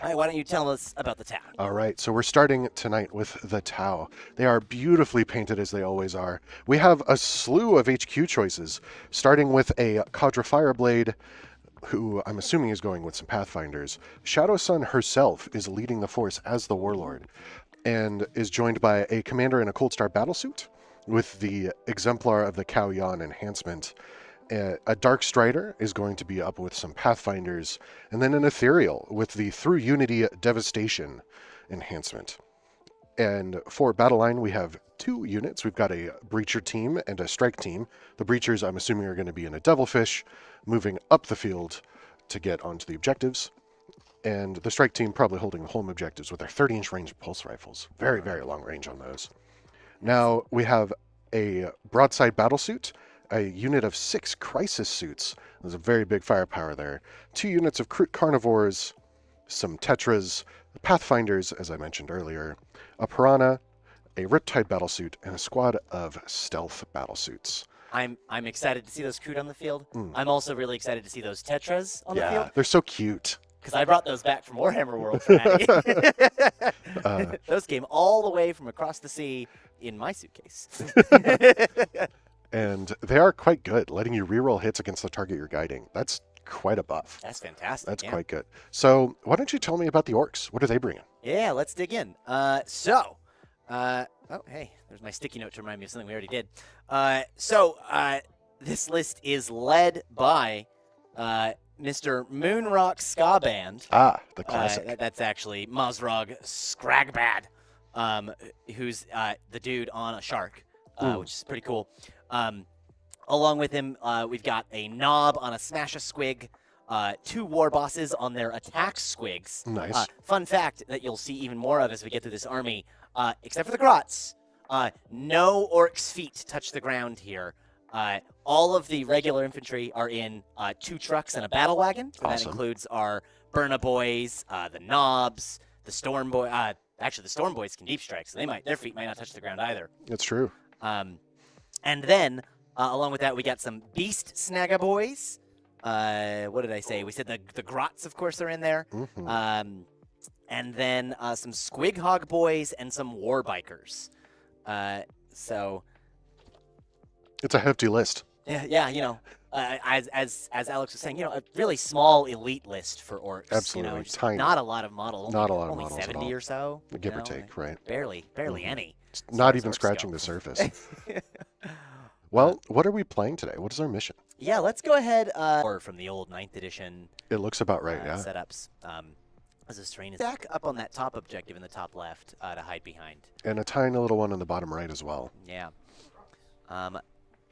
All right, why don't you tell us about the town? All right, so we're starting tonight with the Tau. They are beautifully painted as they always are. We have a slew of HQ choices, starting with a Cadre Fireblade, who I'm assuming is going with some Pathfinders. Shadow Sun herself is leading the force as the Warlord, and is joined by a Commander in a Cold Star battlesuit with the Exemplar of the Cao Yan enhancement. A Dark Strider is going to be up with some Pathfinders, and then an Ethereal with the Through Unity Devastation enhancement. And for Battle Line, we have two units. We've got a Breacher team and a Strike team. The Breachers, I'm assuming, are going to be in a Devilfish, moving up the field to get onto the objectives. And the Strike team probably holding the home objectives with their 30-inch range pulse rifles. Very, very long range on those. Now, we have a Broadside Battlesuit, a unit of 6 Crisis Suits. There's a very big firepower there. 2 units of Carnivores, some Tetras, Pathfinders, as I mentioned earlier, a Piranha, a Riptide Battlesuit, and a squad of Stealth Battlesuits. I'm excited to see those Kroot on the field. I'm also really excited to see those Tetras on the field. Yeah, they're so cute. Because I brought those back from Warhammer World for Maddie. Those came all the way from across the sea in my suitcase. And they are quite good, letting you reroll hits against the target you're guiding. That's quite a buff. That's fantastic. That's quite good. So why don't you tell me about the Orks? What are they bringing? Yeah, let's dig in. Oh, hey, there's my sticky note to remind me of something we already did. This list is led by Mr. Moonrock Ska Band. Ah, the classic. That's actually Mazrog Scragbad, who's the dude on a shark, which is pretty cool. Along with him, we've got a Knob on a Smash a Squig, 2 war bosses on their attack squigs. Nice. Fun fact that you'll see even more of as we get through this army, except for the Grots, no Orcs' feet touch the ground here. All of the regular infantry are in 2 trucks and a battle wagon. So awesome. That includes our Burna Boys, the Knobs, the Storm Boy. Actually, the Storm Boys can deep strike, so their feet might not touch the ground either. That's true. And then, along with that, we got some Beast Snagga Boys. What did I say? We said the Grots, of course, are in there. And then some Squig Hog Boys and some War Bikers. So it's a hefty list. Yeah, you know, as Alex was saying, you know, a really small elite list for Orcs. Absolutely, you know, just tiny. Not a lot of models. Not a lot of only models 70 or so. Give or take, right? Barely any. It's not even scratching the surface. Well, what are we playing today? What is our mission? Yeah, let's go ahead. Or from the old 9th edition. It looks about right, yeah. Setups. As a strain is back up on that top objective in the top left to hide behind. And a tiny little one in the bottom right as well. Yeah.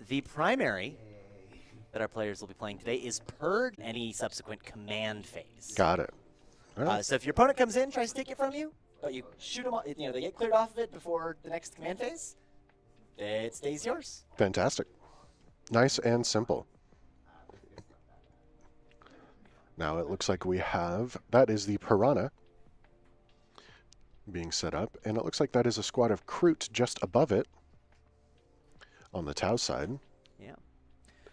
The primary that our players will be playing today is purge any subsequent command phase. Got it. Right. So if your opponent comes in, tries to take it from you, but you shoot them, you know, they get cleared off of it before the next command phase, it stays yours. Fantastic. Nice and simple. Now it looks like we have, that is the Piranha being set up, and it looks like that is a squad of Kroot just above it on the Tau side. Yeah.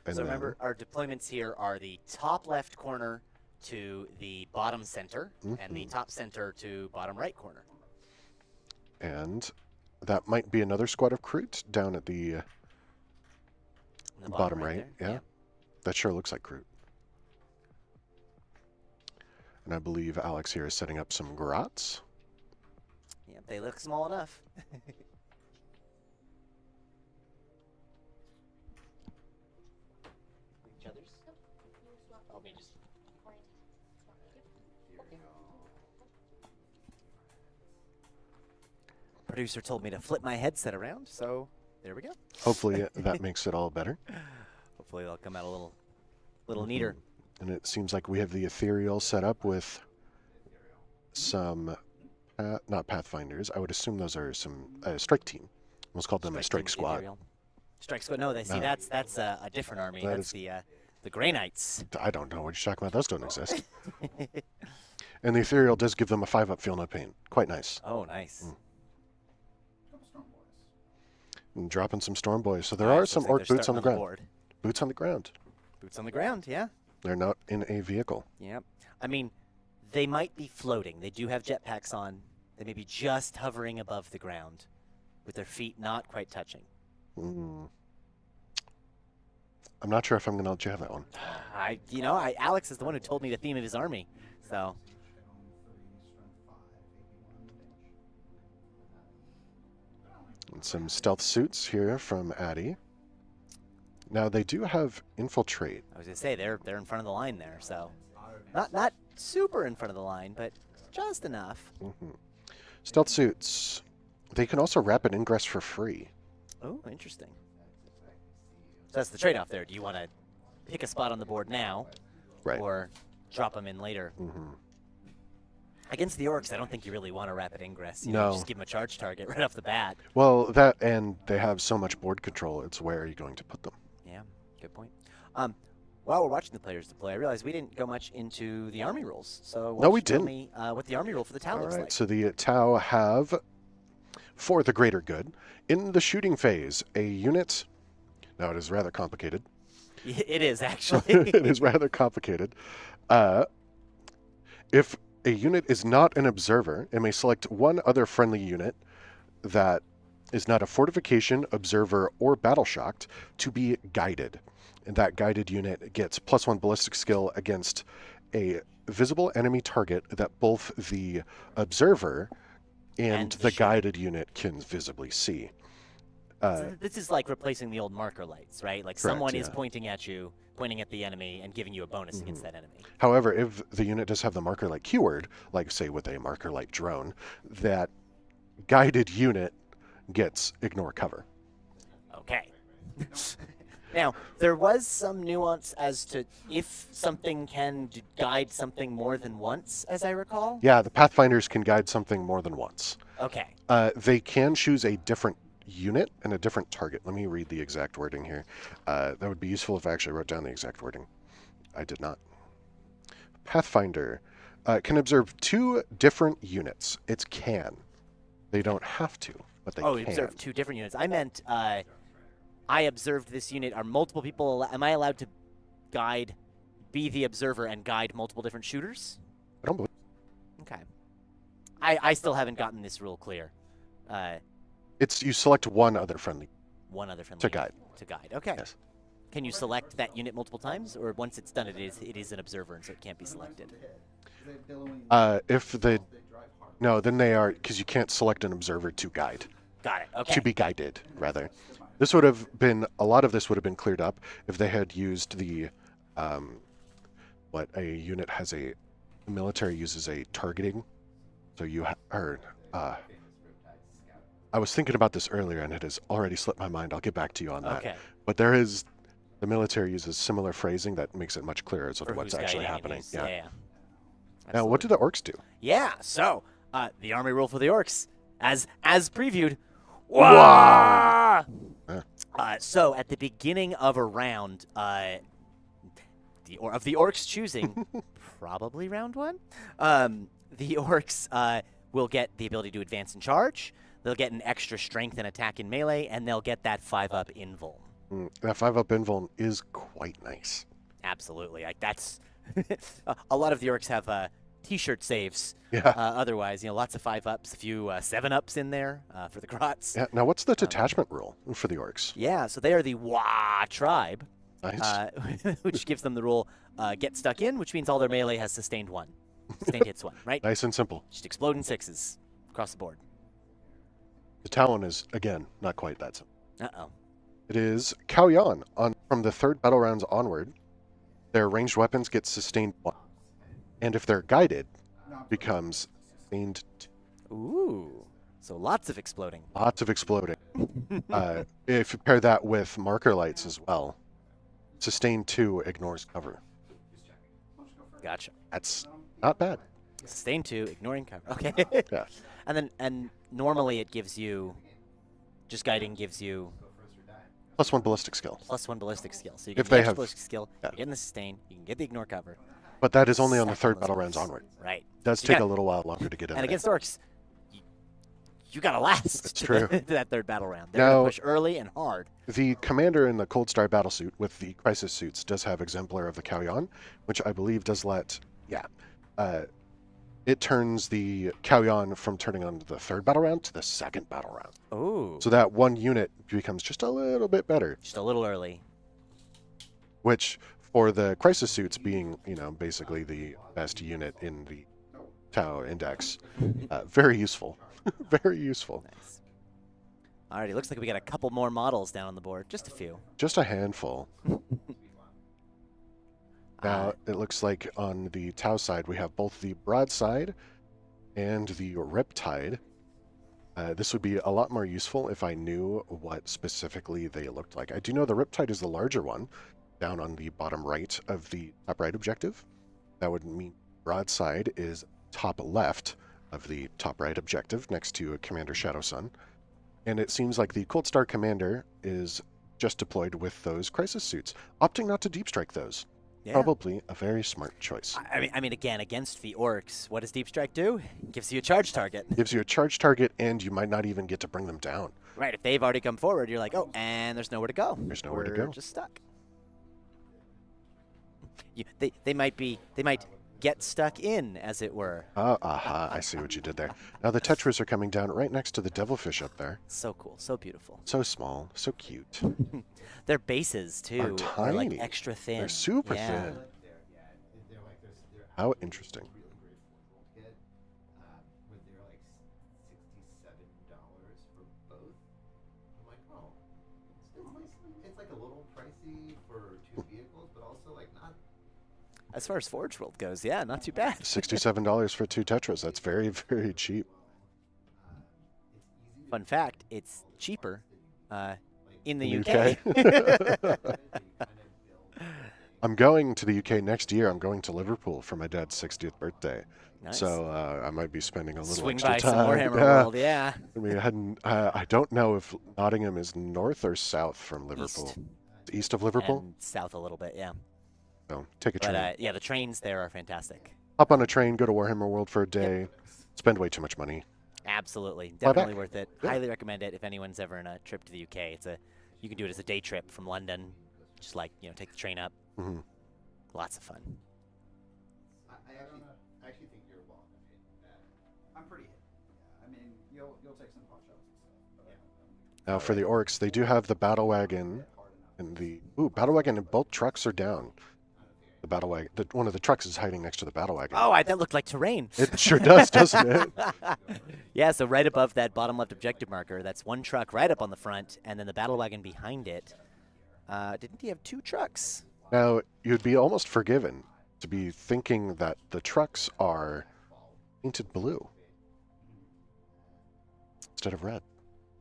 And so remember, our deployments here are the top left corner to the bottom center, and the top center to bottom right corner. And that might be another squad of Kroot down at the bottom right. Yeah. That sure looks like Kroot. And I believe Alex here is setting up some Grots. Yeah, they look small enough. Each other's? Oh, me just... Producer told me to flip my headset around, so there we go. Hopefully that makes it all better. Hopefully they'll come out a little neater. And it seems like we have the Ethereal set up with some, not Pathfinders. I would assume those are some Strike team. Let's call them a Strike Squad. Strike Squad. No, see, that's a different army. That's the Grey Knights. I don't know what you're talking about. Those don't exist. And the Ethereal does give them a 5-up feel no pain. Quite nice. Oh, nice. And dropping some Storm Boys. So there are some Orc boots on the ground. Boots on the ground. Boots on the ground, yeah. They're not in a vehicle. Yeah. I mean, They might be floating. They do have jetpacks on. They may be just hovering above the ground, with their feet not quite touching. I'm not sure if I'm going to have that one. Alex is the one who told me the theme of his army, so. And some stealth suits here from Addy. Now they do have infiltrate. I was gonna say they're in front of the line there, so not super in front of the line, but just enough. Stealth suits. They can also rapid ingress for free. Oh, interesting. So that's the trade-off there. Do you want to pick a spot on the board now, right, or drop them in later? Against the Orks, I don't think you really want a rapid ingress. You know, just give them a charge target right off the bat. Well, that, and they have so much board control, it's where are you going to put them? Yeah, good point. While we're watching the players deploy, I realized we didn't go much into the army rules. So no, we tell didn't. Me what the army rule for the Tau looks like. So the Tau have, for the greater good, in the shooting phase, a unit. Now it is rather complicated. It is actually. It is rather complicated. If a unit is not an observer, it may select one other friendly unit that is not a fortification, observer, or battle shocked to be guided. And that guided unit gets +1 ballistic skill against a visible enemy target that both the observer and the guided unit can visibly see. So this is like replacing the old marker lights, right? Like correct, someone is pointing at you, pointing at the enemy, and giving you a bonus against that enemy. However, if the unit does have the marker light keyword, like say with a marker light drone, that guided unit gets ignore cover. Okay. Now, there was some nuance as to if something can guide something more than once, as I recall. Yeah, the Pathfinders can guide something more than once. Okay. They can choose a different unit and a different target. Let me read the exact wording here. That would be useful if I actually wrote down the exact wording. I did not. Pathfinder can observe 2 different units. It's can. They don't have to, but they can. Oh, observe 2 different units. I meant I observed this unit. Are multiple people? Am I allowed to be the observer and guide multiple different shooters? I don't believe. Okay. I still haven't gotten this rule clear. It's you select one other friendly. One other friendly to guide. To guide. Okay. Yes. Can you select that unit multiple times, or once it's done, it is an observer, and so it can't be selected? No, then they are, because you can't select an observer to guide. Got it. Okay. To be guided, rather. This would have been, a lot of this would have been cleared up if they had used the, what a unit has the military uses a targeting. So you I was thinking about this earlier and it has already slipped my mind. I'll get back to you on that. Okay. But the military uses similar phrasing that makes it much clearer as to what's actually happening. Yeah. Now, what do the Orks do? Yeah, so the army rule for the Orks, as previewed. Wah! So at the beginning of a round, of the Orks choosing, probably round 1, the Orks will get the ability to advance and charge. They'll get an extra strength and attack in melee, and they'll get that 5-up invuln. That 5-up invuln is quite nice. Absolutely. Like that's a lot of the Orks have T-shirt saves. Yeah. Otherwise, lots of 5-ups, a few 7-ups in there for the Grots. Yeah. Now, what's the detachment rule for the Orks? Yeah. So they are the Wah tribe, Nice. which gives them the rule get stuck in, which means all their melee has sustained 1. Sustained hits 1, right? Nice and simple. Just explode in 6s across the board. The Talon is, again, not quite that simple. Uh-oh. It is Kauyan. From the 3rd battle rounds onward, their ranged weapons get sustained 1. And if they're guided, becomes sustained 2. Ooh. So lots of exploding. Lots of exploding. If you pair that with marker lights as well, sustained 2 ignores cover. Gotcha. That's not bad. Sustain 2, ignoring cover. Okay. Yeah. And normally it gives you, just guiding gives you +1 ballistic skill. +1 ballistic skill. So you get If the they extra have- ballistic skill, yeah. you get in the sustain, you can get the ignore cover. But that is only on the 3rd Second battle ballistic. rounds onward. Right. It does You take got- a little while longer to get in And there. against Orks, you got to last That's to, true. to that 3rd battle round. They're Now- going to push early and hard. The commander in the Cold Star battlesuit with the crisis suits does have Exemplar of the Kauyan, which I believe does let, it turns the Kauyon from turning on the third battle round to the second battle round. Ooh. So that one unit becomes just a little bit better. Just a little early. Which, for the crisis suits being, basically the best unit in the Tau Index, very useful. Very useful. Nice. Alrighty, looks like we got a couple more models down on the board. Just a few. Just a handful. Now, it looks like on the Tau side, we have both the Broadside and the Riptide. This would be a lot more useful if I knew what specifically they looked like. I do know the Riptide is the larger one, down on the bottom right of the top right objective. That would mean Broadside is top left of the top right objective, next to Commander Shadow Sun. And it seems like the Cold Star Commander is just deployed with those crisis suits, opting not to deep strike those. Yeah. Probably a very smart choice. I mean, again, against the Orks, what does Deep Strike do? It gives you a charge target. Gives you a charge target, and you might not even get to bring them down. Right, if they've already come forward, you're like, oh, and there's nowhere to go. There's nowhere to We're go. Just stuck. They might get stuck in, as it were. I see what you did there. Now the Tetras are coming down right next to the Devilfish up there. So cool, so beautiful. So small, so cute. Their bases, too, are like tiny. extra thin. They're super Yeah. thin. How interesting. As far as Forge World goes, yeah, not too bad. $67 for 2 Tetras. That's very, very cheap. Fun fact, it's cheaper in the UK. UK. I'm going to the UK next year. I'm going to Liverpool for my dad's 60th birthday. Nice. So I might be spending a little Swing extra by time. some Warhammer Yeah. World, yeah. I mean, I don't know if Nottingham is north or south from Liverpool. East. East of Liverpool? And south a little bit, yeah. So take a train. But yeah, the trains there are fantastic. Hop on a train, go to Warhammer World for a day, spend way too much money. Absolutely, Fly definitely back. worth it. Yeah. Highly recommend it if anyone's ever in a trip to the UK. You can do it as a day trip from London. Just take the train up. Hmm. Lots of fun. I actually think you're well enough in that. I'm pretty hit. Yeah, I mean, you'll take some pot shots and stuff. But Now for the Orcs, they do have the Battle Wagon and the... Ooh, Battle Wagon and both trucks are down. The Battle Wagon... one of the trucks is hiding next to the Battle Wagon. Oh, that looked like terrain. It sure does, doesn't it? Yeah, so right above that bottom left objective marker, that's one truck right up on the front, and then the battle wagon behind it. Didn't he have 2 trucks? Now, you'd be almost forgiven to be thinking that the trucks are painted blue instead of red.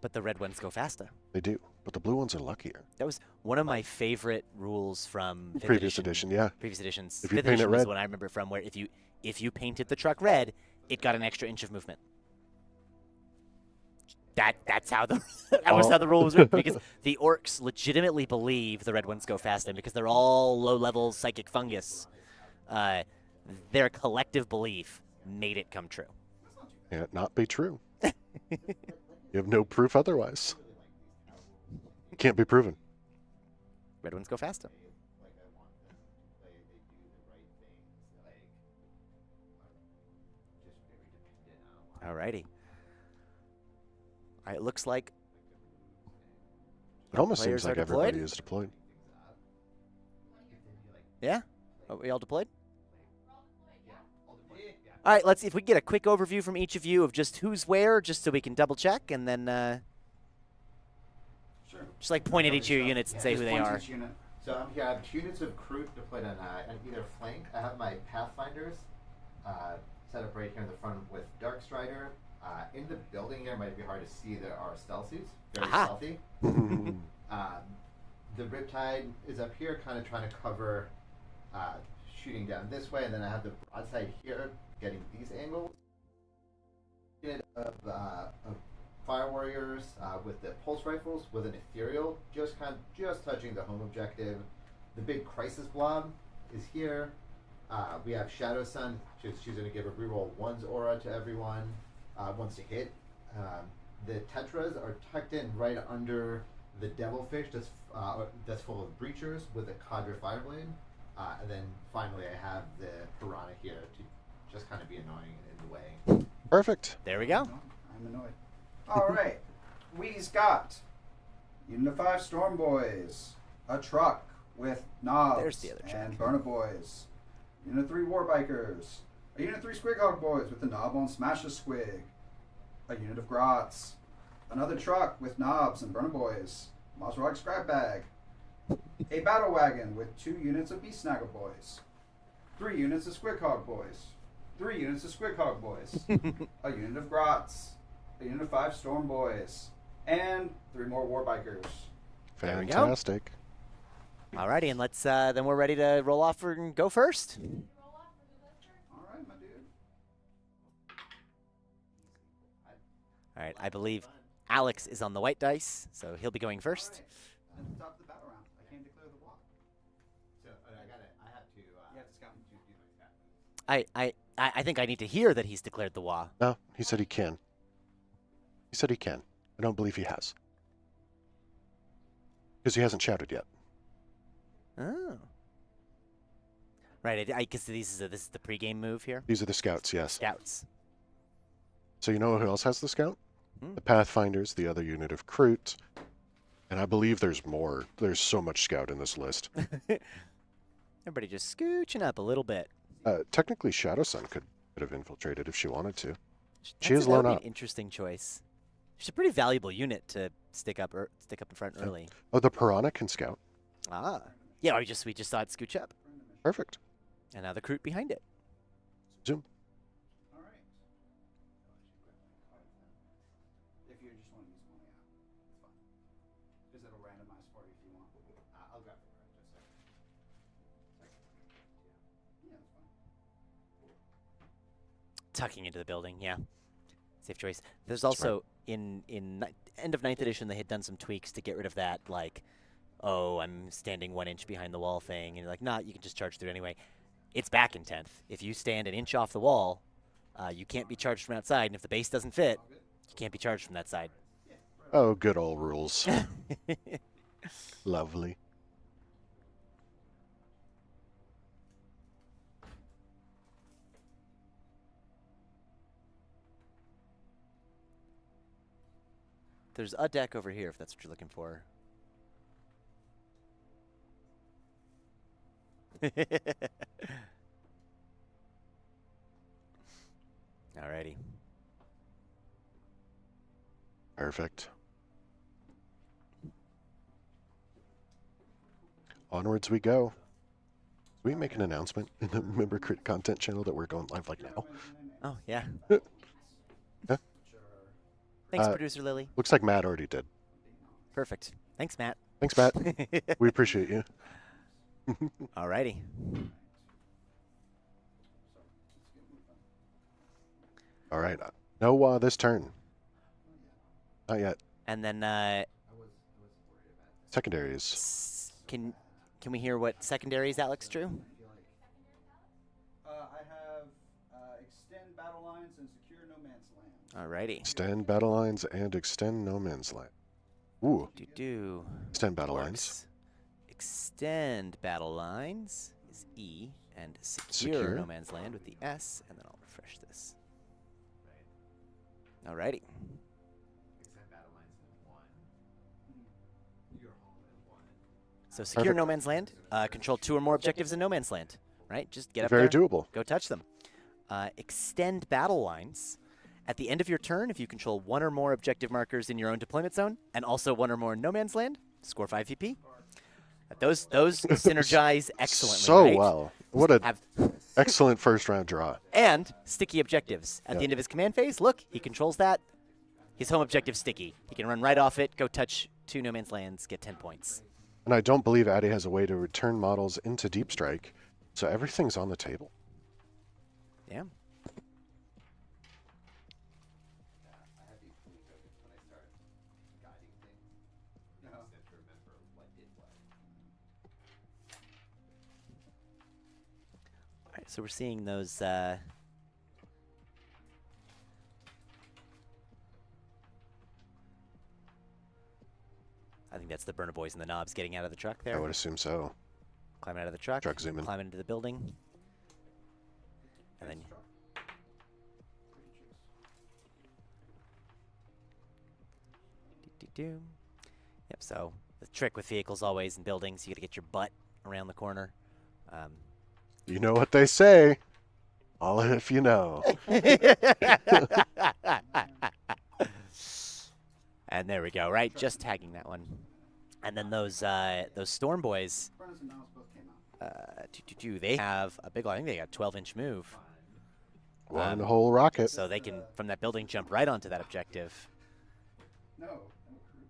But the red ones go faster. They do, but the blue ones are luckier. That was one of my favorite rules from fifth Previous edition, yeah. Previous editions. If you Fifth paint it edition was red. what I remember from, where if you painted the truck red, it got an extra inch of movement. That's how that was how the rule was written, because the Orcs legitimately believe the red ones go faster because they're all low-level psychic fungus. Their collective belief made it come true. Yeah, not be true. You have no proof otherwise. Can't be proven. Red ones go faster. Alrighty. All right, looks like It almost players seems like are deployed? everybody is deployed. Yeah? Are we all deployed? All right, let's see if we can get a quick overview from each of you of just who's where, just so we can double check, and then sure. just like point at each of your units and say who Just they point to are. each unit. So I'm here. I have 2 units of Kroot deployed on either flank. I have my Pathfinders set up right here in the front with Dark Strider. In the building here, it might be hard to see, there are Stealthies. Very Aha. stealthy. The Riptide is up here, kind of trying to cover shooting down this way, and then I have the Broadside here, getting these angles. Unit of Fire Warriors with the Pulse Rifles with an Ethereal, just touching the home objective. The big Crisis Blob is here. We have Shadow Sun. She's going to give a reroll 1's aura to everyone once to hit. The Tetras are tucked in right under the Devilfish that's full of Breachers with a Cadre Fireblade. And then finally I have the Piranha here to just kind of be annoying in the way. Perfect. There we go. I'm annoyed. All right. We's got Unit of 5 Storm Boys, a truck with knobs There's the other truck. and burner boys, Unit of 3 War Bikers, a Unit of 3 Squig Hog Boys with the knob on Smash the Squig, a unit of Grots, another truck with knobs and burner boys, Mosrog Scrap Bag, a battle wagon with 2 units of Beast Snagger Boys, 3 units of Squig Hog Boys, 3 units of Squig Hog Boys, a unit of Grots, a unit of 5 Storm Boys, and 3 more War Bikers. There we go. Fantastic. Alrighty, and let's then we're ready to roll off and go first. All right, my dude. All right, I believe Alex is on the white dice, so he'll be going first. At the top of the battle round, I can't declare the walk. So I have to. You have to scout. Do my scout. I think I need to hear that he's declared the WA. No, he said he can. He said he can. I don't believe he has. Because he hasn't shouted yet. Oh. Right, I guess this is the pregame move here. These are the scouts, yes. Scouts. So you know who else has the scout? Hmm. The Pathfinders, the other unit of Kroot. And I believe there's more. There's so much scout in this list. Everybody just scooching up a little bit. Technically, Shadow Sun could have infiltrated if she wanted to. She That is would lone be up. an interesting choice. She's a pretty valuable unit to stick up in front early. Oh, the Piranha can scout. Ah. Yeah, we just saw it scooch up. Perfect. And now the Kroot behind it. Zoom. All right. If you just want to use money out, it's fine. Because it'll randomize for you if you want. I'll grab the card just a second. Yeah, that's fine. Tucking into the building, yeah. Safe choice. There's also in end of 9th edition they had done some tweaks to get rid of that like, oh, I'm standing 1 inch behind the wall thing, and you're like, nah, you can just charge through it anyway. It's back in 10th. If you stand an inch off the wall, you can't be charged from outside, and if the base doesn't fit, you can't be charged from that side. Oh, good old rules. Lovely. There's a deck over here if that's what you're looking for. Alrighty. Perfect. Onwards we go. Can we make an announcement in the member crit content channel that we're going live like now? Oh, yeah. Huh? Thanks, Producer Lily. Looks like Matt already did. Perfect. Thanks, Matt. Thanks, Matt. We appreciate you. Alrighty. All right. No this turn. Not yet. And then Secondaries. can we hear what secondaries Alex drew? I have extend battle lines and secure no man's land. Alrighty. Extend battle lines and extend no man's land. Ooh. Do Extend battle lines. Extend battle lines is E, and secure Secure. no man's land with the S, and then I'll refresh this. Alrighty. Extend battle lines in 1. Your home in 1. So secure Perfect. no man's land. Control 2 or more objectives in no man's land. Right? Just get up Very there. doable. Go touch them. Extend battle lines. At the end of your turn, if you control 1 or more objective markers in your own deployment zone, and also 1 or more in no man's land, score 5 VP. Those synergize excellently. So right? well. What a Have excellent first round draw. and sticky objectives. At Yeah. the end of his command phase, look, he controls that. His home objective sticky. He can run right off it, go touch 2 no man's lands, get 10 points. And I don't believe Addy has a way to return models into Deep Strike, so everything's on the table. Yeah. I have these blue tokens when I start guiding things. I just have to remember what did what. All right, so we're seeing those. I think that's the burner boys and the knobs getting out of the truck I there. would assume so. Climbing out of the truck. Truck zooming. Climbing into the building. And then Do-do-do. Yep, so the trick with vehicles always in buildings, you got to get your butt around the corner. You know what they say. All if you know. And there we go, right? Just tagging that one. And then those Storm Boys, Burners and Knobs both came out. they have a big, I think they got 12-inch move. One whole rocket. So they can, from that building, jump right onto that objective. No. No crew.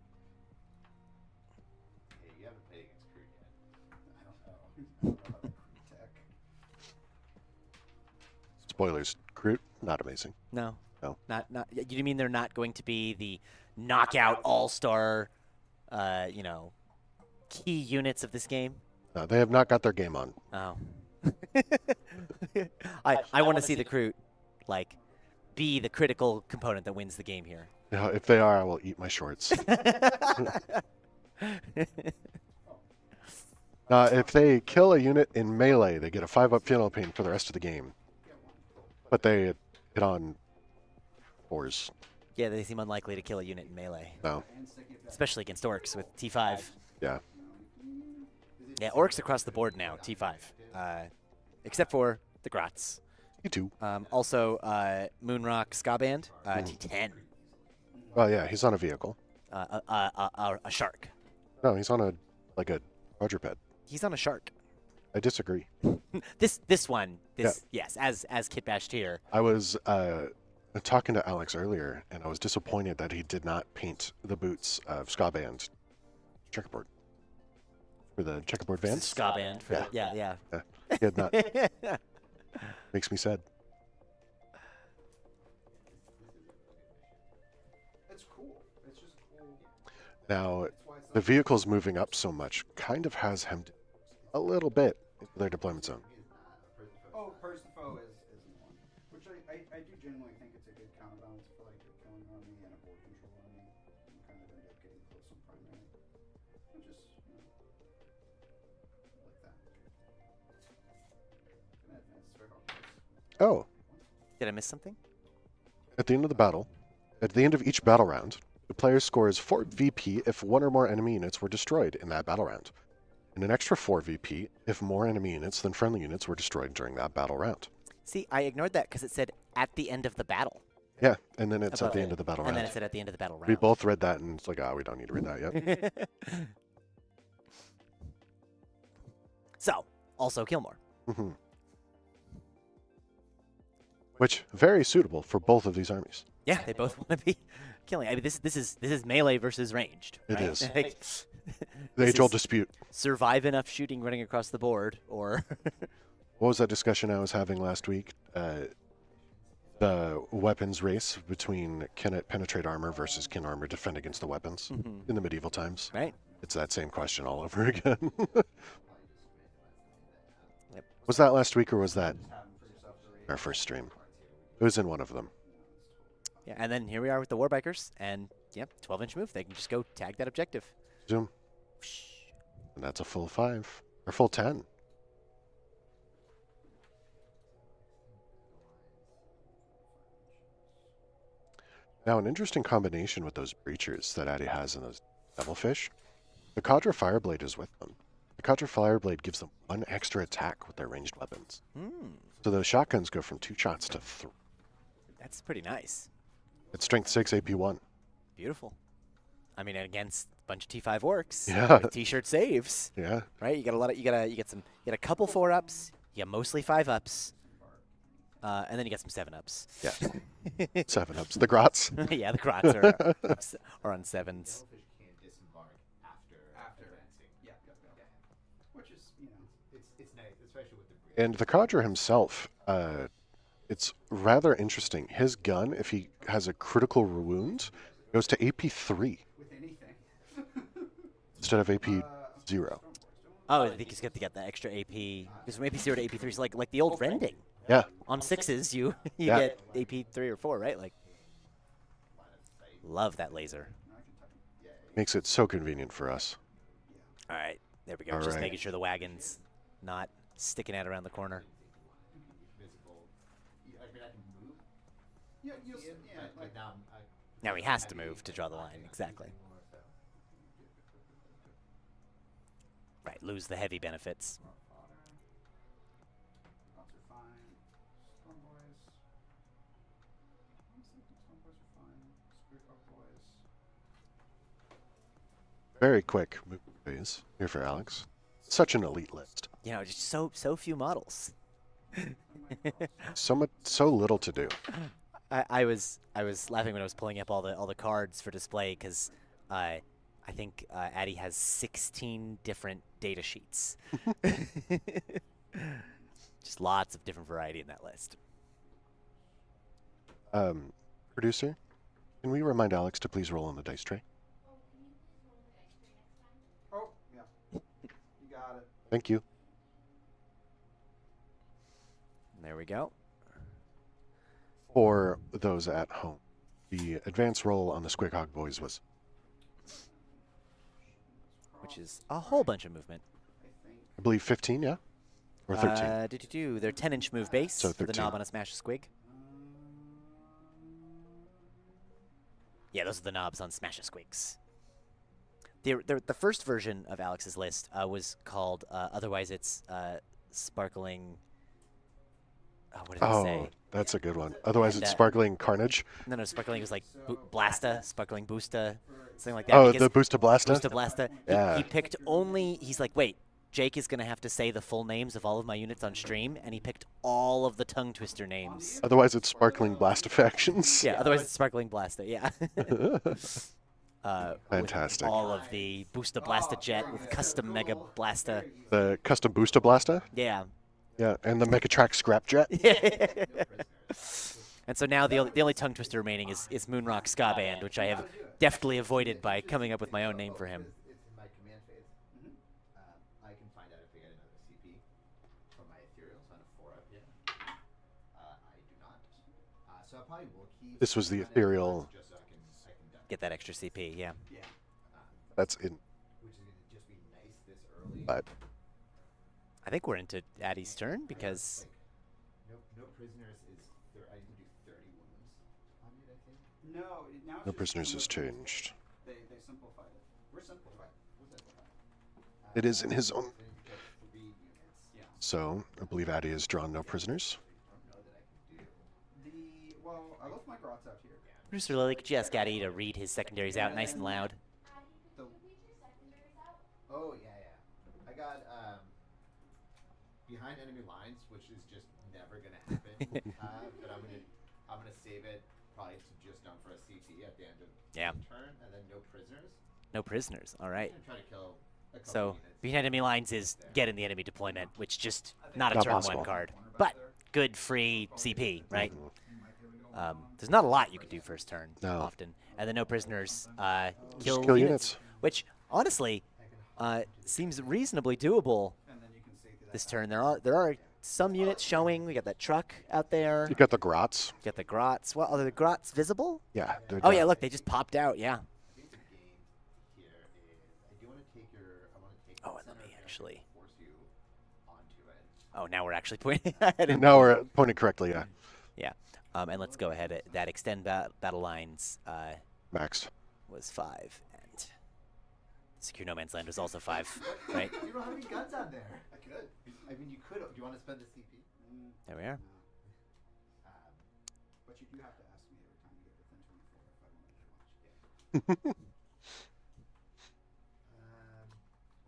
Hey, you haven't played against Crude yet. I don't know. I don't know about the crew tech. Spoilers. Groot, not amazing. No. No. Not. You mean they're not going to be the knockout all-star, key units of this game? No, they have not got their game on. Oh. I want to see the crew, be the critical component that wins the game here. Yeah, if they are, I will eat my shorts. If they kill a unit in melee, they get a 5-up funeral pain for the rest of the game. But they hit on 4s. Yeah, they seem unlikely to kill a unit in melee, No. especially against Orks with T5. Yeah. Yeah, Orks across the board now, T5, except for the Grots. You too. Also, Moonrock Skaband, T10. Well, yeah, he's on a vehicle. A shark. No, he's on a quadruped. He's on a shark. I disagree. This one, yes, as Kit bashed here. I was talking to Alex earlier, and I was disappointed that he did not paint the boots of Skaband checkerboard. For the checkerboard vans? Skaband. Yeah. He had not. Makes me sad. It's cool. It's just cool. Now, the vehicles moving up so much kind of has hemmed a little bit into their deployment zone. Oh, Purge the Foe is one. Which I do genuinely think it's a good counterbalance for like a killing army and a board control army. You kind of end up getting close on primary. Which is, like that. Gonna advance very hard. Oh, Did I miss something? at the end of the battle, at the end of each battle round, the player scores 4 VP if one or more enemy units were destroyed in that battle round, and an extra 4 VP if more enemy units than friendly units were destroyed during that battle round. See, I ignored that because it said at the end of the battle. Yeah, and then it's at Above the it. end of the battle And then round. it said at the end of the battle round. We both read that, and it's like, we don't need to read that yet. So, also kill more. Mhm. Which very suitable for both of these armies. Yeah, they both want to be killing. I mean, this is melee versus ranged. It right? is. Like, The this age-old is dispute. survive enough shooting running across the board, or What was that discussion I was having last week? The weapons race between can it penetrate armor versus can armor defend against the weapons in the medieval times. right? It's that same question all over again. Yep. Was that last week or was that our first stream? It was in one of them. Yeah, and then here we are with the Warbikers, and yep, 12-inch move. They can just go tag that objective. Zoom. And that's a full 5. Or full 10. Now, an interesting combination with those breachers that Addy has and those devilfish. The Cadre Fireblade is with them. The Cadre Fireblade gives them 1 extra attack with their ranged weapons. So the shotguns go from 2 shots to 3. That's pretty nice. It's strength 6, AP 1. Beautiful. I mean, against a bunch of T5 orcs, Yeah. with T-shirt saves, Yeah. right? You got a lot of you get a couple 4-ups, you got mostly 5-ups, and then you got some 7-ups. Yeah. 7-ups. The Grots. Yeah, the Grots are on 7s. Devilfish can disembark after advancing. Yeah. Which is, It's nice, especially with the breed. And the Cadre himself, it's rather interesting. His gun, if he has a critical wound, goes to AP 3 with anything. instead of AP 0. Oh, I think he's got to get the extra AP. Because from AP 0 to AP 3 is like the old rending. Yeah. On 6s, you Yeah. get AP 3 or 4, right? Like, love that laser. Makes it so convenient for us. All right, there we go. All Just right. making sure the wagon's not sticking out around the corner. Visible. I mean, I can move. Yeah, But now Now he has to move to draw the line, exactly. Right, lose the heavy benefits. Grots are fine. Storm boys. Honestly, storm boys are fine. Squidhog boys. Very quick movement phase here for Alex. Such an elite list. You know, just so few models. So little to do. I was laughing when I was pulling up all the cards for display because I think Addy has 16 different data sheets. Just lots of different variety in that list. Producer, can we remind Alex to please roll on the dice tray? Oh, yeah. You got it. Thank you. There we go. For those at home, the advance roll on the Squidhog Boys was Which is a whole bunch of movement. I believe 15, yeah? Or 13. They're 10-inch move base So for the 13. knob on a Smash a Squig. Yeah, those are the knobs on Smash a Squigs. The first version of Alex's list was called, otherwise it's Sparkling... Oh, what did it say? Oh, that's a good one. Otherwise, And, it's Sparkling Carnage. No, Sparkling was like Blasta, Sparkling Boosta, something like that. Oh, because the Boosta Blasta? Boosta Blasta. Yeah. He picked only, he's like, wait, Jake is going to have to say the full names of all of my units on stream, and he picked all of the tongue twister names. Otherwise, it's Sparkling Blastafactions. Yeah, otherwise it's Sparkling Blasta, yeah. Fantastic. With all of the Boosta Blasta Jet with custom Mega Blasta. The custom Boosta Blasta? Yeah. Yeah, and the Mechatrack Scrapjet? And so now the only tongue twister remaining is Moonrock Ska Band, which I have deftly avoided by coming up with my own name for him. It's in my command phase. I can find out if I get another CP from my ethereals on a 4-up. I do not. So I probably will keep. This was the ethereal. Just so I can Get that extra CP, yeah. That's in. which is going to just be nice this early. But I think we're into Addy's turn because No prisoners is. I need to do 30 wounds on it, I think. No, now it's No just Prisoners has unlimited. changed. They simplified it. We're simplified. We're simplified. It is in his own. So you get 3 units. Yeah. So I believe Addy has drawn no prisoners. I don't know that I can do. Well, I left my grots out here. Producer Lily could just Addy to read his secondaries out nice and loud. The, Oh yeah. I got behind enemy lines, which is just never gonna happen. But I'm gonna save it probably to just done for a CP at the end of Yeah. the turn, and then no prisoners. No prisoners, all right. I'm gonna try to kill a couple So units. behind enemy lines is get in the enemy deployment, which just not a Not turn possible. 1 card, but good free CP, right? There's not a lot you can do first turn No. often, and then no prisoners Just kill kill units, units. which honestly seems reasonably doable and then you can see through this that. turn. There are some units showing. We got that truck out there. You got the Grots. Got the grots. Well, are the grots visible? Yeah. they're Oh yeah, down. look, they just popped out. Yeah. I think the game here is I do want to take your. I want to take. Oh, the and let center me of actually- and force you onto it. Oh, now we're actually pointing. I didn't- Now we're pointed correctly, yeah. Yeah. And let's go ahead. That extend battle lines Max. was 5, and secure no man's land was also 5. Right. You don't have any guns on there. I could. I mean, you could. Do you want to spend the CP? There we are. But you do have to ask me every time you get within 24 if I want to watch.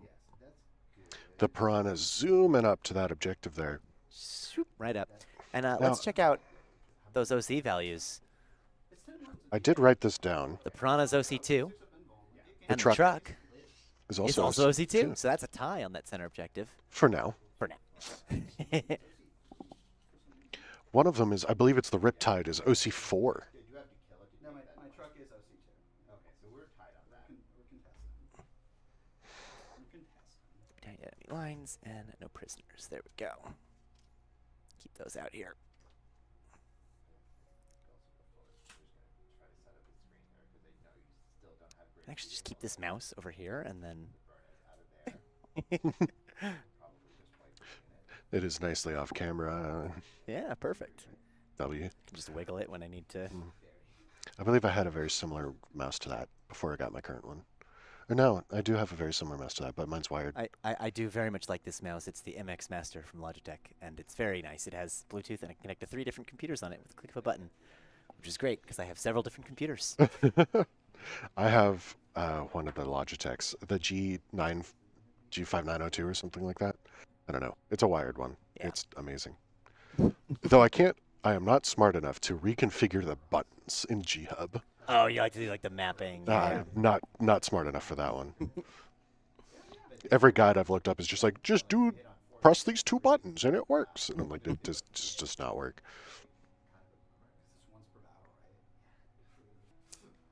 Yes, that's good. The Piranha's zooming up to that objective there. Swoop, right up. And let's check out those OC values. I did write this down. The Piranha's OC2 and truck the truck Is is also, also OC2. So that's a tie on that center objective For now. for now. One of them is, I believe it's the Riptide, is OC4. Did you have to kill it? No, my truck is OC2. Okay, so we're tied on that. We're contesting. We're contesting. Behind enemy lines and no prisoners. There we go. Keep those out here. Actually, just keep this mouse over here and then. It is nicely off camera. Yeah, perfect. W. Can just wiggle it when I need to. I believe I had a very similar mouse to that before I got my current one. Or no, I do have a very similar mouse to that, but mine's wired. I do very much like this mouse. It's the MX Master from Logitech, and it's very nice. It has Bluetooth, and I can connect to 3 different computers on it with the click of a button, which is great because I have several different computers. I have one of the Logitechs, the G5902 or something like that. I don't know. It's a wired one. Yeah. It's amazing. Though I am not smart enough to reconfigure the buttons in G-Hub. Oh, you like to do like the mapping? Yeah. Not smart enough for that one. Every guide I've looked up is just like, press these 2 buttons and it works. And I'm like, it just does not work.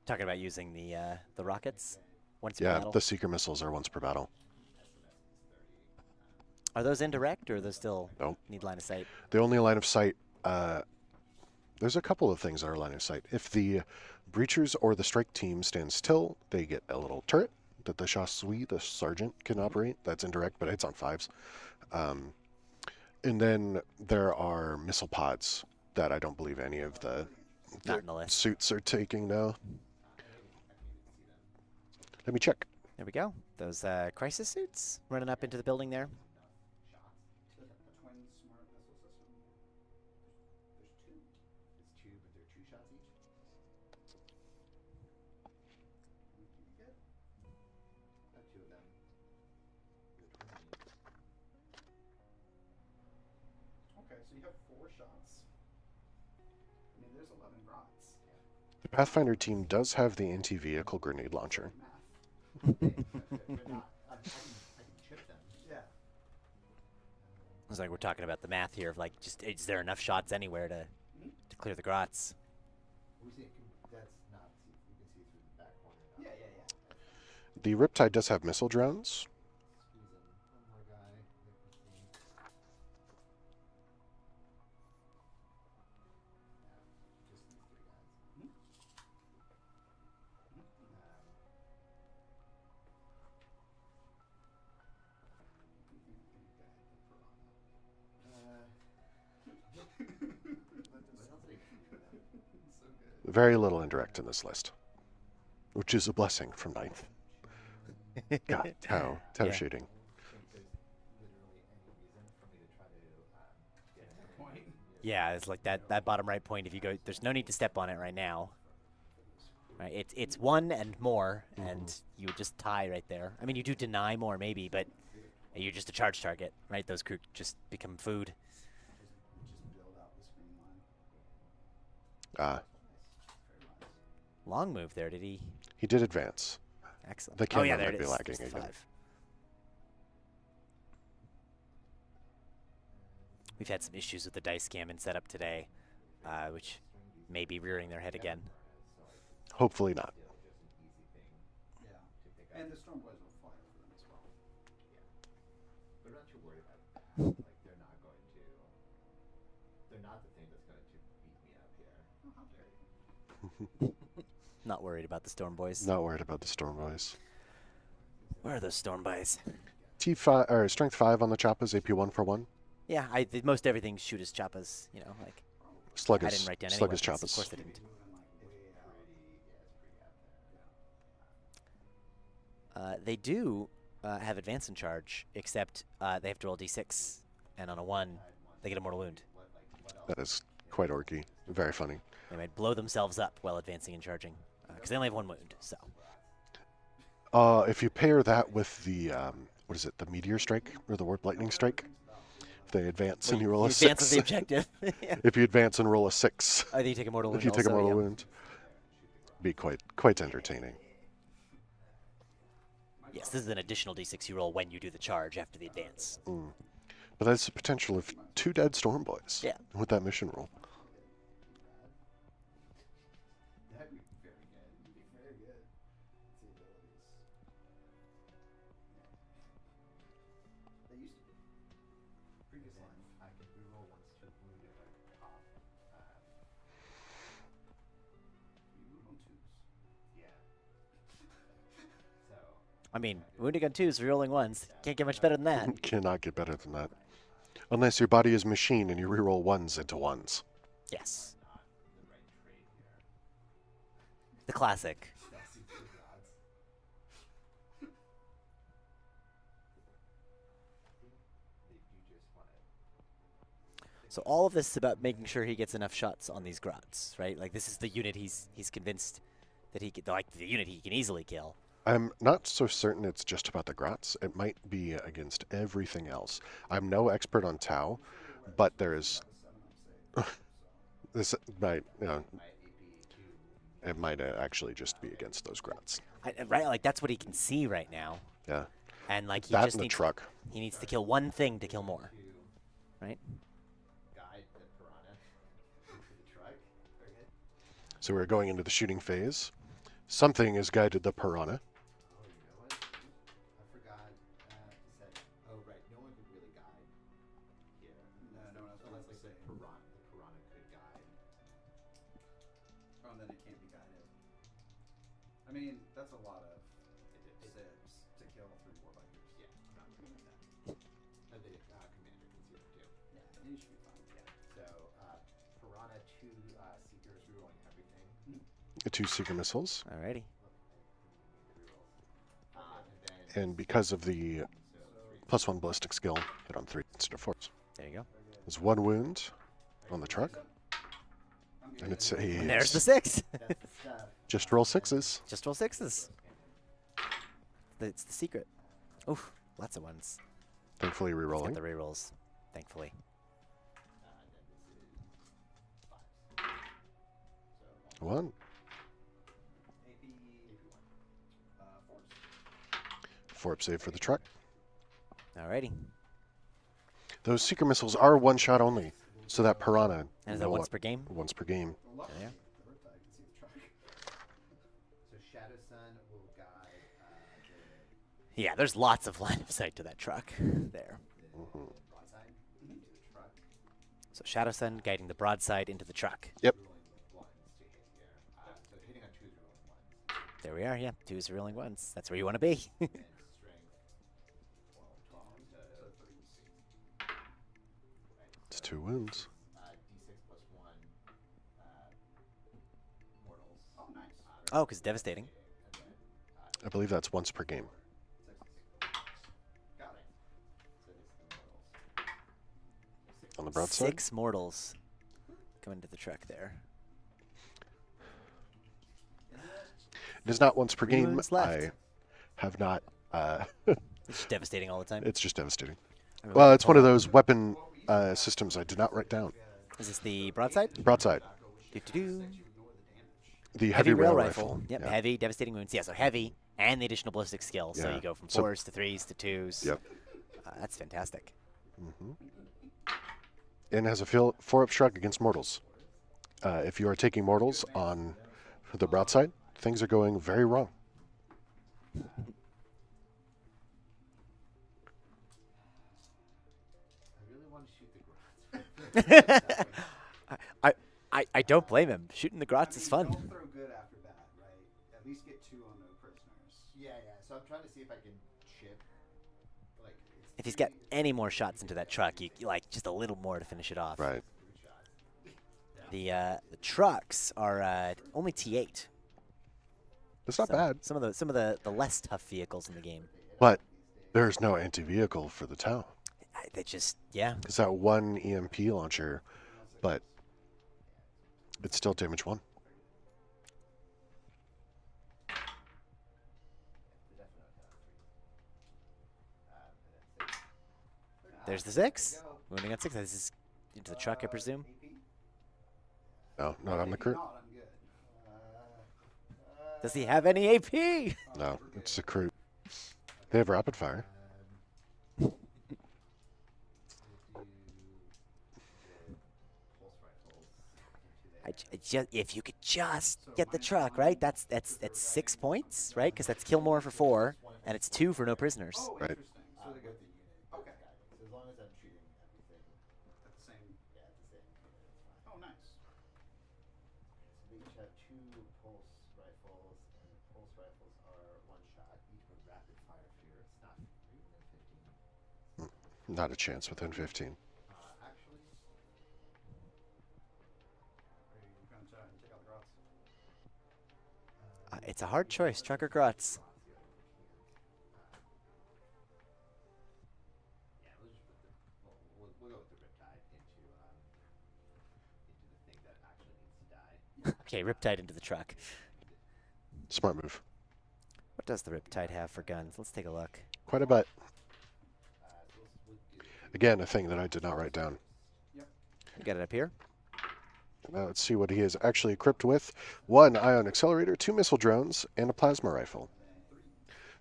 Talking about using the rockets once per Yeah, battle. the seeker missiles are once per battle. Are those indirect, or are those still Nope. need line of sight? The only line of sight, there's a couple of things that are line of sight. If the breachers or the strike team stands still, they get a little turret that the chasseur, the sergeant, can operate. That's indirect, but it's on 5s. And then there are missile pods that I don't believe any of the Not in the list. suits are taking now. Let me check. There we go. Those crisis suits running up into the building there. Okay, so you have 4 shots. I mean, there's 11 rods. The Pathfinder team does have the anti-vehicle grenade launcher. Yeah. It's like we're talking about the math here of like, just is there enough shots anywhere to clear the grots? That's not. You can see through the back corner. Yeah. The Riptide does have missile drones. Squeeze in one more guy. Just these 3 guys. Very little indirect in this list, which is a blessing from 9th. God, Tau Yeah. shooting. Yeah, it's like that bottom right point. If you go, there's no need to step on it right now. Right, it's 1 and more, and you would just tie right there. I mean, you do deny more maybe, but you're just a charge target, right? Those crew just become food. Just build out the screen line. Long move there, did he? He did advance. Excellent. The Oh camera yeah, there might it be is. lagging There's the again. 5. We've had some issues with the dice cam and setup today, which may be rearing their head again. Hopefully not. Yeah. And the Storm Boys will fly over them as well. But I'm not too worried about like they're not going to. They're not the thing that's going to beat me up here. Oh, how dare you. Not worried about the Storm Boys. Not worried about the Storm Boys. Where are those Storm Boys? T5 or Strength 5 on the Choppas, AP 1 for 1. Yeah, I did most everything shoot as choppas, you know, like Slug I is didn't write down any Slug is weapons. Of Choppas. course I didn't. They do have advance in charge, except they have to roll d6, and on a 1, they get a mortal wound. That is quite orky. Very funny. They might blow themselves up while advancing and charging, because they only have 1 wound. So If you pair that with the what is it, the Meteor Strike or the Warp Lightning Strike? If they advance and you roll a advance 6. the objective. Yeah. If you advance and roll a 6, Oh, you take a mortal wound. if you take a also, mortal yeah. wound, be quite entertaining. Yes, this is an additional d6 you roll when you do the charge after the advance. But that's the potential of 2 dead Storm Boys. Yeah. With that mission roll. That'd be very good. It'd be very good. It's the abilities. They used to be. Previous line, I could reroll once to wound if I pop. You move on 2s. Yeah. So I mean, wounded gun 2s, rerolling 1s. Can't get much better than that. Cannot get better than that. Unless your body is machine and you reroll 1s into 1s. Yes. The classic. So all of this is about making sure he gets enough shots on these grots, right? Like this is the unit he's convinced that he could, like the unit he can easily kill. I'm not so certain it's just about the grots. It might be against everything else. I'm no expert on Tau, but there's this might, it might actually just be against those grots. Right, like that's what he can see right now, Yeah, and like he that just and the needs truck. he needs to kill one thing to kill more, right? Guide the piranha into the truck. Very good. So we're going into the shooting phase. Something has guided the piranha. Oh, you know what? I forgot to set. Oh, right. No one could really guide here. No, no one else Unless can like the say. piranha could guide. Oh, and then it can't be guided. I mean, that's a lot of zips to kill 3 Warbikers. Yeah, I'm not worried about that. And the commander can see them too. Yeah, then you should be fine. Yeah. So piranha, 2 seekers rerolling everything. 2 seeker missiles, Alrighty. and because of the +1 ballistic skill, hit on 3 instead of 4. There you go. There's 1 wound on the truck, I'm good. and it's And there's the a 6. That's the stuff. just roll 6s. Just roll 6s. It's the secret. Oof, lots of ones. Thankfully, He's got rerolling. the rerolls, thankfully. Then this is 5. 1. AP 4s. 4 up save for the truck. Alrighty. Those seeker missiles are 1 shot only, so that piranha. And is that once per game? Once per game. Well, luckily, Yeah. the Riptide can see the truck. So Shadow Sun will guide the Yeah, there's lots of line of sight to that truck there. broadside into the truck. So Shadow Sun guiding the broadside into the truck. Yep. Rolling 1s to hit here. So hitting on 2s, rolling 1s. There we are, yeah. 2s rolling 1s. That's where you want to be. And strength 12 to 3. It's 2 wounds. D6 plus 1 mortals. Oh, nice. Oh, because devastating. And then I believe that's once per game. Got it. so this is the mortals. On the broadside? 6 mortals come into the truck there. It is not once per 3 game. wounds left. I have not. It's just devastating all the time. It's just devastating. I mean, Well, it's one of those weapon systems I did not write down. Is this the broadside? Broadside. Doo-doo-doo. The heavy rail rifle. rifle. Yep, Yeah. heavy, devastating wounds. Yeah, so heavy and the additional ballistic skill. So Yeah. you go from So- 4s to 3s to 2s. Yep. That's fantastic. And has a 4-up shrug against mortals. If you are taking mortals on the broadside, things are going very wrong. I really want to shoot the grots. I don't blame him. Shooting the grots is fun. Don't throw good after bad, right? At least get 2 on no prisoners. Yeah. So I'm trying to see if I can chip. Like, it's If he's got any more shots into that truck, you like just a little more to finish it off. Right. 3 shots. The trucks are only T8. That's not So bad. Some of the less tough vehicles in the game. But there's no anti-vehicle for the Tau. They just It's that 1 EMP launcher, but it's still damage 1. there's the 6. Moving on 6. This is into the truck, I presume. No, not on the crew. Not, I'm good. Does he have any AP? No, it's the crew. They have rapid fire. If you could just get the truck, right? That's 6 points, right? Because that's kill more for 4, and it's 2 for no prisoners. Oh, Right. interesting. So they get With the unit. Okay. So as long as I'm shooting everything, at the same. yeah, at the same unit, it's fine. Oh, nice. So they each have 2 pulse rifles, and the pulse rifles are 1 shot, each with rapid fire fear. It's not even in 15. Not a chance within 15. Actually, Are you going to take out the grots? It's a hard choice, truck or grots. yeah, we'll just put the we'll go with the Riptide into that actually needs to die. Okay, Riptide into the truck. Smart move. What does the Riptide have for guns? Let's take a look. Quite a bit. So we'll do Again, a thing that I did not write down. We got it up here. Now let's see what he is actually equipped with. 1 ion accelerator, 2 missile drones, and a plasma rifle.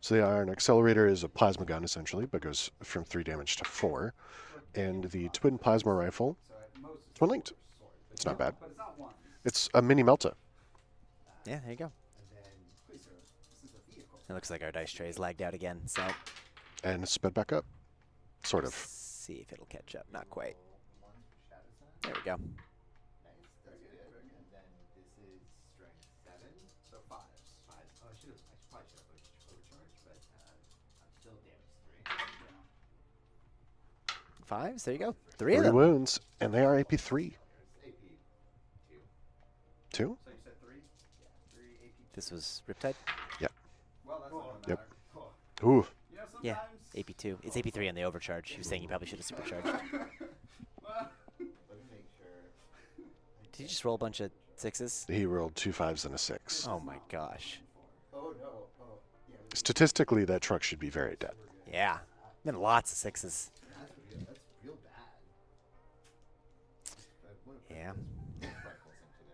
So the ion accelerator is a plasma gun, essentially, but goes from 3 damage to 4. And the twin plasma rifle, twin linked. It's not bad. But it's not one. It's a mini Melta. Yeah, there you go. and then Please, sir. This is a vehicle. It looks like our dice tray is lagged out again, so And sped back up. Sort let's of. see if it'll catch up. Not quite. one for shadow sign. There we go. Nice, that's good. And then this is strength 7. So 5s. 5. Oh, I probably should have overcharged, but I'm still damage 3. Fives. There you go. 3 of 3 them. wounds, and they are AP3. AP 2. 2? So you said 3? Yeah. 3 AP. This was Riptide. Well, that's not gonna Yep. matter. Ooh. You know, sometimes. Yeah, AP2. It's AP3 on the overcharge. He was saying you probably should have supercharged. Well, Let me make sure. Did you just roll a bunch of 6s? He rolled 2 5s and a 6. Oh my gosh. Oh no. Oh yeah. Statistically, that truck should be very dead. Yeah. Been lots of 6s. That's real bad. I wanna put Yeah. those rifles into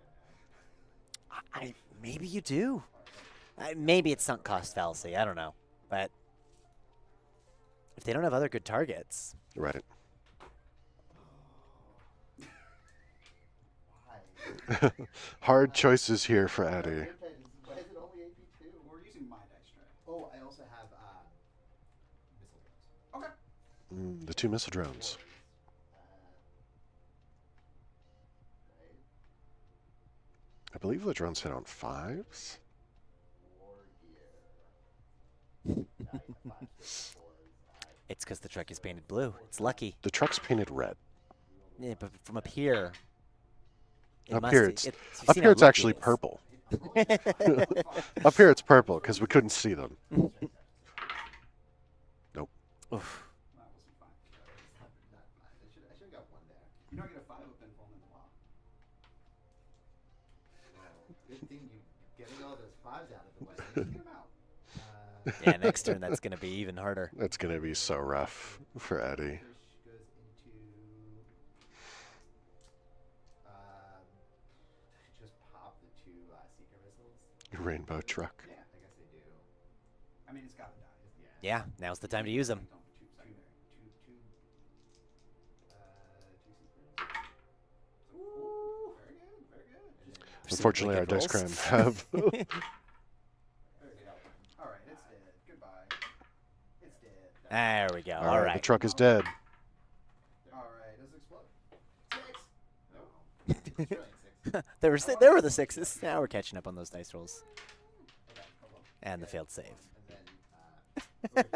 there now. Maybe you do. Maybe it's sunk cost fallacy. I don't know. But if they don't have other good targets, Right. Why? Hard choices here for Addy. Why is it only AP2? we're using my dice tray. Oh, I also have missile drones. Okay. The 2 missile drones. Right. I believe the drones hit on 5s. War gear. Yeah, 5, 6, 4s. it's because the truck is painted blue. It's lucky. The truck's painted red. Yeah, but from up here. it Up must here be- it's you've Up seen here how it's lucky actually it is. purple. Up here it's purple because we couldn't see them. Oof. That wasn't fine. Not mine. I should have got one there. You don't get a 5 up in Vulnerable Law. Well, good thing you getting all those 5s out of the way. Get 'em out. Yeah, next turn that's going to be even harder. That's going to be so rough for Addy. Push goes into. Just pop the 2 seeker missiles. Rainbow truck. Yeah, I guess they do. I mean, it's gotta die. Yeah. Yeah, now's the time to use them. Don't shoot secondary. Two seekers. Ooh, very good, very good. Some Unfortunately, our wicked dice rolls. crime have. Very good. All right, it's dead. Goodbye. It's dead. There we go. All All right, right. the truck is dead. All right, does it explode? 6. No. It's 6. there were the 6s. Now we're catching up on those dice rolls. Okay, hold on. And the failed save. And then, The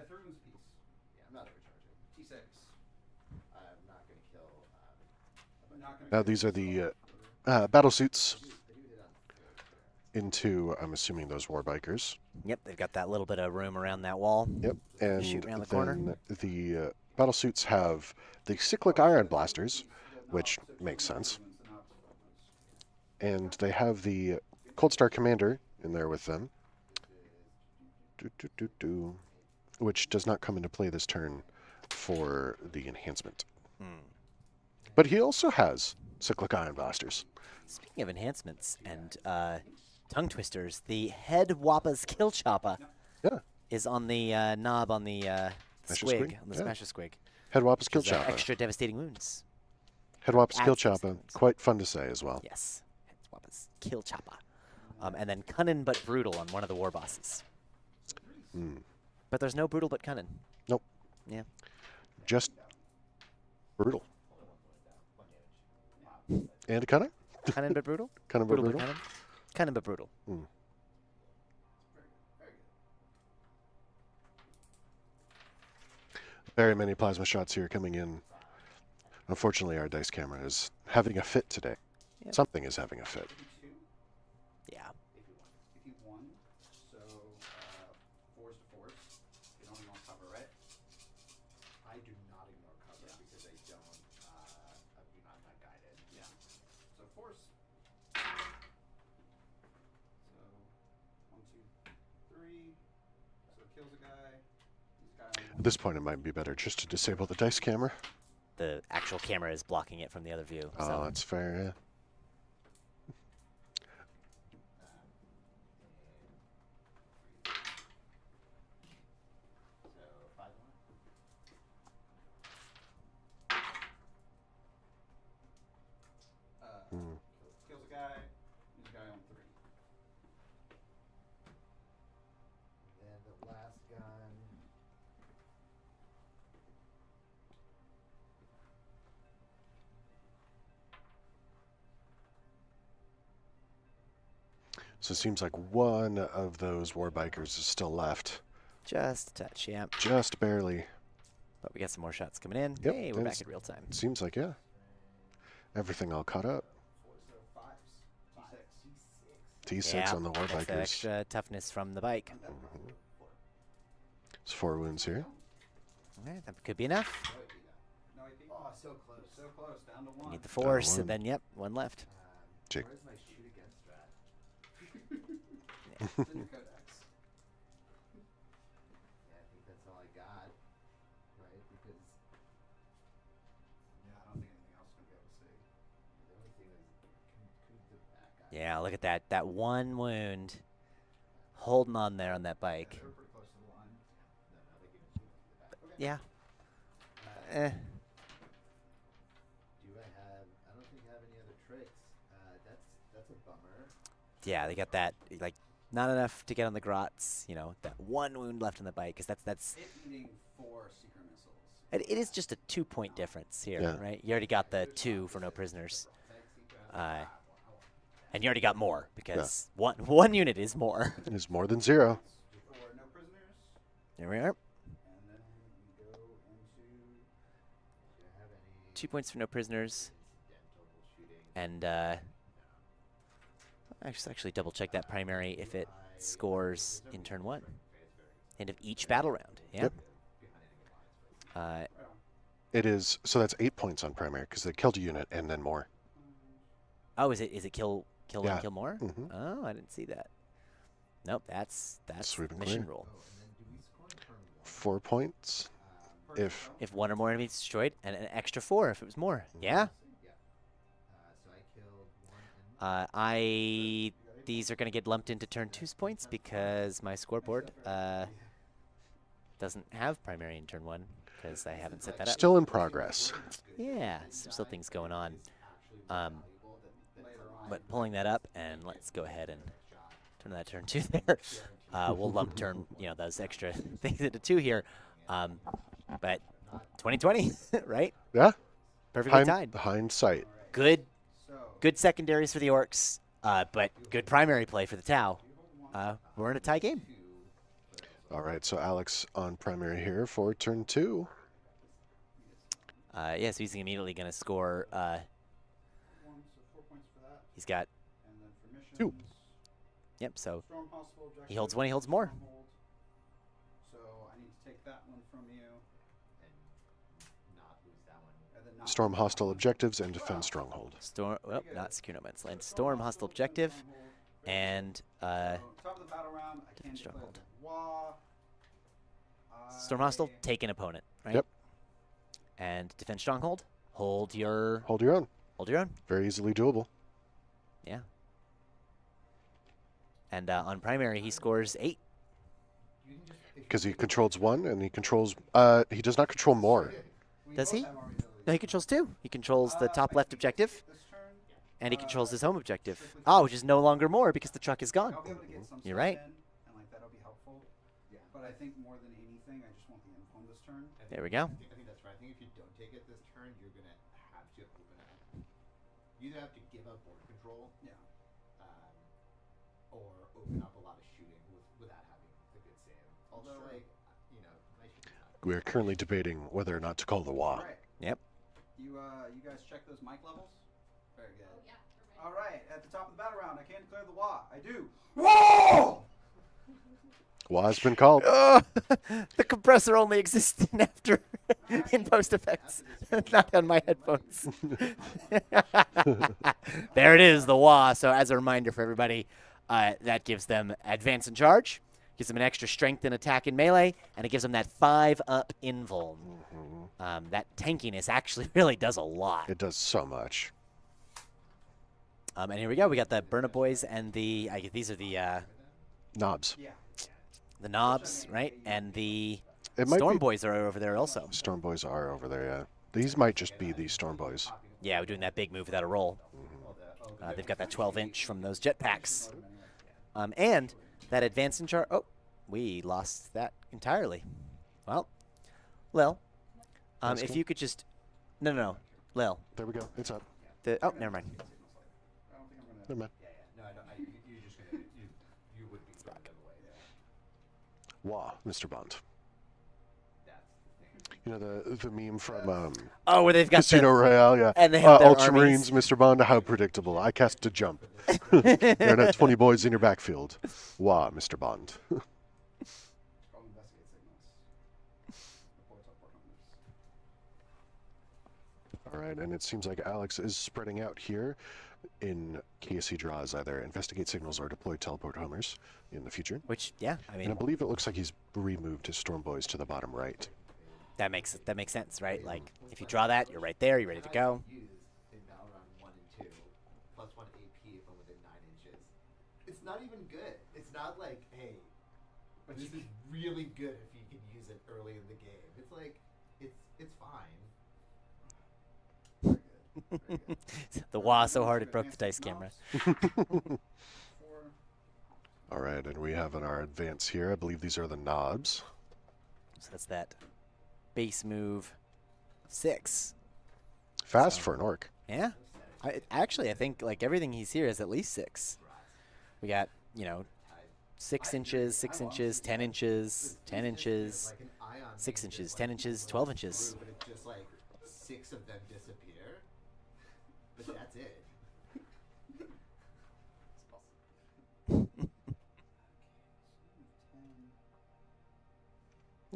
Thrones piece. yeah, I'm not overcharging. T6. I'm not going to kill. I'm not gonna Now kill these are this the battle suits I do hit on 4. into, I'm assuming, those war bikers. Yep, they've got that little bit of room around that wall. Yep, and Shoot around the then corner. the battle suits have the cyclic iron blasters, which makes sense. And they have the Cold Star Commander in there with them, which does not come into play this turn for the enhancement. Hmm. But he also has cyclic iron blasters. Speaking of enhancements and tongue twisters, the head Wappa's Kill Choppa Yeah, is on the knob on the Smasher squig, squig? on the Yeah. Smasher Squig. Head Wappa's Kill Which is, Choppa. extra devastating wounds. Head Wappa's Kill adds those Choppa. things. Quite fun to say as well. Yes, head Wappa's Kill Choppa. And then Cunnin' but Brutal on one of the war bosses. Hmm. But there's no Brutal but Cunnin'. Nope. Yeah. Just brutal. And kind of? Cunnin' but Brutal? Kind of brutal. but Cunnin'? Cunnin' but Brutal. Hmm. Very many plasma shots here coming in. Unfortunately, our dice camera is having a fit today. Yep. Something is having a fit. Yeah. If you won, so force to force, you don't want cover, right? I do not ignore cover because I don't. I do not force. So 1, 2, 3. So it kills a guy. This guy on At this point, it might be better just to disable the dice camera. The actual camera is blocking it from the other view. Oh, So. that's fair, yeah. So 5 Hmm. kills a guy. This guy on 3. Then the last gun. So it seems like one of those war bikers is still left. Just a touch, yeah. Just barely. But we got some more shots coming in. Yep, Hey, we're it's- back in real time. Seems like, yeah. Everything all caught up. So 5s. T6 Yeah, on the war that's that bikers. extra toughness from the bike. It's 4 wounds here. Okay, that could be enough. No AP. Oh, so close. So close. Down to 1. Need the force, one. and then, yep, one left. Jake. Where's my shoot against strat? It's in your codex. Yeah, I think that's all I got. Right? Because Yeah, I don't think anything else is going to be able to see. the only thing is the back guy. Yeah, look at that. That one wound. Holding on there on that bike. They were pretty close to the line. No, they give it to the back. Okay. Yeah. Do Eh. I have? I don't think I have any other tricks. That's a bummer. Yeah, they got that, like, not enough to get on the grots. You know, that one wound left on the bike, because that's It eating 4 secret missiles. it is just a 2-point difference here, Yeah. right? You already got the 2 for no prisoners. And you already got more, because one unit is more. It is more than 0. For no prisoners. There we are. And then we go into. Do I have any 2 points for no prisoners. incidental shooting? And I should actually double check that primary if it scores in turn 1. End of each battle round. Yeah. Yep. Uh, It is, so that's 8 points on primary, because they killed a unit and then more. oh, is it kill Yeah. and kill more? Mhm. Oh, I didn't see that. Nope, that's Sweep and mission clear. rule. Oh, and then do we score in turn 1? 4 points. If If 1 or more enemies destroyed, and an extra 4 if it was more. Yeah. Yeah. So I killed 1 and These are going to get lumped into turn 2's points because my scoreboard doesn't have primary in turn 1 because I haven't set that up. still in progress. Yeah, some still things going on. later But pulling that up, and let's go ahead and turn that turn 2 there. We'll lump turn, those extra things into 2 here. But 2020, right? Yeah. Perfectly tied. Hindsight. Good So, secondaries for the Orks, but good primary play for the Tau. We're in a tie game. All right, so Alex on primary here for turn 2. Yeah, so he's immediately going to score. 1, so 4 points for that. He's got, And then for missions. 2. yep, so Storm Hostile objective. he holds 1, he holds more. Stronghold. So I need to take that one from you. and not lose that one. And then not Storm lose that hostile one. objectives and defend stronghold. Storm, well, not secure no man's land. Storm hostile objective, and So, top of the battle round, I can declare stronghold. the Wa. Storm hostile, take an opponent, right? Yep. And defend stronghold, hold your Hold your own. own. Very easily doable. Yeah. And on primary, he scores 8. You can just Because he controls 1 and he controls. He does not control more. We Does both he? have our abilities. No, he controls 2. He controls the top I left think objective, this turn, and he controls his home objective. Oh, which is no longer more because the truck is gone. I'll be able to get some You're stuff right. in, and like that'll be helpful. Yeah. But I think more than anything, I just want the info on this turn. There we go. I think that's right. I think if you don't take it this turn, you're gonna have to open up. You either have to give up board control, Yeah. or open up a lot of shooting without having a good save. Although, true. my shooting's not. We are currently debating whether or not to call the Wa. All right. Yep. You guys check those mic levels. Very good. All right. At the top of the battle round, I can declare the Wa. I do. Whoa! Wa's been called. Oh, the compressor only exists in post effects, not on my headphones. There it is, the Wah. So as a reminder for everybody, that gives them advance and charge, gives them an extra strength in attack and melee, and it gives them that 5-up invuln. That tankiness actually really does a lot. It does so much. And here we go. We got the Burna Boys and the these are the Knobs. knobs, right? And the It might Storm be Boys are over there also. Storm Boys are over there, yeah. These might just be the Storm Boys. Yeah, we're doing that big move without a roll. They've got that 12-inch from those jetpacks. And that advance in charge. Oh, we lost that entirely. Well, Lil, if you could just. No. Lil. There we go. It's up. Oh, never mind. Never mind. No, I don't. You're just gonna. You would be stuck in the way. Wah, Mr. Bond. That's the thing. You know the meme from Oh, where they've got Casino Royale, yeah. and they have their Ultramarines, Mr. Bond, how predictable. I cast a jump. There are not 20 boys in your backfield. Wah, Mr. Bond. All right, and it seems like Alex is spreading out here in case he draws either investigate signals or deploy teleport homers in the future. Which, yeah, I And I mean, believe it looks like he's removed his Storm Boys to the bottom right. that makes sense, right? Like, if you draw that, you're right there, you're ready to go. Used in battle round 1 and 2, +1 AP if I'm within 9 inches. It's not even good. It's not like, hey, but this is really good if you can use it early in the game. It's like, it's fine. The Wah so hard it broke the dice camera. All right, and we have in our advance here, I believe these are the knobs. So that's that base move 6. Fast for an orc. Yeah. I think like everything he's here is at least 6. We got, 6 inches, 6 inches, 10 inches, 10 inches, 6 inches, 10 inches, 12 inches. But it's just like 6 of them disappear. But that's it.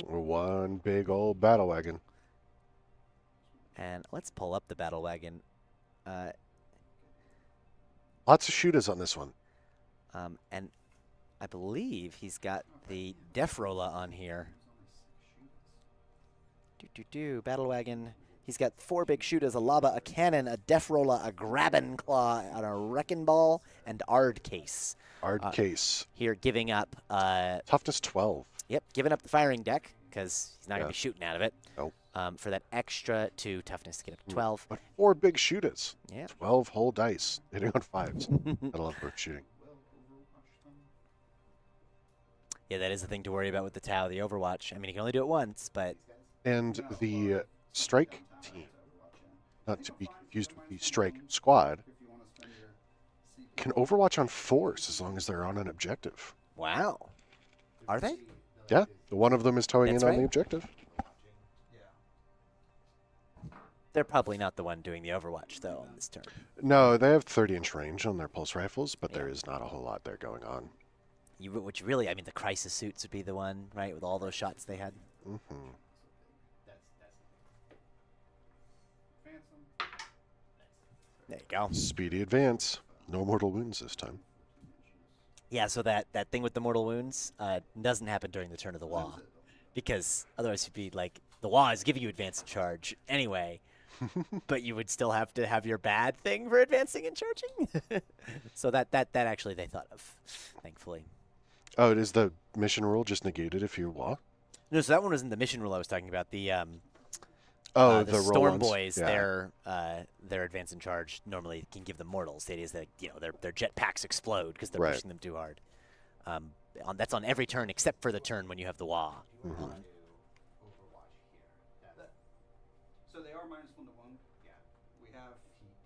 One big old battle wagon. And let's pull up the battle wagon. Lots of shooters on this one. And I believe he's got the Def Rolla on here. Battle wagon. He's got 4 big shooters, a lava, a cannon, a Def Rolla, a Grabbin' Claw, and a Wrecking Ball, and Ard Case. Ard case. Here, giving up. Toughness 12. Yep, giving up the firing deck because he's not going to be shooting out of it. Nope. For that extra 2 toughness to get up to 12. But 4 big shooters. Yeah. 12 whole dice hitting on 5s. I love work shooting. Yeah, that is the thing to worry about with the Tau, the Overwatch. I mean, you can only do it once, but And the strike team, not to be confused with the strike squad, can overwatch on force as long as they're on an objective. wow. Are they? Yeah, one of them is towing That's in on right. the objective. They're probably not the one doing the Overwatch, though, on this turn. No, they have 30-inch range on their pulse rifles, but there is not a whole lot there going on. Which really, I mean, the Crisis suits would be the one, right, with all those shots they had. Mm-hmm. There you go. Speedy advance. No mortal wounds this time. Yeah, so that thing with the mortal wounds doesn't happen during the turn of the Wah. Because otherwise you'd be like, the Wah is giving you advanced charge anyway, but you would still have to have your bad thing for advancing and charging. So that actually they thought of, thankfully. Oh, it is the mission rule just negated if you Wah? No, so that one wasn't the mission rule I was talking about. The Oh, the the Storm roll-ons. Boys, Yeah. their advance and charge normally can give them mortals. The idea is that their jetpacks explode because they're Right. pushing them too hard. That's on every turn except for the turn when you have the Wah. Mhm. So they are -1 to wound. Yeah. We have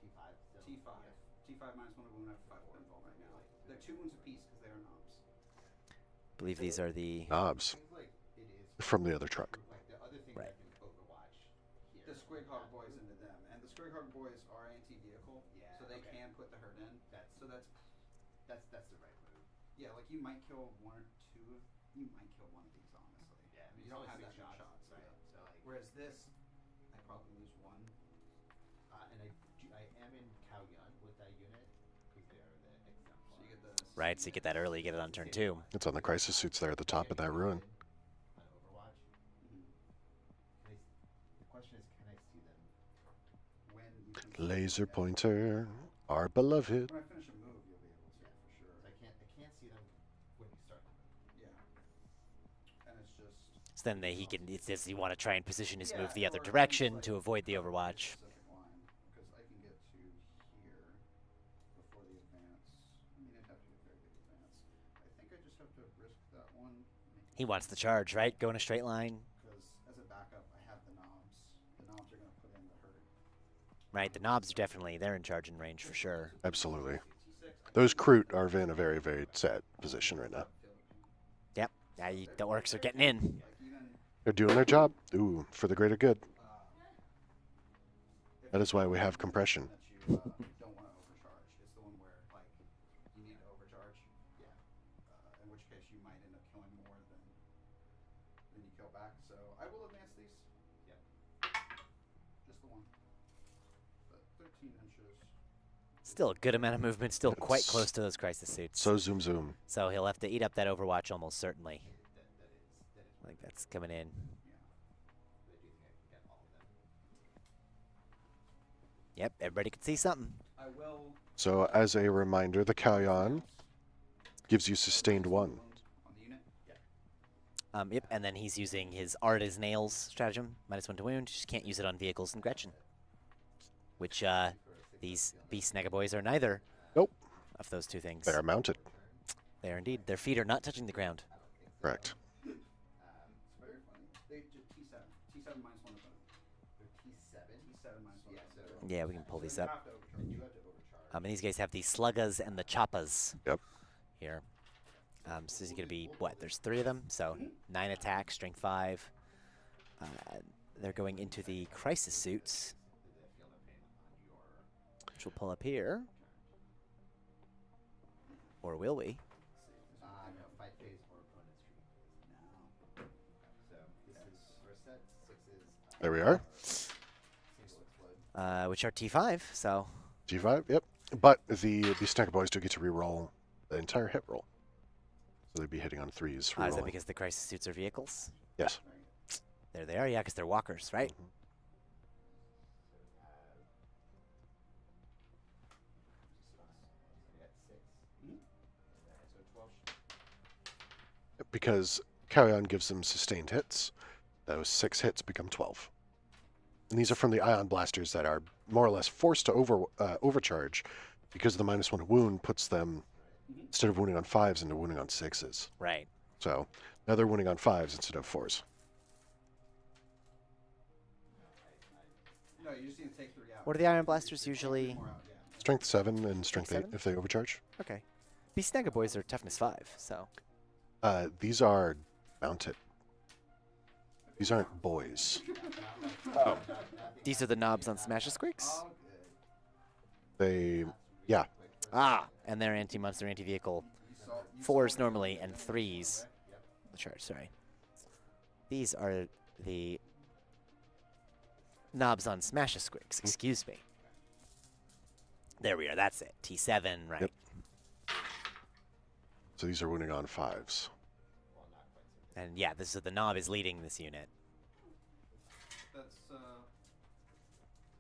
T5. T5. T5 -1 to wound. I have 5 involved right now. They're 2 wounds apiece because they are knobs. I believe these are the Knobs Seems like it is from the other truck. like the other thing Right. that can Overwatch here. The Squig Hog Boys into them, and the Squig Hog Boys are anti-vehicle, Yeah, so they okay. can put the hurt in. That's So that's the right move. yeah, like you might kill 1 or 2 of you might kill one of these, honestly. Yeah, I mean, You don't it's have only that 6 many shots, shots. right? Yeah. So like, Whereas this, I probably lose one. and I am in Calgon with that unit because they are the exemplar. So you get the Right, so you get that early, you get it on turn 2. It's on the crisis suits there at the top of that ruin. On Overwatch. The question is, can I see them? when you can Laser yeah. pointer, our beloved. When I finish a move, you'll be able to for sure. I can't see them when you start the move. Yeah. And it's just. So then he can, it says you want to try and position his Yeah, move the other or things direction like to avoid the cover a Overwatch. specific line, because I can get to here before the advance. I mean, I'd have to get a very big advance. I think I just have to risk that one. He wants the charge, right? Go in a straight line. Because as a backup, I have the knobs. The knobs are going to put in the hurt. Right, the knobs are definitely, they're in charge and range for sure. Absolutely. Those Kroot are in a very, very sad position right now. Yep, now the Orks are getting in. Like even They're doing their job. Ooh, for the greater good. if That is why we have compression. that you don't want to overcharge. It's the one where like you need to overcharge. Yeah. In which case you might end up killing more than you kill back. So I will advance these. Yep. Just the one. But 13 inches. Still a good amount of movement, still quite It's- close to those crisis suits. So zoom zoom. So he'll have to eat up that Overwatch almost certainly. That is. I think that's coming in. Yeah. I do think I can get all of them. Yep, everybody can see something. I will. So as a reminder, the Kalyan gives you sustained 1. On the unit. Yep, and then he's using his Art as Nails stratagem, -1 to wound. Just can't use it on vehicles and Gretchen. Which, these Beast Negaboys are neither Nope, of those two things. they are mounted. They are indeed. Their feet are not touching the ground. Correct. It's very funny. They just T7. T7 minus 1 of them. They're T7. T7 minus 1. Yeah, so Yeah, we can pull these You up. have to overcharge. you have to overcharge. And these guys have the Sluggas and the Choppas Yep. here. So this is going to be, what, there's 3 of them? So 9 attack, strength 5. They're going into the crisis suits, which we'll pull up here. Or will we? No, fight phase or opponent's treat phase. No. So this is first set, 6s. There we are. Single explode. Which are T5, so G5, yep. But the Snack Boys do get to reroll the entire hit roll. So they'd be hitting on 3s. is that rerolling. because the crisis suits are vehicles? Yes. There they are, yeah, because they're walkers, right? Mhm. So we got 6. So 12. Because Kalyan gives them sustained hits. Those 6 hits become 12. And these are from the ion blasters that are more or less forced to overcharge because the -1 wound puts them, instead of wounding on 5s, into wounding on 6s. Right. So now they're wounding on 5s instead of 4s. No, you just need to take 3 out. What are the Iron Blasters usually? More out, yeah. Strength 7 and Strength 8 7? if they overcharge. Okay. Beast Negaboys are toughness 5, so. These are mounted. These aren't boys. Oh. These are the knobs on Smash Squirks? All good. They, yeah. Ah, and they're anti-monster, anti-vehicle. You saw, 4s normally, and 3s. The charge, sorry. These are the knobs on Smash Squirks, excuse me. There we are, that's it. T7, right. Yep. So these are wounding on 5s. And yeah, this is the knob is leading this unit. That's,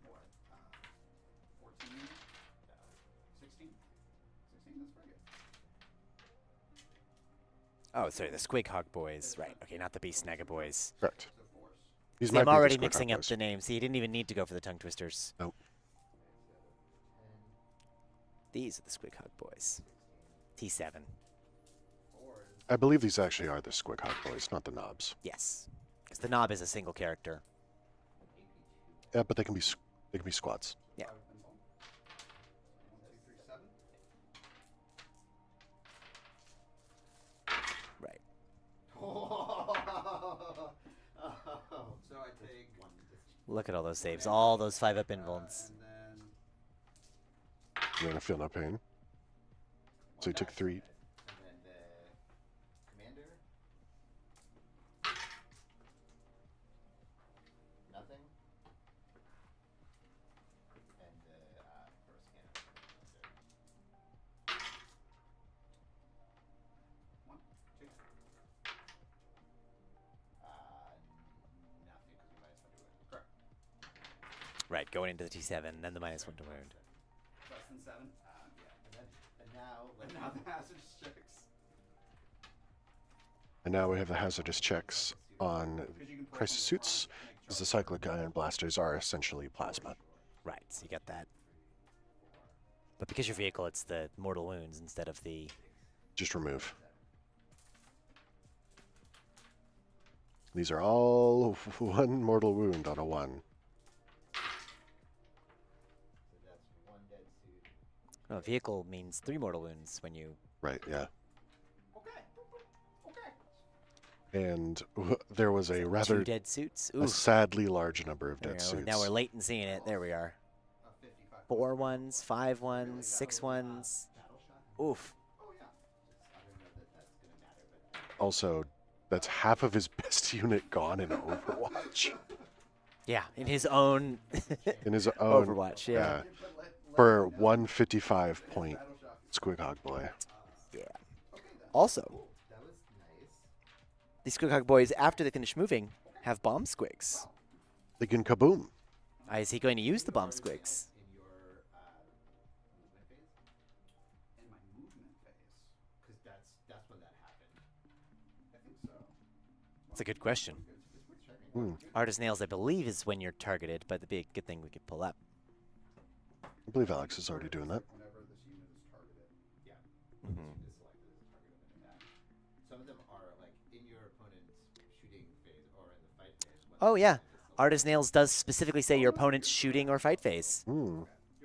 what? 14? 16? 16? That's pretty good. Oh, sorry, the Squig Hog Boys. Right, okay, not the Beast Negaboys. Correct. So force. These See, might I'm be the already Squid mixing up Boys. the names. See, he didn't even need to go for the tongue twisters. Nope. These are the Squig Hog Boys. T7. I believe these actually are the Squig Hog Boys, not the knobs. Yes. Because the knob is a single character. Yeah, but they can be squads. Yeah. 5 pinball. 1, 2, 3, 7. Right. So I take Look at all those saves. All those 5-up invulns. and then You're gonna feel no pain. So you took 3. And then the commander Right, going into the T7, then the -1 to wound. Less than 7. Yeah, and now And now the hazardous checks. And now we have the hazardous checks on Because you can play crisis from the suits, front, make as the charges. cyclic ion blasters are essentially plasma. Right, so you got that. But because your vehicle, it's the mortal wounds instead of the... Just remove. These are all 1 mortal wound on a 1. So that's 1 dead suit. No, vehicle means 3 mortal wounds when you... Right, yeah. Okay. Okay. And there was a 2 rather dead suits. a Ooh, sadly large number of there dead we go. suits. Now we're late in seeing it. There we are. 55. 4 ones, 5 ones, 6 ones. Battle shot? Oof. Oh, yeah. I don't know that that's going to matter, but Also, that's half of his best unit gone in Overwatch. Yeah, in his own In his own Overwatch, yeah. for 155 point Squighog boy. Yeah. Okay, then. Also, that was nice. these Squighog boys, after they finish moving, have bomb squigs. They can kaboom. Is he going to use the bomb squigs? In your movement phase? In my movement phase. Because that's when that happened. I think so. That's a good question. It's worth checking. Artist Nails, I believe, is when you're targeted, but it'd be a good thing we could pull up. I believe Alex is already doing that. Whenever this unit is targeted. Yeah. Mhm. Is selected as a target of an attack. Some of them are like in your opponent's shooting phase or in the fight phase. when Oh, the yeah. attack is selected. Artist Nails does specifically say your opponent's shooting or fight phase.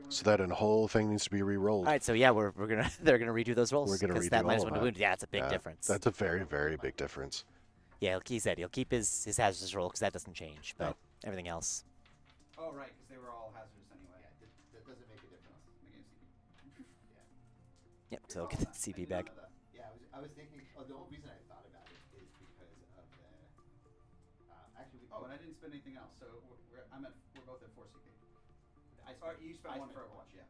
So that whole thing needs to be re-rolled. All right, so yeah, we're gonna they're gonna redo those rolls. We're gonna 'cause redo that all of -1 to that. wound. Yeah, it's a big Yeah, difference. That's a very, very big difference. Yeah, like he said, he'll keep his hazardous roll because that doesn't change, but everything else. Oh, right, because they were all hazardous anyway. Yeah, that doesn't make a difference. Yep, so he'll get the CP back. Yeah, I was thinking. Oh, the only reason I thought about it is because of the. Actually, Oh, and I didn't spend anything else, so we're both at 4 CP. You spent I 1 spent for one. Overwatch, yeah.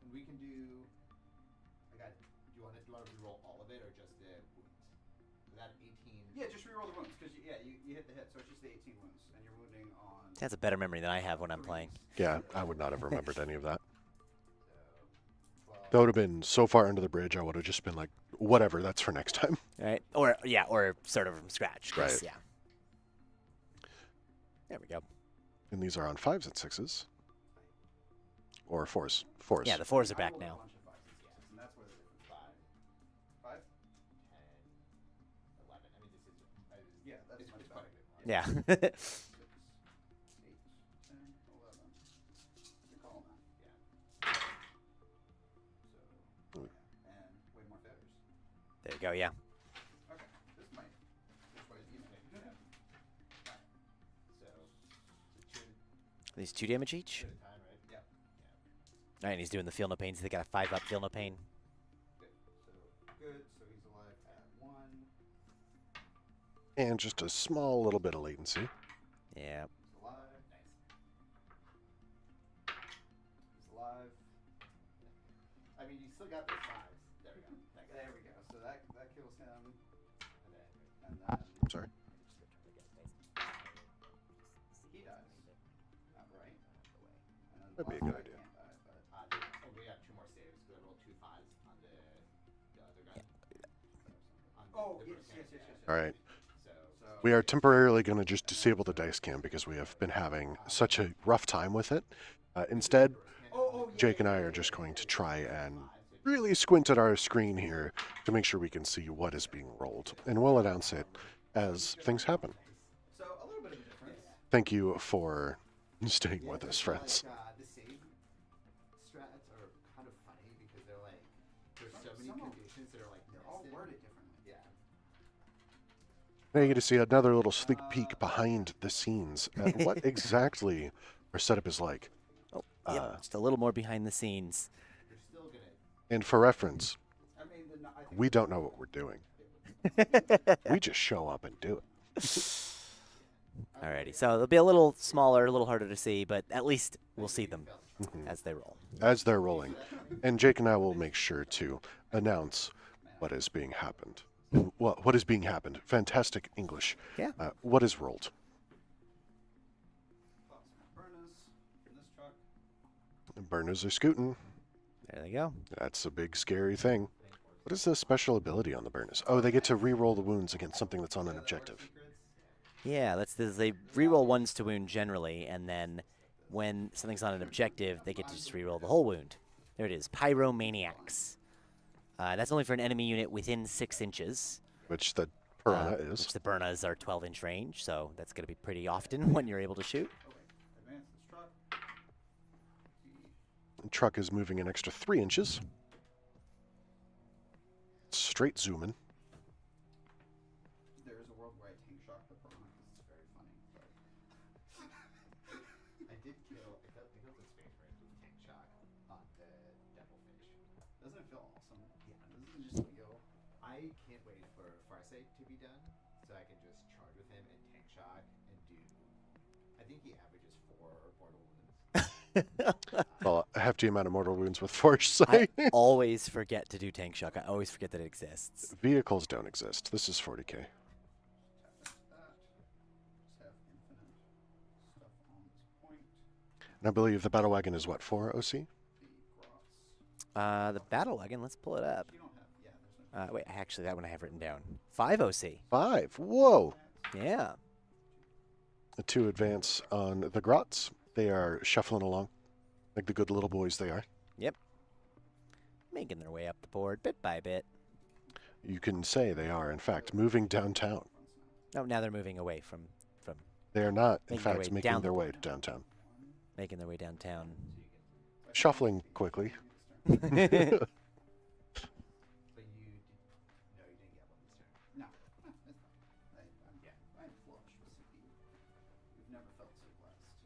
And we can do. I got. Do you want to re-roll all of it or just the wounds? So that 18. Yeah, just reroll the wounds, because you hit the hit, so it's just the 18 wounds, and you're wounding on... That's a better memory than I have when I'm playing. Yeah, I would not have remembered any of that. So 12. That would have been so far under the bridge, I would have just been like, whatever, that's for next time. Right? Or yeah, or sort of from scratch. 'Cause, Right. Yeah. There we go. And these are on 5s and 6s. Or 4s. 4s. Yeah, the 4s are I back rolled a now. bunch of 5s and 6s, and that's where the difference is. 5, 5? 10, 11. I mean, this is. Yeah, that's it's, much it's better. quite a bit more. Yeah. 6, 8, 10, 11. Good call, man. Yeah. So, and way more feathers. There you go, yeah. Okay, this might... Which way is even? So, two These 2 damage each. at a time, right? Yep. All right, and he's doing the feel no pain, so they got a 5 up feel no pain. Good. So Good, so he's alive at 1. And just a small little bit of latency. Yeah. He's alive. nice. He's alive. I mean, you still got the 5s. There we go. That guy. There we go. So that kills him, And then, and then I'm sorry. he dies. Outright. And then That'd be a the good last guy idea. can't die, but we have 2 more saves because I rolled 2 5s on the other guy. On Oh, the yes, first yes, guy. yes, yes. All right. So, We are temporarily going to just disable the dice cam because we have been having such a rough time with it. Instead, Jake and I are just going to try and really squint at our screen here to make sure we can see what is being rolled. And we'll announce it as things happen. So a little bit of a difference. Thank you for staying with us, friends. the save strats are kind of funny because they're like, there's so many Some of- conditions that are like They're all nested. worded differently. Yeah. Now you get to see another little sneak peek behind the scenes at what exactly our setup is like. Oh, yeah. Just a little more behind the scenes. They're still gonna. And for reference, I mean, I think we don't know what we're doing. We just show up and do it. Alrighty, so they'll be a little smaller, a little harder to see, but at least we'll see them as they roll. As they're rolling. And Jake and I will make sure to announce what is being happened. What is being happened? Fantastic English. Yeah. What is rolled? Furnace. And this truck. Burners are scooting. There they go. That's a big scary thing. What is the special ability on the burners? Oh, they get to re-roll the wounds against something that's on an objective. Yeah, they reroll ones to wound generally, and then when something's on an objective, they get to just reroll the whole wound. There it is, Pyromaniacs. That's only for an enemy unit within 6 inches. Which the piranha is. Which the Burnas are 12-inch range, so that's going to be pretty often when you're able to shoot. Advance this truck. The truck is moving an extra 3 inches. Straight zooming. There is a world where I tank shock the piranha because it's very funny. But I did kill. I killed the space marine with tank shock on the devilfish. doesn't it feel awesome? Yeah. This is just Leo. I can't wait for Farsight to be done, so I can just charge with him and tank shock and do. I think he averages 4 mortal wounds. Well, a hefty amount of mortal wounds with foresight. I always forget to do tank shock. I always forget that it exists. Vehicles don't exist. This is 40k. Just have infinite stuff on this point. And I believe the battle wagon is what, 4 OC? The grots. The battle wagon, let's pull it up. You don't have. Yeah, there's no. Wait, actually, that one I have written down. 5 OC. 5. Whoa! Yeah. The 2 advance on the grots. They are shuffling along like the good little boys they are. Yep. Making their way up the board bit by bit. You can say they are, in fact, moving downtown. Oh, now they're moving away from They are not, in Making their fact, way making down their the way board. downtown. making their way downtown. Shuffling quickly. But you did. No, you didn't get one this turn. No. It's fine. I'm flush with CP. We've never felt so blessed.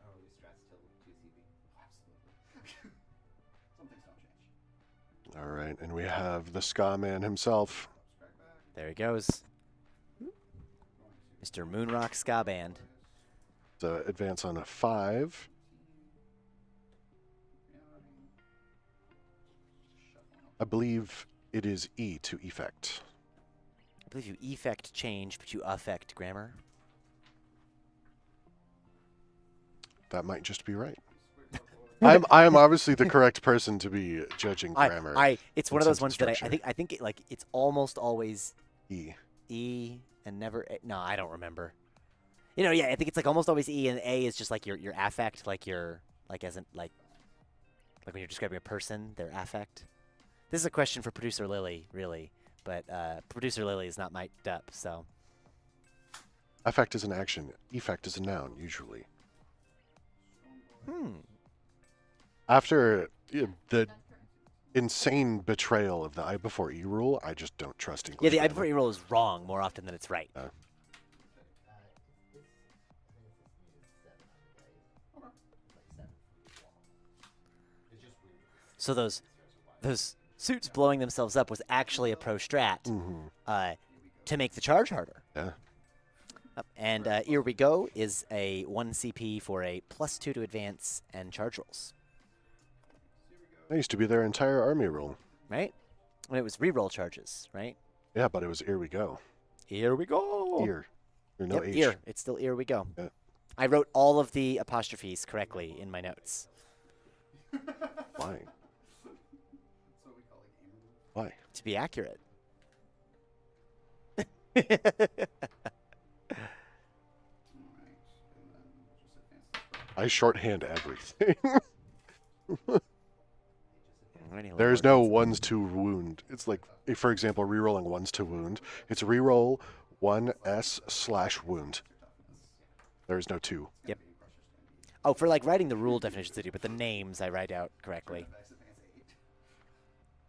Oh, your strats till 2 CP. Absolutely. Some things don't change. All right, and we have the Ska Man himself. Strike back. There he goes. Mr. Moonrock Ska Band. The advance on a 5. I believe it is E to effect. I believe you effect change, but you affect grammar. That might just be right. I am obviously the correct person to be judging grammar. It's one of and those ones that sentence I think it's almost always E. E and never A. No, I don't remember. You know, yeah, I think it's like almost always E, and A is just like your affect, like like when you're describing a person, their affect. This is a question for producer Lily, really, but producer Lily is not mic'd up, so. Affect is an action. Effect is a noun, usually. After the insane betrayal of the I before E rule, I just don't trust English. Yeah, the I grammar. before E roll is wrong more often than it's right. So those suits blowing themselves up was actually a pro strat to make the charge harder. Yeah. And Here We Go is a 1 CP for a +2 to advance and charge rolls. That used to be their entire army rule. Right? And it was reroll charges, right? Yeah, but it was Here We Go. Here we go. Ear. There's no Yep, H. ear. It's still Here We Go. Yeah. I wrote all of the apostrophes correctly in my notes. Why? That's what we call a gamer move. Why? To be accurate. Alright. And then we'll just advance this rock. I shorthand everything. Alrighty, There's Lord. no ones to wound. It's like, if, for example, rerolling ones to wound. It's reroll 1s/wound. There's no 2. Yep. Oh, for like writing the rule definitions I do, but the names I write out correctly. Advance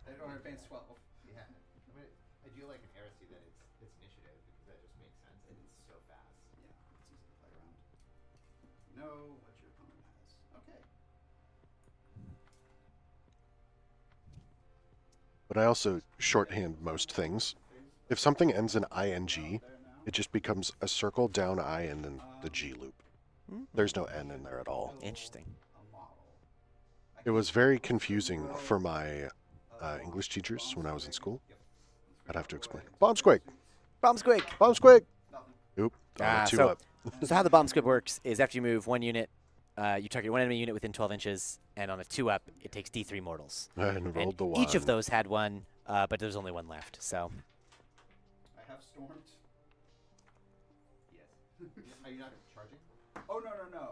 8. Or advance 12. Yeah. I mean, I do like an heresy that it's initiative because that just makes sense and it's so fast. Yeah, it's easy to play around. Know what your opponent has. Okay. But I also shorthand most things. If something ends in ing, it just becomes a circle down I and then the G loop. There's no N in there at all. Interesting. A model. It was very confusing for my English teachers when I was in school. I'd have to explain. Bomb squig! Bomb squig! Bomb squig! Nothing. Oop. 2 so, up. so how the bomb squib works is after you move one unit you target one enemy unit within 12 inches, and on a 2-up, it takes D3 mortals. And rolled the one. Each of those had one, but there's only one left. So I have stormed. Yes. Are you not charging? Oh no.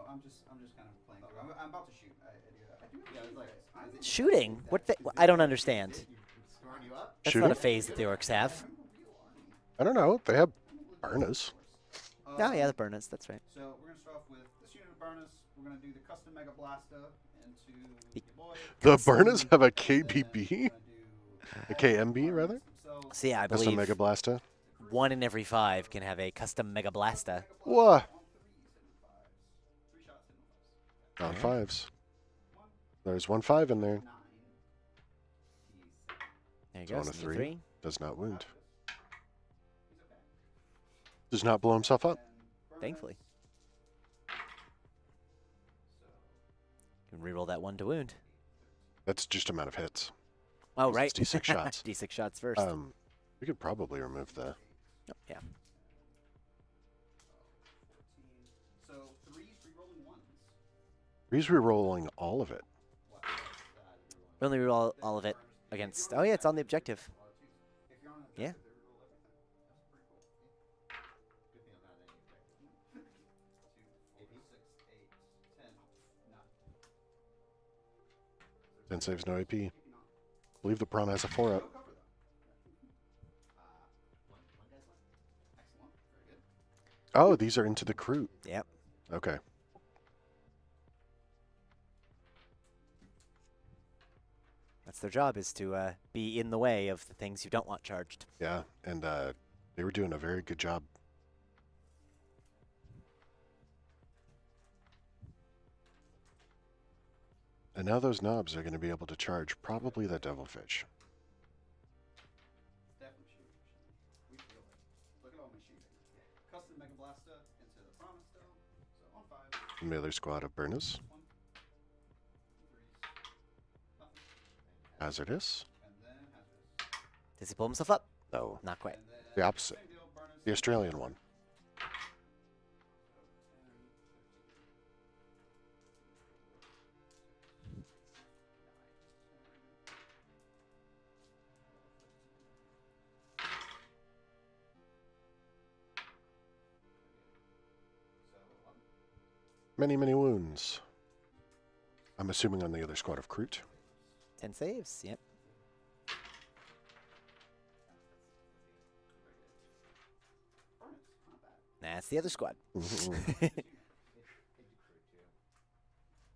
I'm just kind of playing through. I'm about to shoot. I do have Yeah, it's like shooting? I don't understand. scoring you up. That's Shooting? not a phase that the orcs have. I don't know. They have Burnus. Oh yeah, the burners. That's right. So we're gonna start off with this unit of Burnus. We're gonna do the custom Mega Blaster into your boy. The Burnus have a KBB? We're gonna A do KMB, rather? themselves. So yeah, I Custom believe Mega Blaster. 1 in every 5 can have a custom Mega Blasta. What? Three shots, hit on On Alright. 5s. There's 1 5 in there. 9. There you So go. on a so 3. Does not wound. He's okay. Does not blow himself up. Thankfully. So, You can reroll that 1 to wound. That's just amount of hits. Oh, It's right. D6 shots. D6 shots first. We could probably remove the... Oh, yeah. 14. So 3's rerolling 1s. He's rerolling all of it. What? We only reroll all of it against. Oh, yeah, it's on the objective. If you're on an Yeah. objective, they reroll everything. That's pretty cool. 2, 4, 6, 8, 10, 9. 10 saves, no AP. Believe the Prawn has a 4 up. Go cover though. Excellent. Very good. Oh, these are into the Kroot. Yep. Okay. That's their job, is to be in the way of the things you don't want charged. Yeah, and they were doing a very good job. And now those knobs are going to be able to charge probably the Devilfish. Definitely shooting. We feel it. Look at all my shooting. Custom Mega Blaster into the Promise Stone. So on 5. Mailer squad of Burnus. 1. 3s. Nothing. Hazardous. And then Hazardous. Does he pull himself up? No, Not quite. And then the opposite. same deal, Burnus. The Australian one. So 10, 15. Many, many wounds. I'm assuming on the other squad of Kroot. 10 saves. Yep. That's the other squad. Mhm.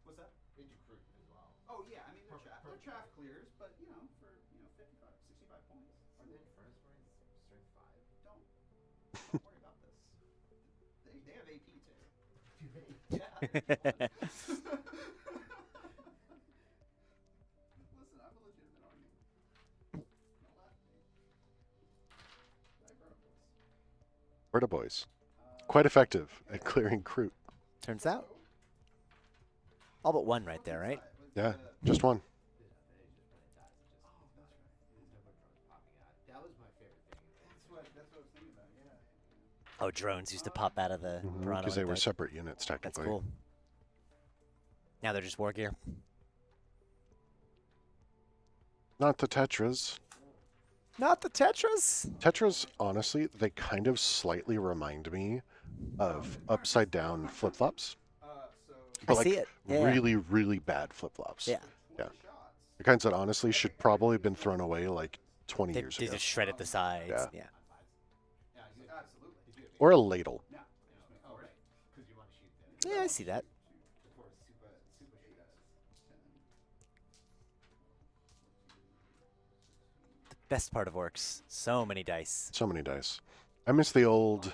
What's that? Oh yeah, I mean they're chaff clears, but you know for 55, 65 points. Are they furnace marines strength 5? Don't worry about this. They have AP too. Do they? Yeah. Listen, I'm a legitimate army. Don't laugh at me. Right, Burna Boys. Berta boys. Quite effective at clearing Kroot. Turns out. All but 1 right there, right? Yeah, just one. That was my favorite thing. That's what I was thinking about. Yeah. Oh, drones used to pop out of the piranha Because like they were that. separate units, That's technically. cool. Now they're just war gear. Not the Tetras. Not the Tetras. Tetras, honestly, they kind of slightly remind me of upside down flip flops. I see it. Yeah. Really, really bad flip flops. Yeah. Yeah. The kinds that honestly should probably have been thrown away like 20 They, years they ago. just shredded the sides. Yeah. Yeah. Absolutely. Or a ladle. Oh, right. Because you want to shoot them. Yeah, I see that. Best part of Orks. So many dice. So many dice. I miss the old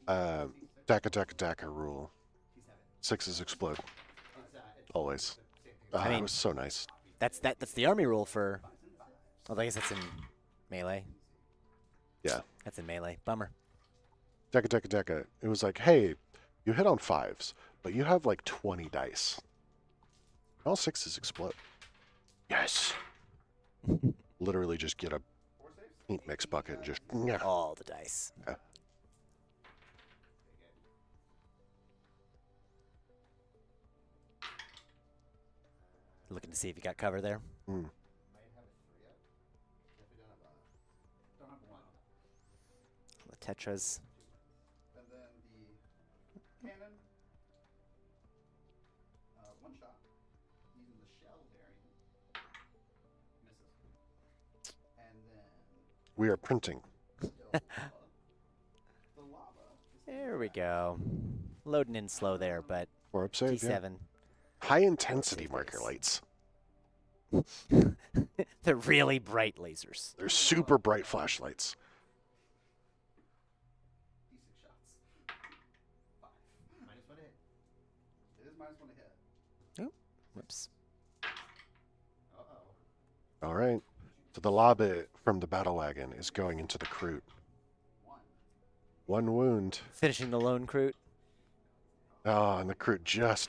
Daka Daka Daka rule. 6s explode. Always. I mean- it was so nice. That's the army rule for. Well, I guess that's in melee. Yeah. That's in melee. Bummer. Daka Daka Daka. It was like, hey, you hit on 5s, but you have like 20 dice. All 6s explode. Yes. Literally just get a paint mix bucket and just. Yeah. All the dice. Yeah. Looking to see if you got cover there. Mm. Might have a 3 up. Definitely Don't have one. The Tetras. And then the cannon. One shot. Using the shell variant. Misses. And then We are printing. still lava. The lava. Is There we go. Loading in slow there, but 4 up save, yeah. G7. High intensity Save marker base. lights. They're really bright lasers. They're super bright flashlights. D6 shots. 5. -1 hit. It is -1 to hit. Oh, whoops. Uh-oh. All right. So the lava from the battle wagon is going into the Kroot. 1. 1 wound. Finishing the lone Kroot. Oh, and the Kroot just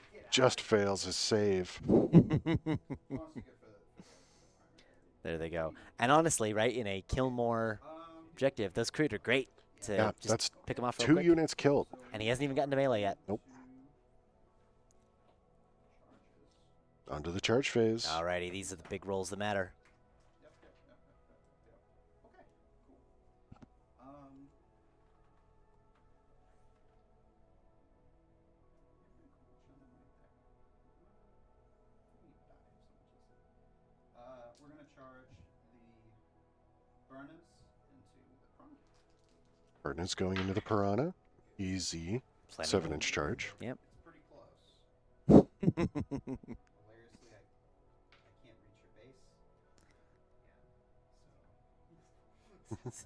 fails his save. There they go. And honestly, right, in a kill more objective, those Kroot are great to Yeah, just that's pick them off real 2 quick. units killed. And he hasn't even gotten to melee yet. Nope. Onto the charge phase. Alrighty, these are the big rolls that matter. Okay, cool. We're going to charge the Burners into the Piranha. Burden's going into the Piranha. Easy. Plenty. 7-inch charge. Yep. It's pretty close. Hilariously, I can't reach your base. Yeah. So.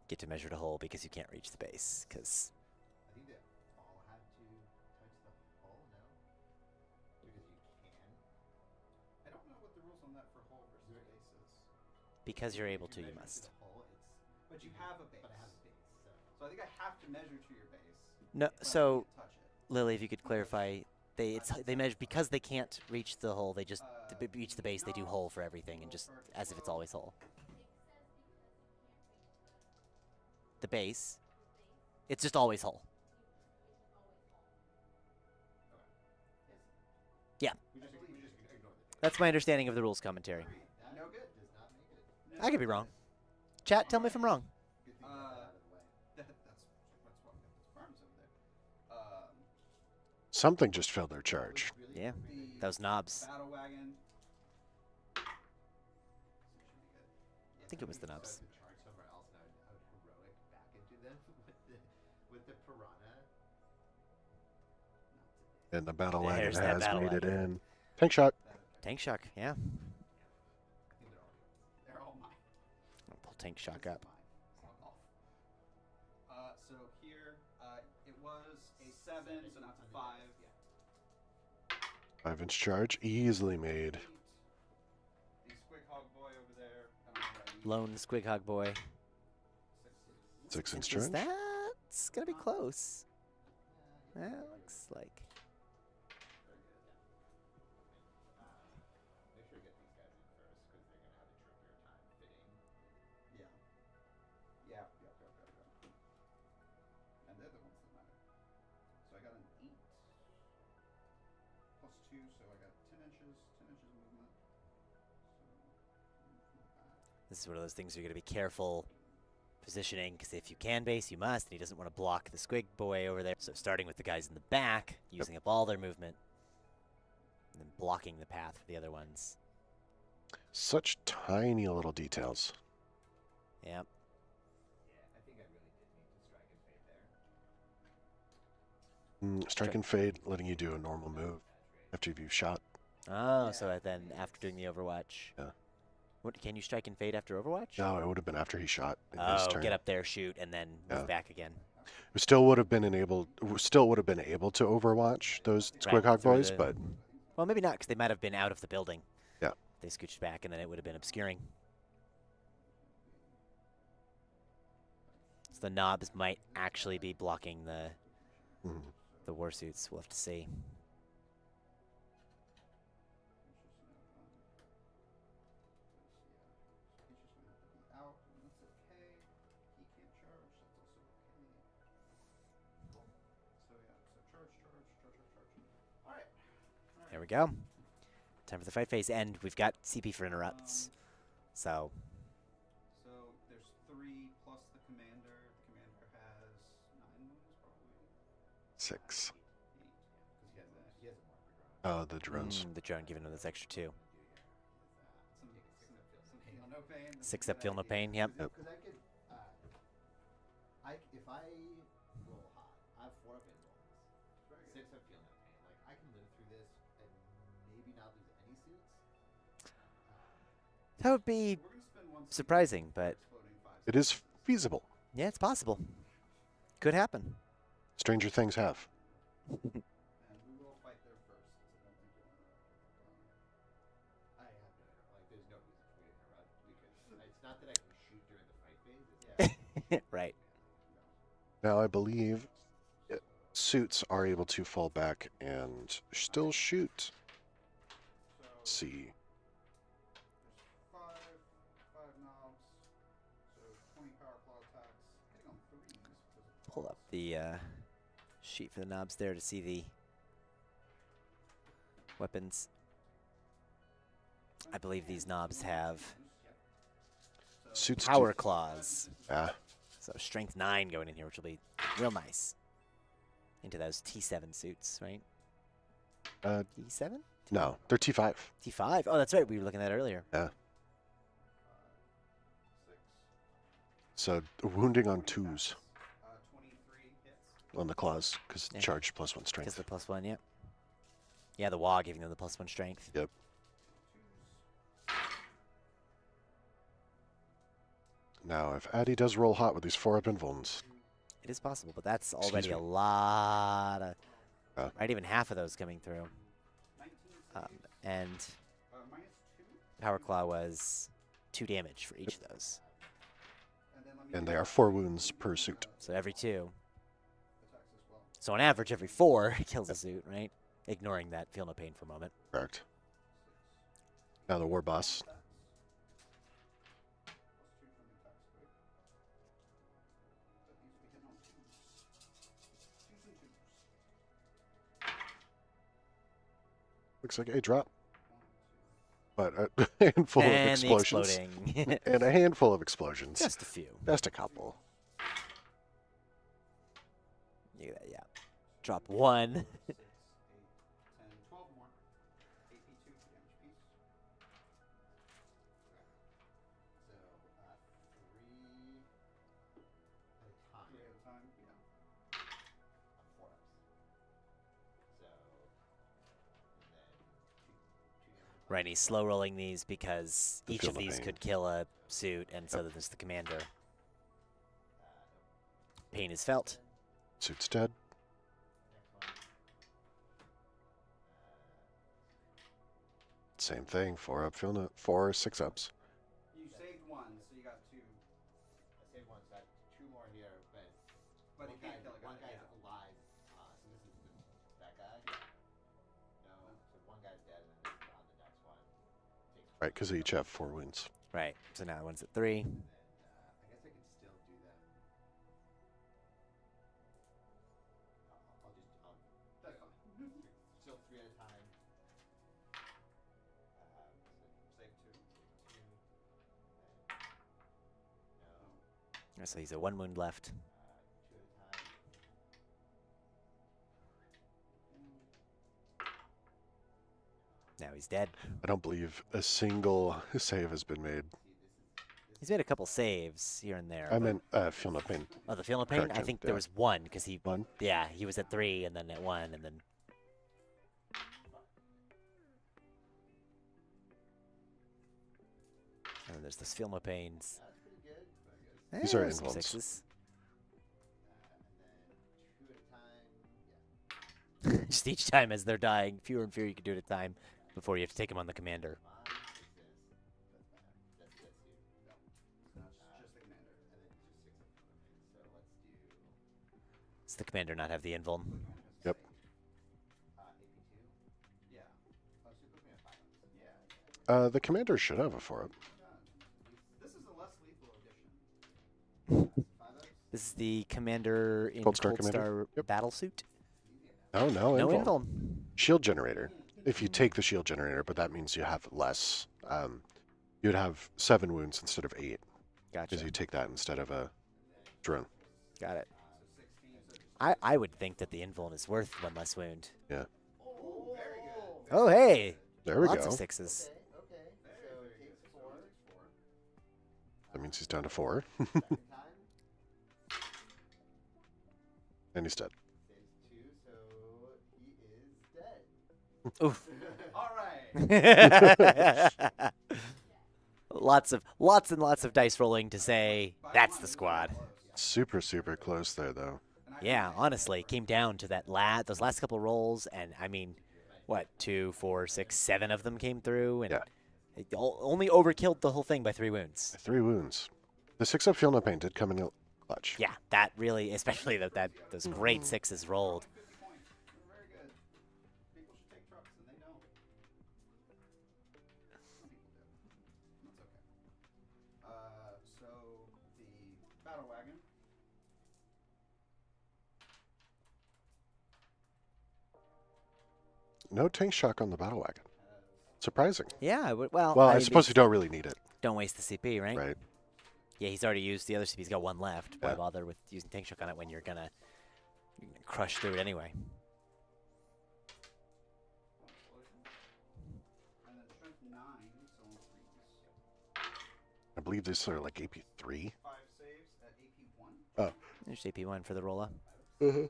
Get to measure the hole because you can't reach the base. Because I think they all have to touch the hull, no? Because you can. I don't know what the rules on that for hull versus base is. because you're able If to, you you measure must. to the hull, it's, But you have a base. but I have a base, so. So I think I have to measure to your base. No, but I so can't touch it. Lily, if you could clarify, they measure because they can't reach the hole. They just to reach the base. They do hole for everything, and just as if it's always hole. The base, it's just always hole. Yeah, We just ignore the that's my understanding of the rules commentary. That No good. does not make it. I could be wrong. Chat, tell me if I'm wrong. Good thing you got that out of the way. That's why we got those farms over there. Something just failed their charge. Really, Yeah, really those knobs. Battle wagon. I think it was the knobs. To charge somewhere else, and I would heroic back into them with the piranha. And the battle wagon There's that has battle made it wagon. in. Tank shock. Tank shock, yeah. I think they're all yours. They're all mine. I'll pull tank shock up. Fuck off. So here, it was a 7, so now it's a 5. 5-inch charge. Easily made. 8. The Squig Hog Boy over there. Alrighty. Lone Squig Hog Boy. 6-inch Is charge. that's gonna be close. That looks like. Make sure you get these guys in first, because they're gonna have a trickier time fitting. Yeah. Yeah. And they're the ones that matter. So I got an 8 plus 2, so I got 10 inches movement. So This is one of those things you're gonna be careful positioning, because if you can base, you must, and he doesn't want to block the Squig Boy over there. So starting with the guys in the back, using up all their movement, and then blocking the path for the other ones. Such tiny little details. Yep. Yeah, I think I really did need to strike and fade there. Strike and fade, letting you do a normal move after you've shot. Oh, so then after doing the Overwatch. Yeah. What, can you strike and fade after Overwatch? No, it would have been after he shot in his Oh, turn. get up there, shoot, and then move Yeah. back again. We still would have been able to Overwatch those Right, Squig Hog through boys, the- but Well, maybe not, because they might have been out of the building. Yeah. They scooched back, and then it would have been obscuring. So the knobs might actually be blocking the mhm. warsuits. We'll have to see. out, and that's okay. He can't charge, that's also okay. Cool. So yeah, so charge. Alright. There we go. Time for the fight phase, and we've got CP for interrupts. So So there's 3 plus the commander. The commander has 9 wounds, probably. 6. 8, yeah, because He has a marker drone. Oh, the drones. the drone giving him this extra 2. Some feel no pain. 6 up, feel no pain. Yep. Because I could, if I roll hot, I have 4 up invulns, 6 up feel no pain. Like I can live through this and maybe not lose any suits. That would be We're gonna spend 1 surprising, but exploding 5. It is feasible. yeah, it's possible. Could happen. Stranger things have. And we will fight there first. 'Cause I don't think you'll I have no like. There's no reason for me to interrupt because it's not that I can shoot during the fight phase. It's Right. Now, I believe suits are able to fall back and still shoot. Let's see. There's 5 knobs. So 20 power claw attacks. Hitting on 3s. Pull up the sheet for the knobs there to see the weapons. I believe these knobs have Suits power do- claws. Ah, So strength 9 going in here, which will be real nice. Into those T7 suits, right? T7? no, they're T5. T5? Oh, that's right. We were looking at that earlier. Yeah. So wounding on 2s 23 hits. on the claws because Yeah. charged +1 Because strength. the +1, yep. Yeah, the WA giving them the +1 strength. Yep. Now, if Addy does roll hot with these 4 up invulns, It is possible, but that's Excuse already me. a lot of... Oh. Right, even half of those coming through. 19 And -2. Power Claw was 2 damage for each of those. and they are 4 wounds per suit. So every 2. Attacks as well. So on average, every 4 kills a suit, right? Ignoring that feel no pain for a moment. Correct. Now the war boss. Attacks. +2 from the attack squid. But these will be hitting on 2s. 2s and 2s. Looks like a drop, 1, 2. but a handful of And the explosions. exploding. And a handful of explosions. Just a few. Just a couple. Look at that, yeah. Drop 1. 6, 8, 10, 12 more. AP2 for damage piece. So 3 at a time. 3 at a time. Yeah. On 4 ups. So and then 2 damage. Right, and he's slow rolling these because To each feel of the these pain. could kill a suit, and so there's the commander. Pain is felt. Suit's dead. Next one. Same thing. 4 up, 4 6 ups. You saved 1, so you got 2. I saved 1, so I have 2 more here, but But one you can't kill a guy. one guy's Yeah. alive. So this is that guy. No, so one guy's dead, and then on the next one takes. Right, because they each have 4 wounds. Right, so now one's at 3. And then I guess I could still do them. That's fine. Still 3 at a time. Save 2. 2. No. So he's at 1 wound left. 2 at a time. Now he's dead. I don't believe a single save has been made. He's made a couple saves here and there. I but- meant feel no pain. Oh, the feel no pain? I correction, think yeah. there was 1 because he... 1. Yeah, he was at 3 and then at 1 and then... And then there's those feel no pains. That's pretty good. These are Some invulns. 6s. And then 2 at a time. Yeah. Just each time as they're dying, fewer and fewer you can do at a time before you have to take them on the commander. Mine is this. That's you. No. That's just the commander. And then just 6 of them. So let's do. Does the commander not have the invuln? Yep. AP2. Yeah. Oh, so put me at 5 ups. Yeah. The commander should have a 4 up. This is a less lethal edition. 5 ups. This is the commander in Cold Star commander? Star Yep. battle suit. Oh, no, No invuln. invuln. Shield generator. if you take the shield generator, but that means you have less. You'd have 7 wounds instead of 8 Gotcha. because you take that instead of a drone. Got it. I would think that the invuln is worth 1 less wound. Yeah. Oh, hey. There we Lots go. of 6s. Okay. So it takes 4. That means he's down to 4. Second time And he's dead. saves 2, so he is dead. Oof. All right. Lots and lots of dice rolling to say that's the squad. Super, super close there, though. Yeah, honestly, it came down to those last couple rolls, and I mean, what, 2, 4, 6, 7 of them came through, and Yeah. it only overkilled the whole thing by 3 wounds. 3 wounds. The 6-up Feel No Pain did come in clutch. Yeah, that really, especially those great 6s rolled. 50 points. Very good. People should take trucks, and they don't. Some people do. That's okay. So the battle wagon. No tank shock on the battle wagon. Surprising. Yeah, well, Well, I mean, suppose you don't really need it, don't waste the CP, right? right? Yeah, he's already used the other CP. He's got 1 left. Why Yeah. bother with using tank shock on it when you're gonna crush through it anyway? And then strength 9, so increase. I believe these are like AP3. 5 saves at AP1. Oh. There's AP1 for the roller. Uh-huh. All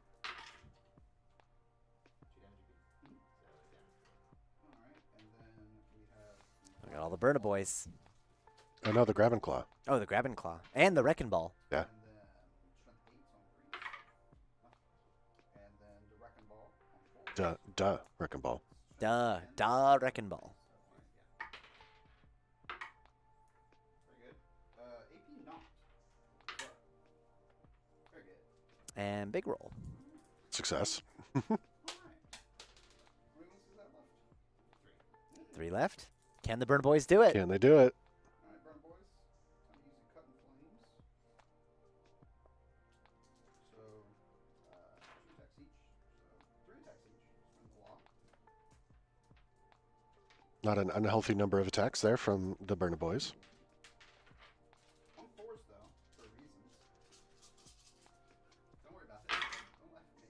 right, and then we have. I got all the Burna boys. Oh, no, the Grab and Claw. Oh, the Grab and Claw. And the Wrecking Ball. Yeah. And then strength 8 on 3. And then the wrecking ball on 4. Duh, Wrecking Ball. Duh, Wrecking Ball. Very good. AP not. Very good. And big roll. Success. All right. How many ones is that left? 3 left. Can the Burna boys do it? Can they do it? All right, burn boys. Time to use the cut and flames. So, 2 attacks each. So, 3 attacks each. From the law. Not an unhealthy number of attacks there from the Burna Boys. On 4s though, for reasons. Don't worry about this. Don't laugh at me.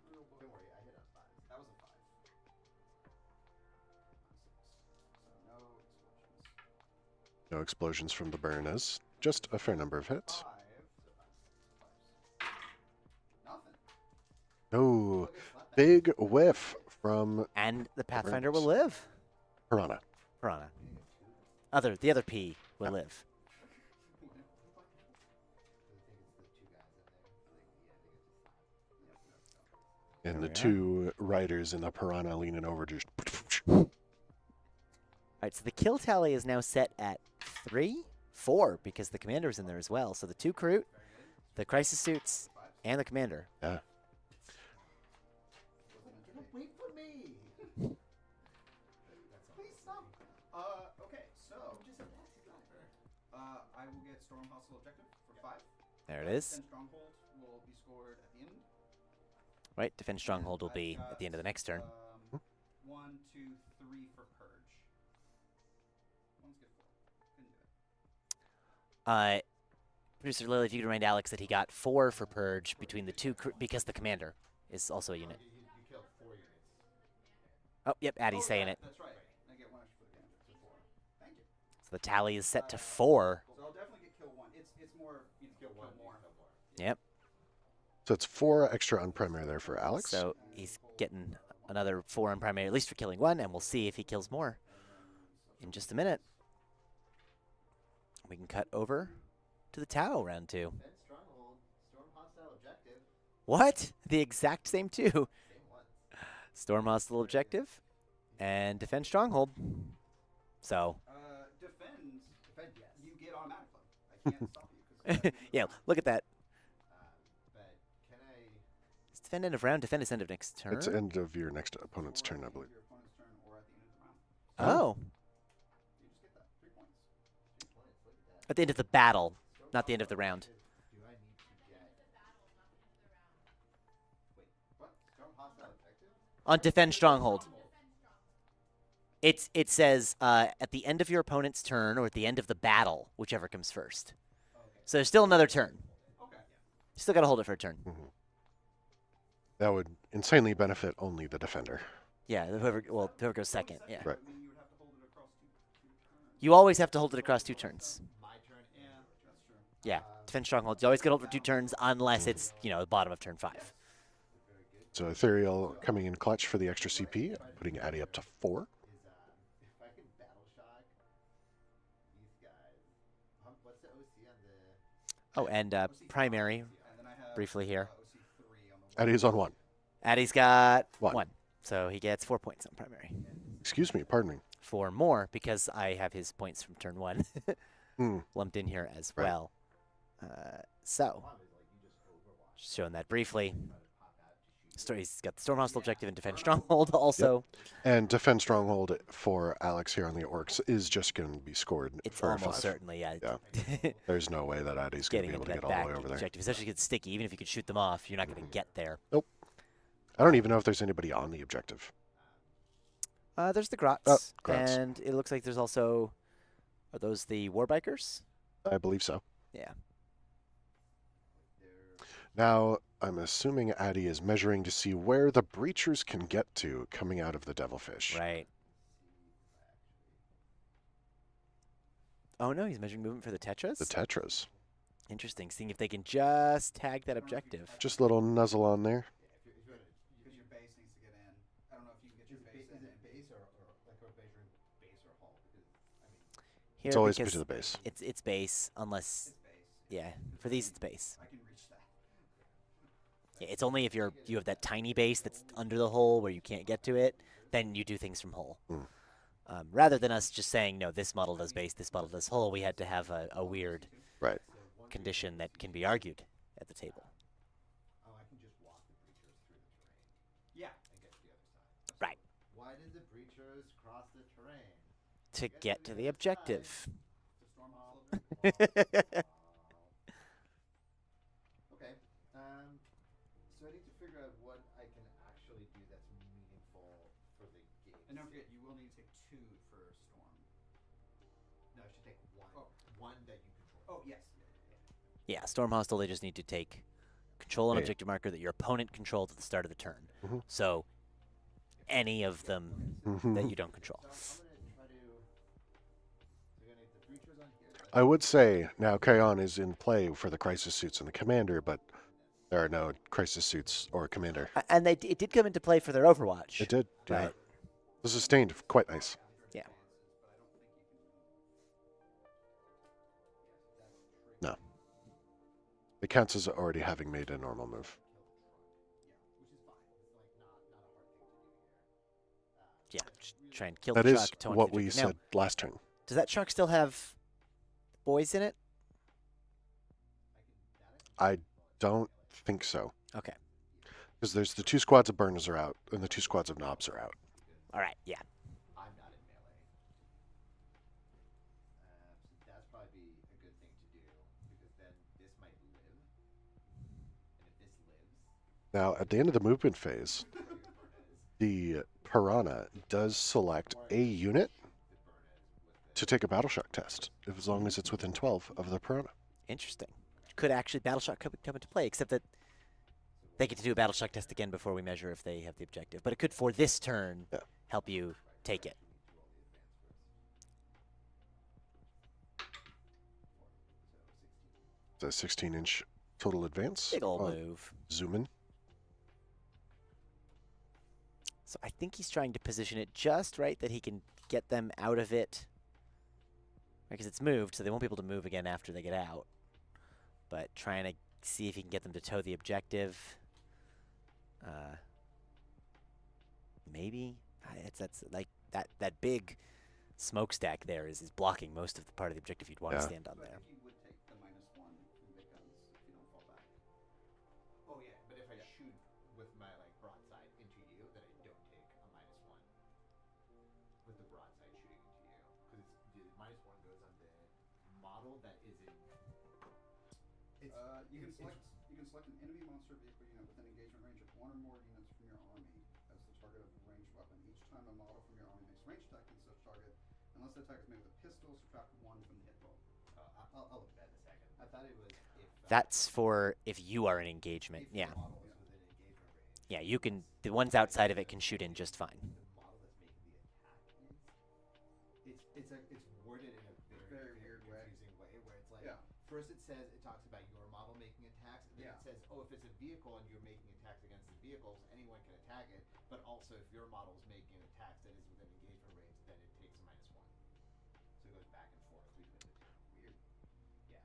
Real boy. Don't worry, I hit on 5. That was a 5. So no explosions. No explosions from the Burnas. Just a fair number of hits. 5. Nothing. Oh, Okay, slap that. big whiff from And the Pathfinder will Burns. live. Piranha. Piranha. The other P will live. I think it's the 2 guys in there. And There the we 2 riders in the Piranha leaning over just... All right, so the kill tally is now set at 3? 4, because the commander's in there as well. So the 2 crew, the crisis suits, and the commander. Yeah. Wait for me. Please stop. Okay, so I will get Storm Hostile Objective for 5. There it is. Then Stronghold will be scored at the end. Right, defend stronghold will be at the end of the next turn. 1, 2, 3 for Purge. One's good 4. Couldn't do it. Producer Lily, if you could remind Alex that he got 4 for purge between the 2 because the commander is also a unit. You killed 4 units. Oh, yep, Addie's saying it. That's right. I get 1 extra for the damage. So 4. Thank you. So the tally is set to 4. So I'll definitely get kill 1. It's more, kill more. Yep. So it's 4 extra on primary there for Alex. So he's getting another 4 on primary, at least for killing 1, and we'll see if he kills more in just a minute. We can cut over to the Tau round 2. Defend stronghold. Storm hostile objective. What? The exact same 2. Same ones. Storm hostile objective and defend stronghold. So, Defend. Defend, yes. You get automatically. I can't stop you. 'Cause yeah, look at that. But can I? It's defend end of round, defend is end of next turn. It's end of your next opponent's turn, I believe. Your opponent's turn or at the end of the round. Oh, You just get that. 3 points. 2 points. Look at that. at the end of the battle, not the end of the round. Do I need to get? Wait, what? Storm hostile objective? On defend stronghold. It says at the end of your opponent's turn or at the end of the battle, whichever comes first. So there's still another turn. Okay. Still got to hold it for a turn. That would insanely benefit only the defender. Yeah, whoever goes second. Yeah. Right. I mean, you would have to hold it across two turns. You always have to hold it across 2 turns. My turn. Yeah, that's true. Yeah, defense strongholds. You always get hold for 2 turns unless it's the bottom of turn 5. So Ethereal coming in clutch for the extra CP, putting Addy up to 4. If I could battle shock these guys, what's the OC on the? Oh, and primary And then I have briefly here. OC3 on the Addy's on 1. Addy's got 1. 1, so he gets 4 points on primary. Excuse me, pardon me. 4 more because I have his points from turn 1 lumped in here as Right. well. So, just showing that briefly. He's got the Storm Hostile objective and Defend Stronghold also. And Defend Stronghold for Alex here on the Orcs is just going to be scored It's for a almost 5. certainly, yeah. There's no way that Addy's going to Getting be able into to that get all the back way over there. objective, especially if it's sticky. Even if you could shoot them off, you're not going to get there. Nope. I don't even know if there's anybody on the objective. There's the Grots, Oh, Grots. and it looks like there's also, are those the Warbikers? I believe so. Yeah. Now, I'm assuming Addy is measuring to see where the breachers can get to coming out of the Devilfish. Right. Oh no, he's measuring movement for the Tetras? The Tetras. Interesting, seeing if they can just tag that objective. Just a little nuzzle on there. Because your base needs to get in. I don't know if you can get your base in. Is it base or like a base or hull? Because I mean, Here, It's always because to the base. It's base, unless, It's base. yeah, for these it's base. I can reach that. Yeah, it's only if you have that tiny base that's under the hole where you can't get to it, then you do things from hole. Rather than us just saying, no, this model does base, this model does hole, we had to have a weird Right. condition that can be argued at the table. oh, I can just walk the breachers through the terrain Yeah. and get to the other side. Right. Why did the breachers cross the terrain? To get to the objective. The storm hostile. Okay. So I need to figure out what I can actually do that's meaningful for the game. And don't forget, you will need to take 2 for storm. No, I should take one. Oh. One that you control. Oh, yes. Yeah, Storm Hostile, they just need to take control an Yeah. objective marker that your opponent controlled at the start of the turn. Mhm. So any of them that you don't control. So I'm gonna try to. So we're gonna get the breachers on here. I would say now Kaon is in play for the crisis suits and the commander, but there are no crisis suits or commander. And it did come into play for their Overwatch. It did. Yeah. Right. The sustained, quite nice. Yeah. No. It counts as already having made a normal move. Yeah, just try and kill That the is truck. tone what the we objective. Now, said last turn. does that truck still have boys in it? I don't think so. Okay. Because there's the 2 squads of burners are out, and the 2 squads of knobs are out. All right. Yeah. I'm not in melee. So that's probably a good thing to do because then this might live. And if this lives, Now, at the end of the movement phase, the Piranha does select a unit to take a battle shock test, as long as it's within 12 of the Piranha. Interesting. Could actually battle shock come into play, except that they get to do a battle shock test again before we measure if they have the objective. But it could, for this turn, Yeah. help you take it. It's a 16-inch total advance. Big ol' Oh, move. Zoom in. So I think he's trying to position it just right that he can get them out of it. Because it's moved, so they won't be able to move again after they get out. But trying to see if he can get them to tow the objective. Maybe. That's like that big smokestack there is blocking most of the part of the objective you'd want to Yeah. stand on But I there. think you would take the -1 from the big guns if you don't fall back. oh yeah, but if I shoot with my like broadside into you, then I don't take a -1 with the broadside shooting into you because the -1 goes on the model that is in. It's, You can it's- select an enemy monster vehicle unit within engagement range of 1 or more units from your army as the target of a ranged weapon. Each time a model from your army makes range attack, Unless the attack is made with a pistol, subtract 1 from the hit roll. I'll look at that in a second. I thought it was if. That's for if you are in engagement. If Yeah. the model is within engagement range. Yeah, you can. The ones outside of it can shoot in just fine. The model that's making the attack is. It's worded in a very weird way. confusing way where it's like. Yeah. First, it talks about your model making attacks, and then Yeah. it says, oh, if it's a vehicle and you're making attacks against the vehicles, anyone can attack it. But also, if your model is making an attack that is within engagement range, then it takes a -1. So it goes back and forth between the two. Weird. Yeah.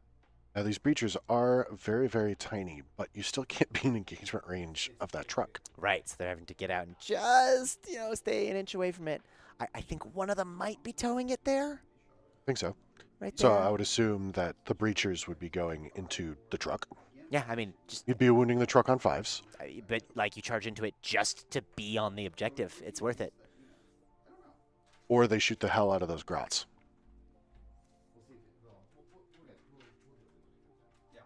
Now, these breachers are very, very tiny, but you still can't be in engagement range of that truck. Right, so they're having to get out and just, stay an inch away from it. I think one of them might be towing it there. I think so. Right So there. I would assume that the breachers would be going into the truck. Yeah, I mean, just, You'd be wounding the truck on 5s. but like you charge into it just to be on the objective. It's worth it. I don't know. Or they shoot the hell out of those grots. We'll see if it. We'll get. Yeah.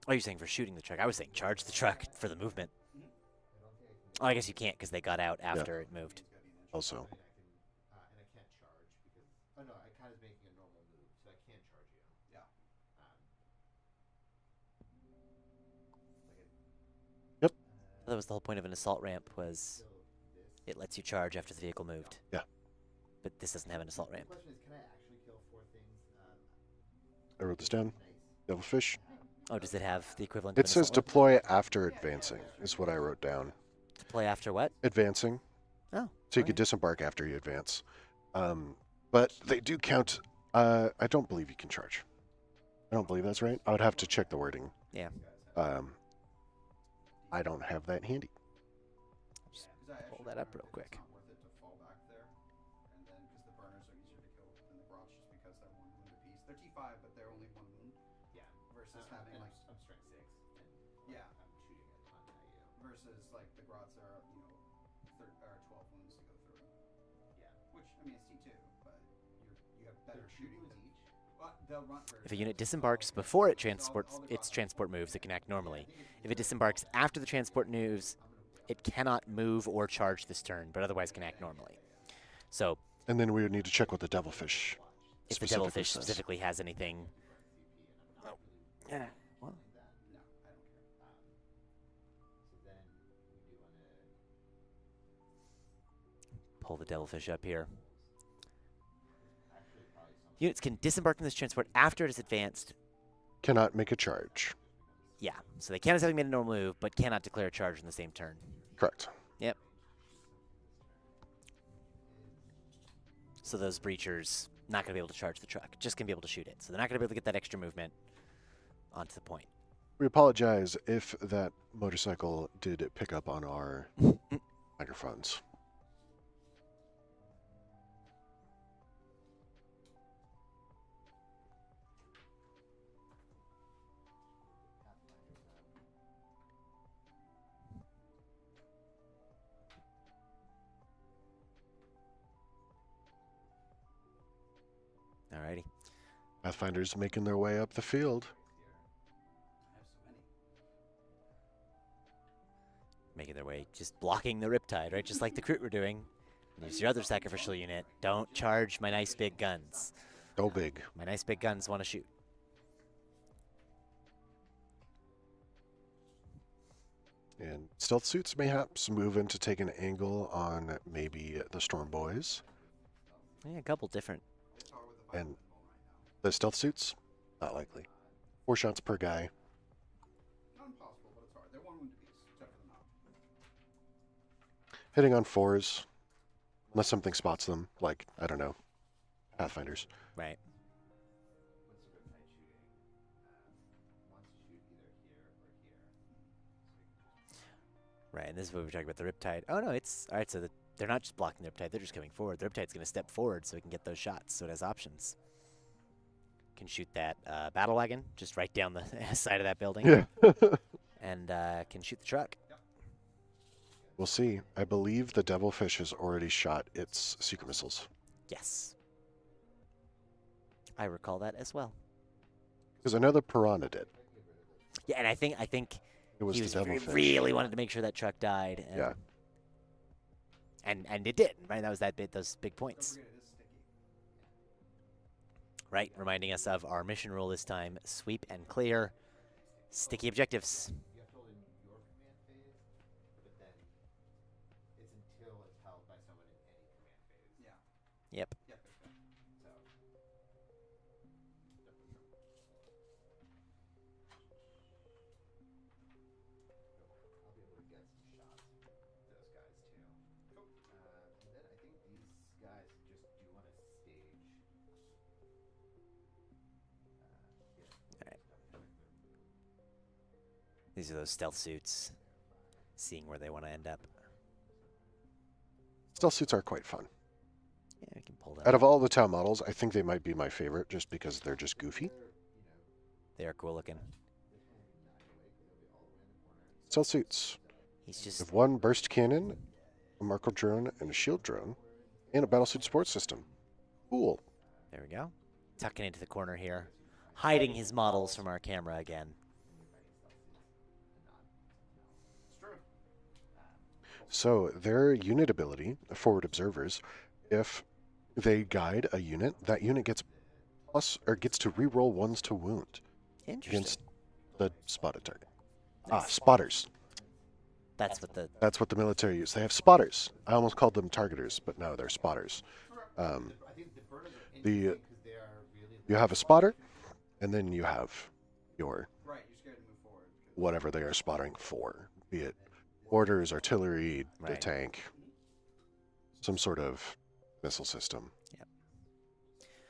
Oh, you're saying for shooting the truck? I was saying charge the truck for the movement. I don't think I can. Oh, I guess you can't because they got out after it moved. It's gotta be an inch. Also, I mean, and I can't charge because. Oh no, I kind of making a normal move, so I can't charge you. Yeah. Like That was the whole point of an assault ramp was so this. it lets you charge after the vehicle moved. Yeah. But this doesn't have an assault The ramp. question is, can I actually kill 4 things? I wrote this down. Nice. Devilfish. Oh, does it have the equivalent It of an says assault ramp? deploy after advancing, is what I wrote down. To play after what? Advancing. Oh. So you alright. could disembark after you advance. But they do count. I don't believe you can charge. I don't believe that's right. I would have to check the wording. Yeah. I don't have that handy. Just Because I pull actually that up found real quick. It's not worth it to fall back there, and then because the burners are easier to kill than the grots, just because they're 1 wound apiece. They're T5, but they're only 1 wound. Yeah. Versus And having like I'm strength 6, and Yeah. I'm shooting a ton at you. versus like the grots are 12 wounds to go through. Yeah. Which I mean it's T2, but you have better They're 2 shooting. wounds each. They'll run. If a unit disembarks before it transports its transport moves, it can act normally. If it disembarks after the transport moves, it cannot move or charge this turn, but otherwise can act normally. So And then we would need to check what the devilfish if the specifically devilfish says. specifically has anything, yeah, well, No, I don't care. So then we do want to pull the devilfish up here. actually probably some. Units can disembark from this transport after it is advanced. Cannot make a charge. Yeah, so they can't have made a normal move, but cannot declare a charge in the same turn. Correct. Yep. So those breachers not going to be able to charge the truck, just going to be able to shoot it. So they're not going to be able to get that extra movement onto the point. We apologize if that motorcycle did pick up on our microphones. Alrighty. Pathfinders making their way up the field. I have so many. Making their way, just blocking the Riptide, right? Just like the Kroot were doing. Use your other sacrificial unit. Don't charge my nice big guns. Go big. My nice big guns want to shoot. And stealth suits mayhaps move in to take an angle on maybe the Storm Boys. Yeah, a couple different. It's hard with the fire And with the ball right now. the stealth suits? Not likely. 4 shots per guy. Not impossible, but it's hard. They're 1 wound apiece, except for the knob. Hitting on 4s. Unless something spots them, like, I don't know, Pathfinders. Right. What's the Riptide shooting? Wants to shoot either here or here. So Right, and this is what we were talking about, the Riptide. Oh, no, it's... Alright, so they're not just blocking the Riptide, they're just coming forward. The Riptide's going to step forward so it can get those shots, so it has options. Can shoot that battle wagon just right down the side of that building. Yeah. And can shoot the truck. We'll see. I believe the Devilfish has already shot its secret missiles. Yes. I recall that as well. Because I know the Piranha did. Yeah, and I think It was he the was Devilfish. really wanted to make sure that truck died. And, Yeah. And it did, right? That was those big Don't points. forget it is sticky. Right, reminding us of our mission rule this time: sweep and clear, sticky objectives. You have to hold in your command phase, but then it's until it's held by someone in any command phase. Yeah. Yep. Yep. So. I'll be able to get some shots of those guys too. Cool. And then I think these guys just do want to stage. Alright. These are those stealth suits, seeing where they want to end up. Stealth suits are quite fun. Yeah, we can pull that. Out of all the Tau models, I think they might be my favorite just because they're just goofy. They are cool looking. Stealth suits. He's We just have one burst cannon, a Markle drone, and a shield drone, and a battlesuit support system. Cool. there. We go. Tucking into the corner here, hiding his models from our camera again. It's true. So their unit ability, forward observers, if they guide a unit, that unit gets gets to reroll ones to wound Interesting. against the spotted target. Nice. Spotters. That's what the That's what the military use. They have spotters. I almost called them targeters, but no, they're spotters. I think the burners are The interesting because they are really. you have a spotter, and then you have your Right. You're scared to move forward. whatever they are spotting for, be it orders, artillery, the Right. tank, some sort of missile system.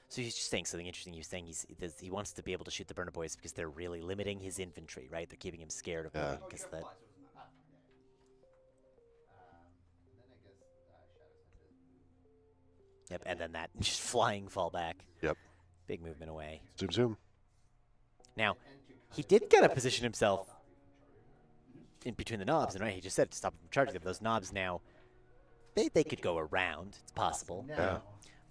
So he's just saying something interesting. He was saying he wants to be able to shoot the burner boys because they're really limiting his infantry, right? They're keeping him scared of Yeah. moving Oh, you because have the flies, so it's not. And then I guess Shadow's Hunt does move. yep, and then that just flying fall back. Yep. Big movement away. Zoom, zoom. Now And to he did kind of position himself in between the knobs, and right, he just said to stop him from charging them. Those knobs now, they could go around. It's possible, Yeah.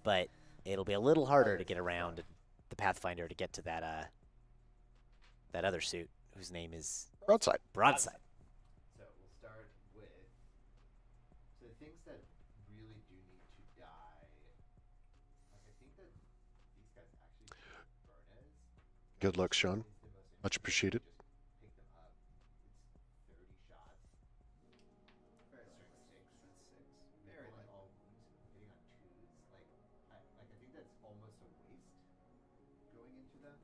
but it'll be a little harder to get around the Pathfinder to get to that that other suit whose name is Broadside. Broadside. So we'll start with so the things that really do need to die. Like I think that these guys actually burn as. Good luck, Sean. Much appreciated. Just pick them up. It's 30 shots. Very Strength light. 6. Strength 6. Very Rolling light. all wounds, hitting on 2s. I think that's almost a waste going into them.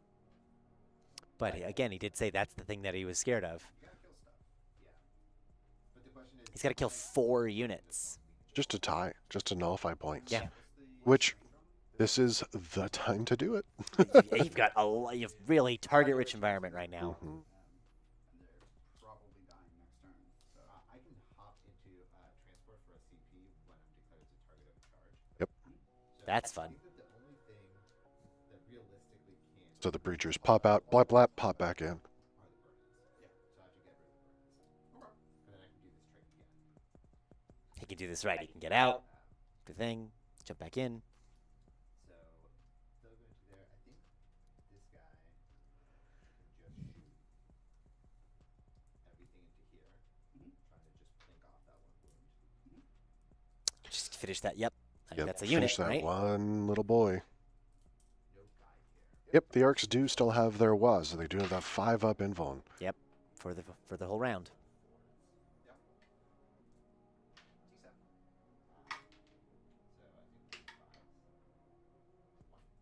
But again, he did say that's the thing that he was scared of. You gotta kill stuff. Yeah. But the question is, He's got to kill 4 units. Just a tie, just to nullify points. Yeah. Which, this is the time to do it. You've got you have really target-rich environment right now. Mhm. And they're probably dying next turn. So I can hop into transport for a CP when I'm declared as a target of a charge. Yep. So That's I fun. think that the only thing that realistically can So the breachers pop out, blap blap, pop back in. are the burners. Yeah. So I have to get rid of the burners. But then I can do this trick again. He can do this right. He can get out, the thing, jump back in. So they'll go into there. I think this guy can just shoot everything into here, trying to just plink off that one wound. Just finish that. Yep. I think Yep, that's a finish unit, that right? one little boy. No guy here. Yep, the Orks do still have their WAS. They do have that 5-up invuln. Yep. For the whole round. T7. So I think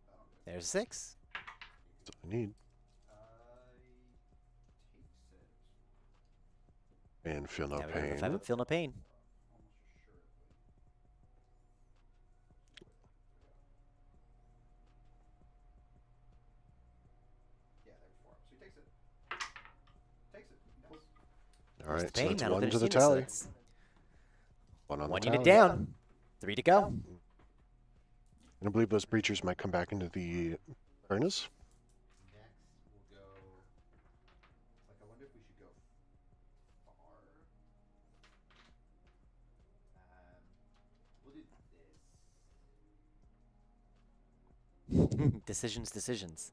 5. There's 6. That's all I need. Takes it. And feel no Now we go to the pain. 5 up, feel no pain. Almost assuredly. Yeah, they're 4 up. So he takes it. Takes it. Yes. All right, There's the so pain. that's That'll 1 finish to the unit, so tally. that's 1 on 1 the unit tally. down. 3 to go. And I believe those breachers might come back into the furnace. Next, we'll go. Like, I wonder if we should go far. We'll do this. Decisions.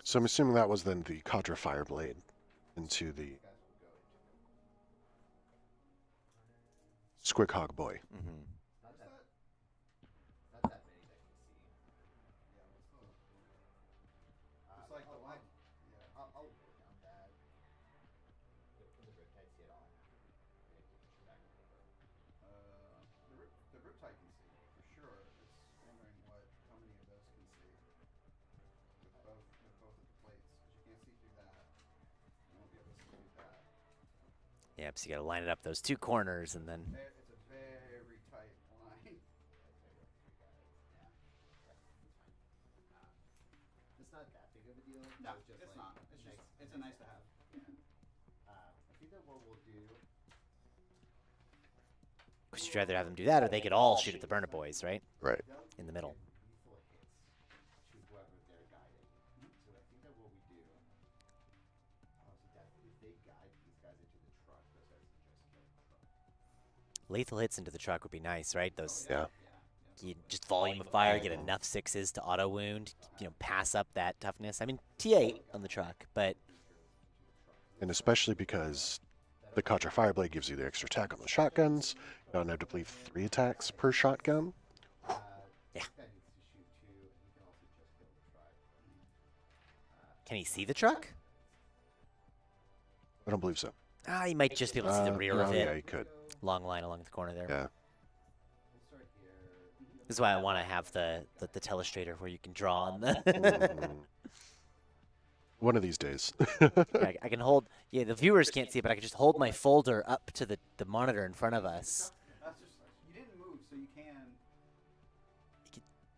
So I'm assuming that was then the Cadre Fireblade into the... These guys will go into. Squig Hog Boy. Mm-hmm. Not that, not that many that can see. Yeah, what's the? It's like the I'll, line. I'll, Yeah. I'll work on that. When the riptide see it all, I'm gonna keep pushing back over. The Riptide can see for sure. It's wondering how many of those can see with both of the plates, because you can't see through that. You won't be able to see through that. Yep, so you got to line it up those two corners and then. It's a very tight line. It's not that big of a deal. No, It's just it's like not. It's a nice to have. I think that what we'll do. Would you rather have them do that, or they could all shoot at the burner boys, right? Right. In the middle. Lethal hits to whoever they're guiding. So I think that what we do. So that if they guide these guys into the truck, those guys can just kill the truck. Lethal hits into the truck would be nice, right? Those Yeah. you just volume of fire, get enough sixes to auto wound, pass up that toughness. I mean, T8 on the truck, but And especially because the Contra Fireblade gives you the extra attack on the shotguns. You don't have to believe 3 attacks per shotgun. Yeah. This guy needs to shoot 2, and he can also just kill the truck. can he see the truck? I don't believe so. Ah, he might just be able to see the rear of yeah, it. you could. Long line along the corner there. Yeah. We'll start here. This is why I want to have the telestrator where you can draw on the. Mhm. One of these days. I can hold. Yeah, the viewers can't see it, but I can just hold my folder up to the monitor in front of us. That's just you didn't move, so you can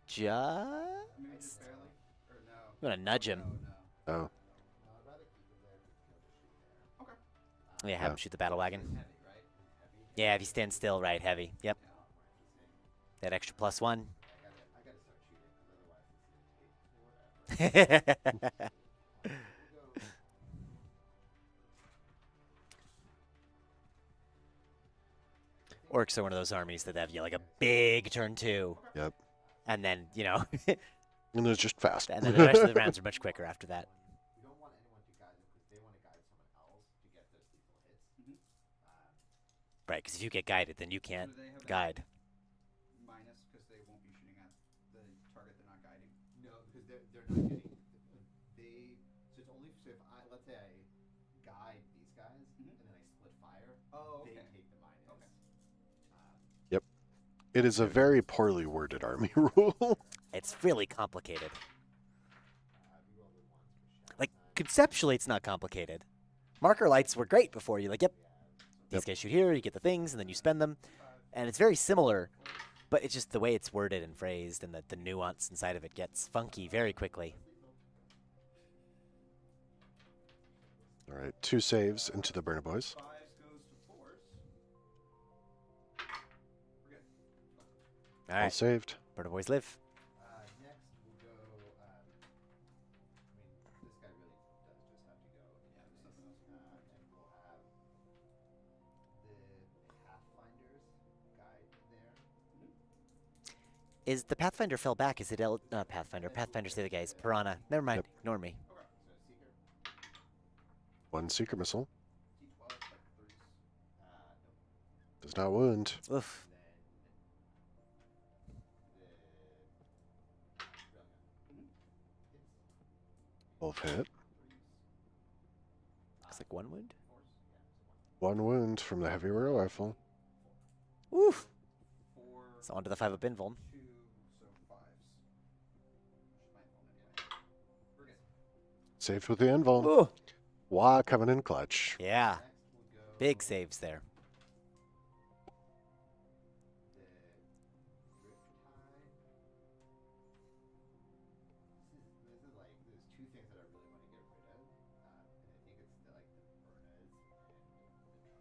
Just. maybe just barely or no. I'm gonna nudge him. No. Oh, No, I'd rather keep him there because he'll just shoot there. Okay. Yeah, have him Yeah. shoot the battle wagon. Heavy, right? Heavy. Yeah, if he stands still, right, heavy. Yep, Yeah, more interesting. that extra +1. I gotta start shooting because otherwise this is gonna take forever. We'll go. Orcs are one of those armies that have like a big turn 2, yep. and then And it's just fast. and then the rest of the rounds are much quicker after that. We don't want anyone to guide them because they want to guide someone else to get those lethal hits. Right, because if you get guided, then you can't Do they have guide. minus because they won't be shooting at the target they're not guiding. No, because they're not getting they. So it's only so if let's say I guide these guys and then I split fire. Oh, They okay. take the minus. Okay. It is a very poorly worded army rule. It's really complicated. We rolled with ones for shot Like time. conceptually, it's not complicated. Marker lights were great before. You're like, yep, these guys shoot here, you get the things, and then you spend them, and it's very similar. But it's just the way it's worded and phrased, and the nuance inside of it gets funky very quickly. All right, 2 saves into the burner boys. 5s goes to 4s. We're good. All All right, saved. Burner Boys live. Next we'll go. I mean, this guy really does just have to go. Yeah, into there's this, nothing else. and we'll have the Pathfinder's guide there. Is the Pathfinder fell back? Is it Pathfinder? Pathfinder's the other guys. Piranha. Never mind. Yep. Ignore me. Okay. So Seeker. 1 seeker missile. D12 like 3s. Nope. Does not wound. Oof. And then the Both hit. Looks like 1 wound. 1 wound from the heavy rear rifle. Oof. 4, So onto the 5-up invuln. 2, so 5s. Which might roll anyway. We're good. Saved with the invuln. Ooh. Wah, coming in clutch. Yeah. next we'll go Big saves there. the Riptide. This is like there's 2 things that I really want to get rid of, and I think it's the Burners and the truck.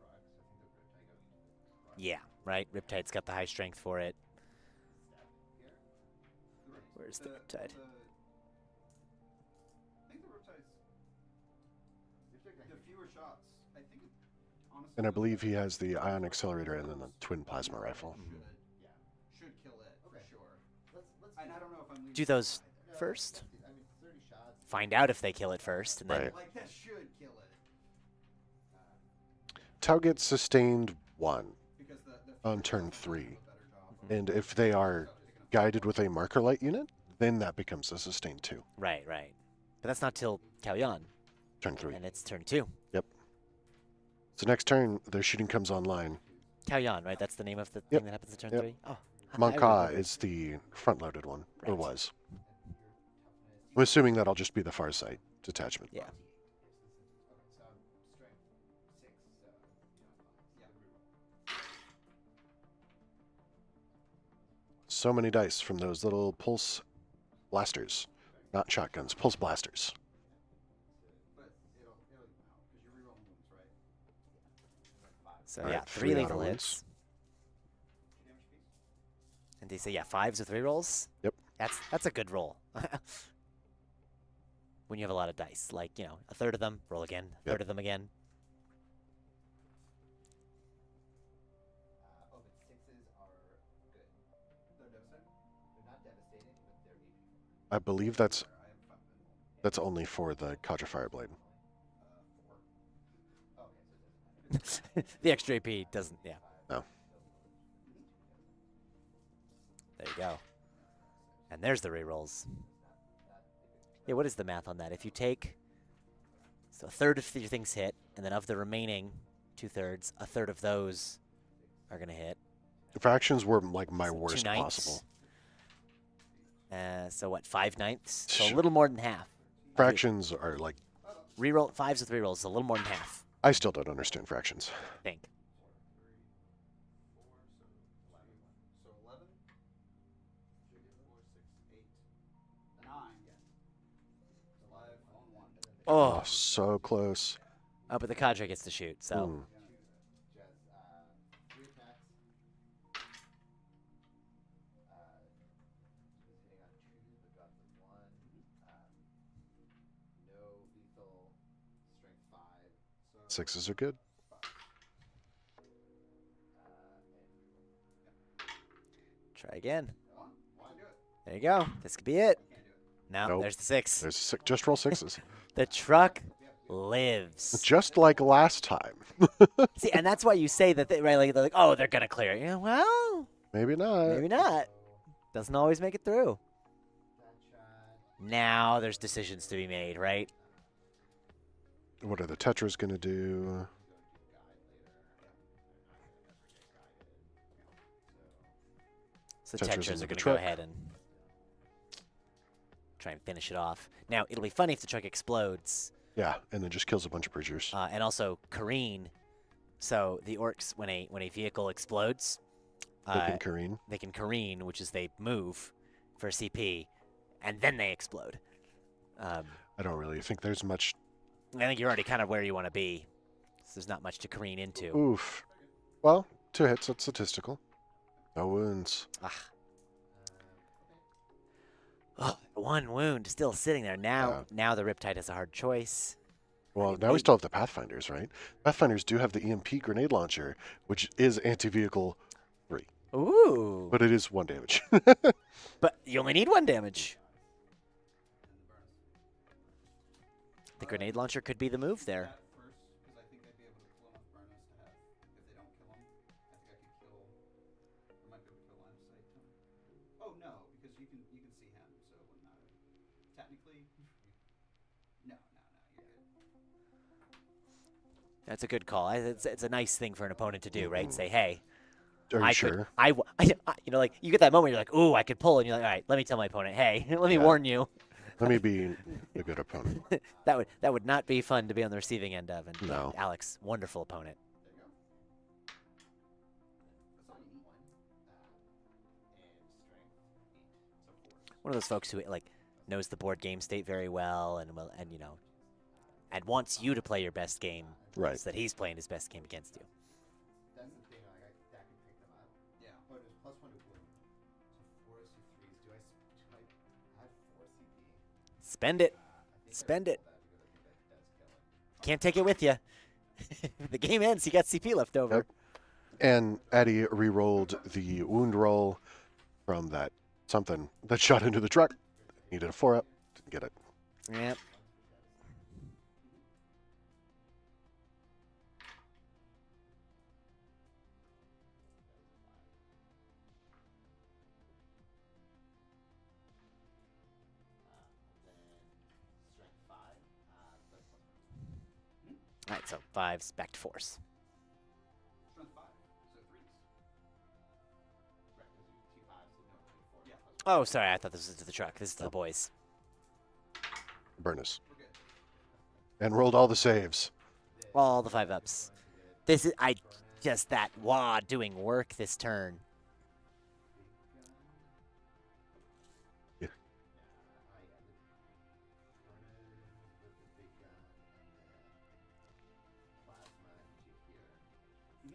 So I think the Riptide going into the truck. Yeah, right. Riptide's got the high strength for it. Step here. Where's the Riptide? I think the Riptide's the fewer shots. I think it honestly. And I believe he has the ion accelerator and then the twin plasma rifle. Yeah. Should kill it Okay. for sure. Let's And I don't know if I'm leaving Do those No, first. I mean, 30 shots. Find out if they kill it first, and then Right. Like that should kill it Tau gets sustained 1. because the on turn 3. And if they are guided with a marker light unit, then that becomes a sustain 2. Right, right. But that's not till Kalyan, Turn 3. and it's turn 2. Yep. So next turn, their shooting comes online. Kalyan, right? That's the name of the Yep. thing that happens in turn Yep. 3? Oh. I Monka remember. is the front-loaded one, or Right. was. I'm assuming that'll just be the far sight detachment. Yeah. So many dice from those little pulse blasters. Not shotguns, pulse blasters. So, All right, yeah, 3 3 lethal auto hits. And they say, yeah, 5s with rerolls? Yep. That's a good roll. When you have a lot of dice. Like, you know, a third of them, roll again. A third of them again. But sixes are good. They're devastating. They're not devastating, but they're AP4. I believe that's only for the Cadre Fireblade. Okay, so it doesn't matter. The extra AP doesn't, yeah. No. There you go. And there's the rerolls. Yeah, what is the math on that? If you take, so a third of your things hit, and then of the remaining 2/3, a third of those are going to hit. Fractions were like my So worst 2/9. possible. So what, 5/9? So a little more than half. Fractions are like, Reroll 5s with rerolls is a little more than half, I still don't understand fractions. I think. So 11, 3, 4, 6, 8, 9. 5 on 1. Oh, Oh, so close. but the cadre gets to shoot, so. Mm. Just 3 attacks. He's hitting on 2, but dropped the 1. No lethal. Strength 5. So, 6s are good. Try again. Why do it? There you go. This could be it. Can't do it. No, Nope. there's the 6. There's just roll 6s. The truck lives. Just like last time. See, and that's why you say that, right? Like, they're like, oh, they're going to clear it. Yeah, well, Maybe not. maybe not. Doesn't always make it through. that shot. Now there's decisions to be made, right? What are the Tetras going to do? So Tetras Tetras into are the going to go truck. ahead and try and finish it off. Now, it'll be funny if the truck explodes. Yeah, and then just kills a bunch of Bridgers. And also careen. So the orcs, when a vehicle explodes, They can careen. they can careen, which is they move for CP, and then they explode. I don't really think there's much. I think you're already kind of where you want to be. So there's not much to careen into. Oof. Well, 2 hits, that's statistical. No wounds. Ah. Oh, 1 wound still sitting there. Now the Riptide has a hard choice. Well, mean, now we still have the Pathfinders, right? Pathfinders do have the EMP grenade launcher, which is anti-vehicle 3, Ooh. but it is 1 damage. But you only need 1 damage. The grenade launcher could be the move there. That first, because I think I'd be able to kill enough Burnus to have, if they don't kill him, I think I could kill, I might be able to kill line of sight to him. Oh no, because you can see him, so it wouldn't matter. Technically, no, you're good. That's a good call. It's a nice thing for an opponent to do, right? Say, hey, Are you I sure? could, you know, like you get that moment, you're like, ooh, I could pull, and you're like, all right, let me tell my opponent, hey, let me warn you. Let me be a good opponent. That would not be fun to be on the receiving end of. And No. Alex, wonderful opponent. One of those folks who like knows the board game state very well, and you know, and wants you to play your best game, Right. so that he's playing his best game against you. That's the thing, like, that could pick them up. Yeah. But it's +1 to wound. So 4 C3s. Do I add 4 CP? Spend it. I think Spend I it. roll that because I think that does kill him. Can't take it with you. The game ends. You got CP left over. Yep. And Addy re-rolled the wound roll from that something that shot into the truck. Needed a 4-up. Didn't get it. Yep. right, so 5s back to 4s. Strength 5, so 3s. Right, those are 2 5s, so no, 4 Yeah. plus Oh, sorry, I thought this was to the truck. This is to the boys. Burnus. We're good. And rolled all the saves. All the 5-ups. This is just that doing work this turn. Yeah.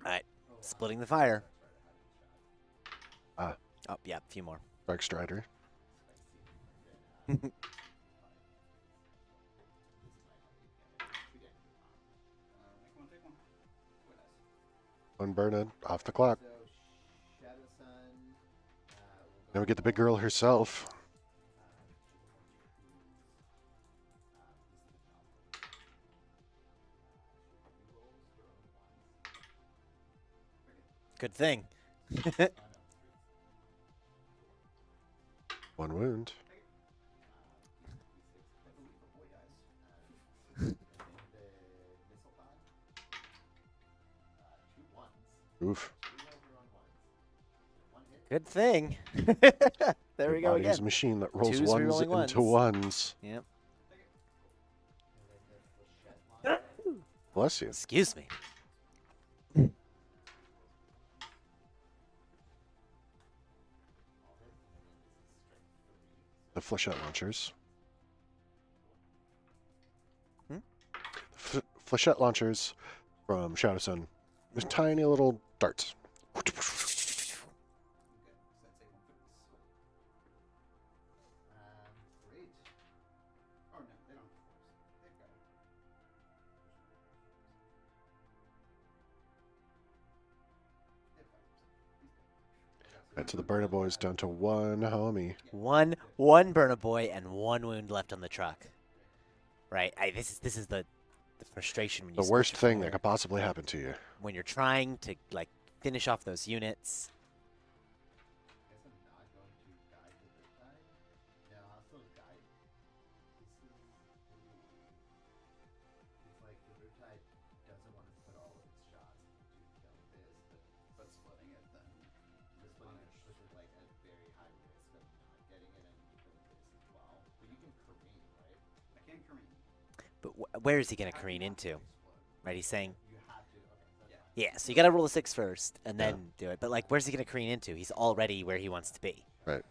All right, splitting the fire. Ah. Oh, yeah, a few more. Dark Strider. Make one, take one. Boy, nice. One burning off the clock. So Shadow Sun. Then we get the big girl herself. Good thing. One wound. Oof. Good thing. There we go Body's again. a machine that rolls 2s ones rerolling into ones. Yep. Bless you. Excuse me. The flechette launchers. Flechette launchers from Shadow Sun. There's tiny little darts. Great. Oh, no, they don't have force. They've got it. They have 5%. Right, so the Burner Boys down to one homie. One burn a boy and 1 wound left on the truck. Right. This is the frustration when you The switch worst it thing from that could possibly happen to you. when you're trying to like finish off those units. I guess I'm not going to guide the Riptide. No, I'll still guide. It's like the Riptide doesn't want to put all of its shots to kill this, But splitting it then. this one is like at very high risk of not getting it and killing this as well. But you can careen, right? I can careen. But where is he going to careen into? Right, he's saying, You have to. Okay, so that's Yeah. fine. yeah, so you got to roll a 6 first and then do it. But like, where's he going to careen into? He's already where he wants to be. Right.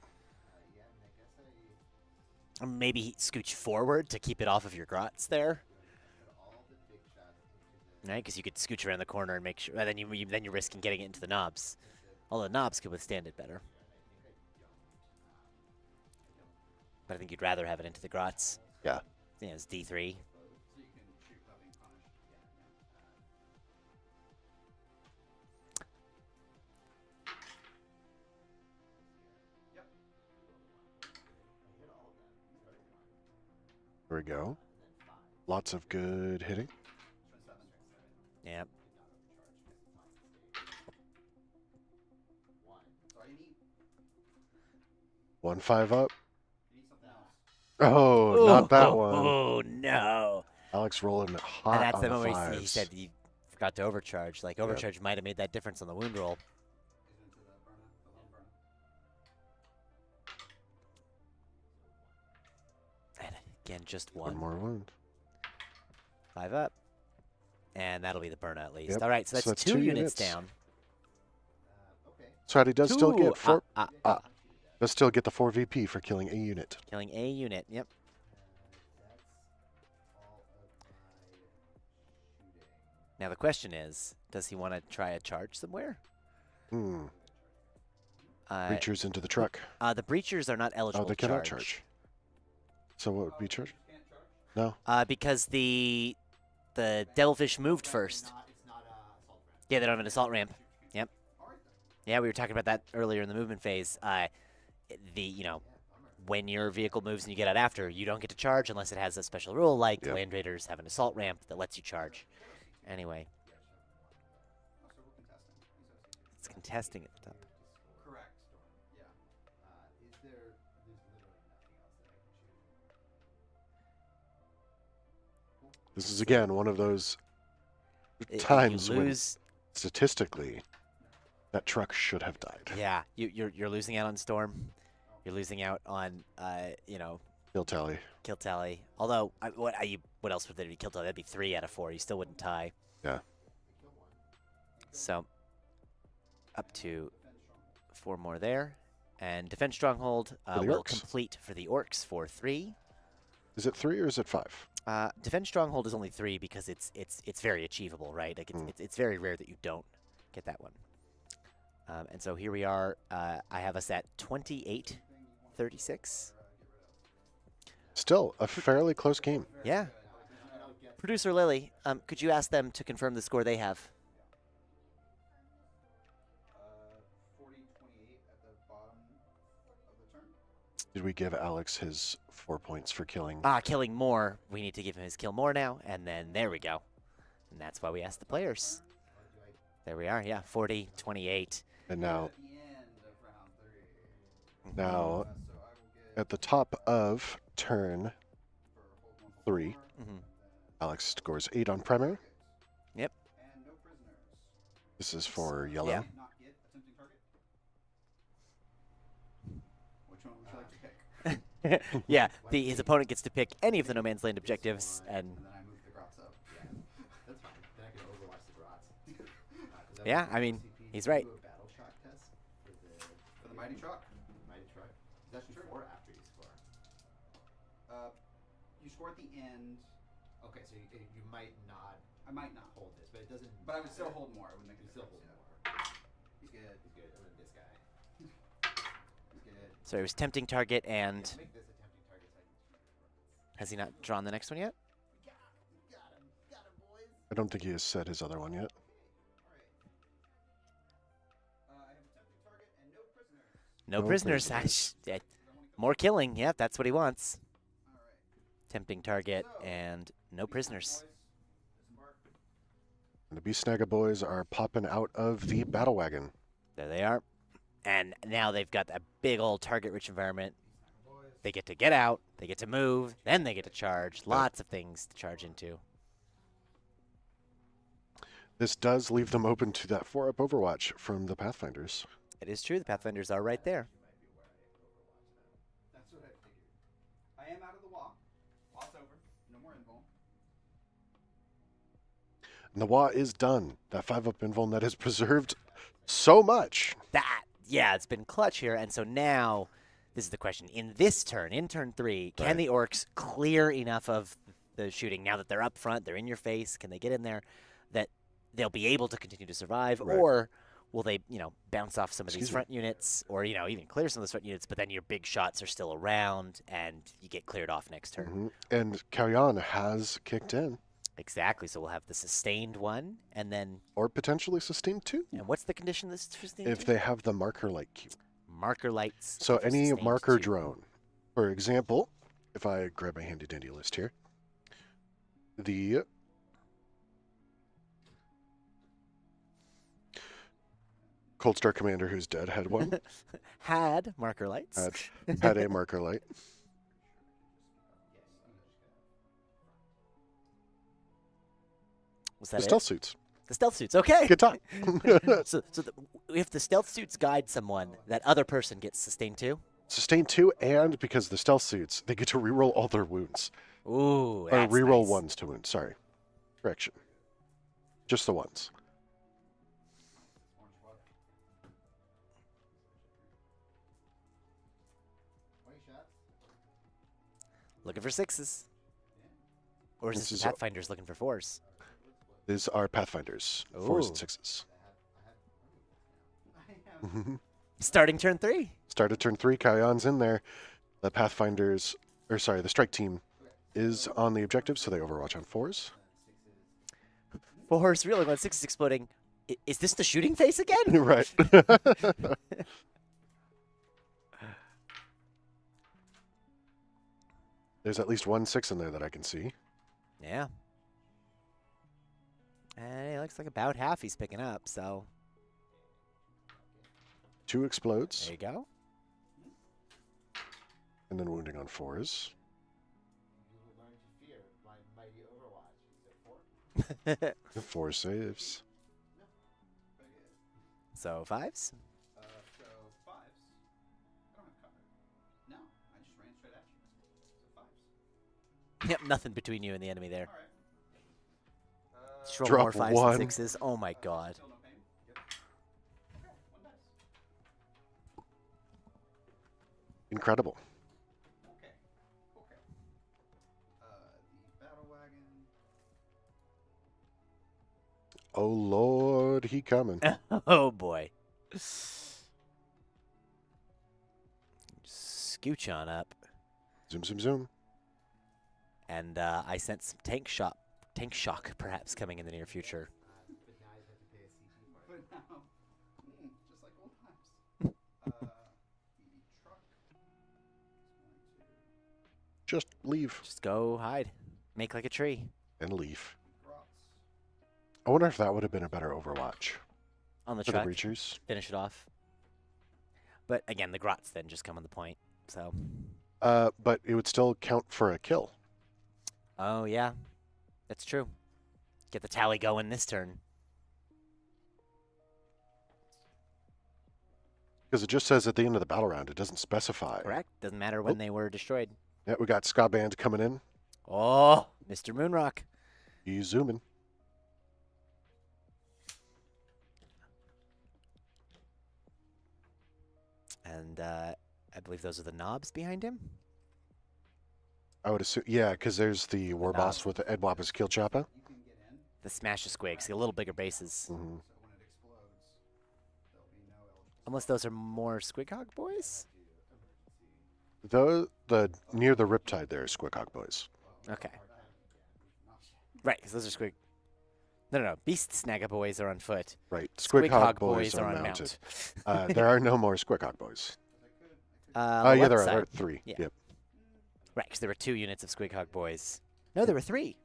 Yeah, and I guess I Or maybe he scooch forward to keep it off of your grots there, put all the big shots into the. right? Because you could scooch around the corner and make sure. And then you're risking getting it into the knobs. Although the knobs could withstand it better. But I think you'd rather have it into the grots. Yeah. Yeah, it's D3. So you can shoot without being punished. Yep. There we go. Lots of good hitting. Strength 7. Yep. That's all you need. 1 5 up. You need something else. Oh, not that one. Oh no! Alex rolling hot And that's on the the moment where fives. he said he forgot to overcharge. Like overcharge might have made that difference on the wound roll. Is it into the burner? The lone burner. And again, just One one. more wound. 5 up. And that'll be the burn at least. Yep. All right, so that's, So 2 2 units units. down. Okay. So he does still Two. get 4. Ah. Does still get the 4 VP for killing a unit. Killing a unit. Yep. That's all of my shooting. Now the question is, does he want to try a charge somewhere? Hmm. Uh, Reachers into the truck. the breachers are not eligible Oh, they to cannot charge. charge. So what would be charge? Can't charge? No. Because the devilfish moved first. It's not assault ramp. Yeah, they don't have an assault ramp. Yep. All right then. Yeah, we were talking about that earlier in the movement phase. When your vehicle moves and you get out after, you don't get to charge unless it has a special rule like Yep. Land Raiders have an assault ramp that lets you charge. Anyway, Oh, so we're contesting. it's contesting at the top. Correct. Yeah. Is there? There's literally nothing else that I can shoot. This is again one of those Times you when lose. statistically that truck should have died. Yeah, you're losing out on Storm. You're losing out on Kill tally. kill tally. Although what else would there be kill tally? That'd be 3 out of 4. You still wouldn't tie. Yeah. So up to 4 more there, and defense stronghold For the will Orks. complete for the Orks for 3. Is it 3 or is it 5? Defense stronghold is only 3 because it's very achievable, right? Like it's very rare that you don't get that one. And so here we are. I have us at 28-36. Still a fairly close game. Yeah. Producer Lily, could you ask them to confirm the score they have? 40-28 at the bottom of the turn. Did we give Alex his 4 points for killing? Killing more. We need to give him his kill more now, and then there we go. And that's why we asked the players. There we are, yeah, 40-28. And now, At the end of round 3. now So I will get at the top of turn for hold 1 3, Mm-hmm. Alex scores 8 on primary. Yep. and no prisoners. This is for yellow. Yeah. Not get a tempting target. Which one would you like to pick? Yeah, his opponent gets to pick any of the No Man's Land objectives, and And then I move the grots up. That's fine. Then I can overwatch the Grots. Yeah, I mean, he's right. Do a battle shock test for For the mighty truck. mighty truck. That's before or after you score. You score at the end. Okay, so you might not I might not, hold this, but it doesn't. but I would still matter. hold more. I would make You a still difference, hold yeah. more. He's good. He's good. And then this guy. He's good. so it was tempting target, and Yeah, make this a tempting target so I can shoot your Grots. has he not drawn the next one yet? Got him, boys. I don't think he has said his other one yet. I have a tempting target and no prisoners. No No prisoners. prisoners. More killing. Yeah, that's what he wants. All right. Tempting target So, and no prisoners. Disembark. And the Beast Snagga boys are popping out of the battle wagon. There they are. And now they've got a big old target-rich environment. Boys. They get to get out, they get to move, then they get to charge. Lots of things to charge into. This does leave them open to that 4-up Overwatch from the Pathfinders. It is true, the Pathfinders are right there. That's what I figured. I am out of the walk. Walk's over. No more invul. Nawa is done. That 5-up invuln that has preserved so much. Yeah, it's been clutch here. And so now, this is the question. In this turn, in turn 3, can Right. the Orcs clear enough of the shooting now that they're up front, they're in your face, can they get in there, that they'll be able to continue to survive? Right. Or will they, bounce off some of these Excuse me. front units, or, even clear some of those front units, but then your big shots are still around, and you get cleared off next turn? Mhm. And Kalyan has kicked in, Exactly. So we'll have the sustained one, and then, or potentially sustained 2, and what's the condition of this sustained if two? they have the marker light cube. Marker lights. So for any sustained marker 2. drone, for example, if I grab my handy dandy list here, the Cold Star Commander, who's dead, had one. Had marker lights. had a marker light. Was The that it? stealth suits. The stealth suits. Okay. Good talk. If the stealth suits guide someone, that other person gets sustained too. Sustain 2, and because the stealth suits, they get to reroll all their wounds. Ooh, Or that's reroll nice. ones to wounds. Sorry. Correction. Just the ones. Orange water. 20 shots. Looking for 6s. Or is This this is the a- Pathfinders looking for 4s? These are Pathfinders. 4s and Ooh. 6s. I have Starting turn 3. Start at turn 3. Kalyan's in there. The Pathfinders, or sorry, the strike team is on the objective, so they overwatch on 4s. 4s, reeling on 6s exploding. Is this the shooting face again? Right. There's at least 1 6 in there that I can see. Yeah. And it looks like about half he's picking up, so 2 explodes, there you go. and then wounding on 4s. You will learn to fear my mighty Overwatch. 4 saves. Very good. So 5s. So 5s. I don't have cover. No, I just ran straight at you. So 5s. Yep, nothing between you and the enemy there. All right. Just roll Drop more 5s one. and 6s. Oh my god. Still no pain? Yep. Okay, 1 dice. Incredible. Okay. Okay. The battle wagon. Oh lord, he coming. Oh boy. Scooch on up. Zoom, zoom, zoom. And I sense some tank shock perhaps coming in the near future. But now you have to pay a CG for it. But now, just like old times. The truck is going to Just leave Just go hide. Make like a tree. and leave. Grots. I wonder if that would have been a better Overwatch On the for truck. the Breachers. Finish it off. But again, the grots then just come on the point. So. But it would still count for a kill. Oh yeah, that's true. Get the tally going this turn. Because it just says at the end of the battle round. It doesn't specify. Correct. Doesn't matter when they were destroyed. Yeah, we got Ska Band coming in. Oh, Mr. Moonrock. He's zooming. And I believe those are the knobs behind him. I would assume, yeah, because there's the war boss knobs. with the Ed Wappa's kill choppa. You can get in. The smash of squigs, the little bigger bases. hmm So when it explodes, there'll be no eligible. Unless those are more squighog boys. The near the Riptide there is Squickhawk Boys. Okay. Right, because those are squig. No. Beast snagga boys are on foot. Right. Squighog Squickhawk Boys are on mounted. mount. There are no more Squickhawk Boys. On the Yeah, there left are. There are side. 3. Yeah. Yep. Right, because there were 2 units of squighog boys. No, there were 3.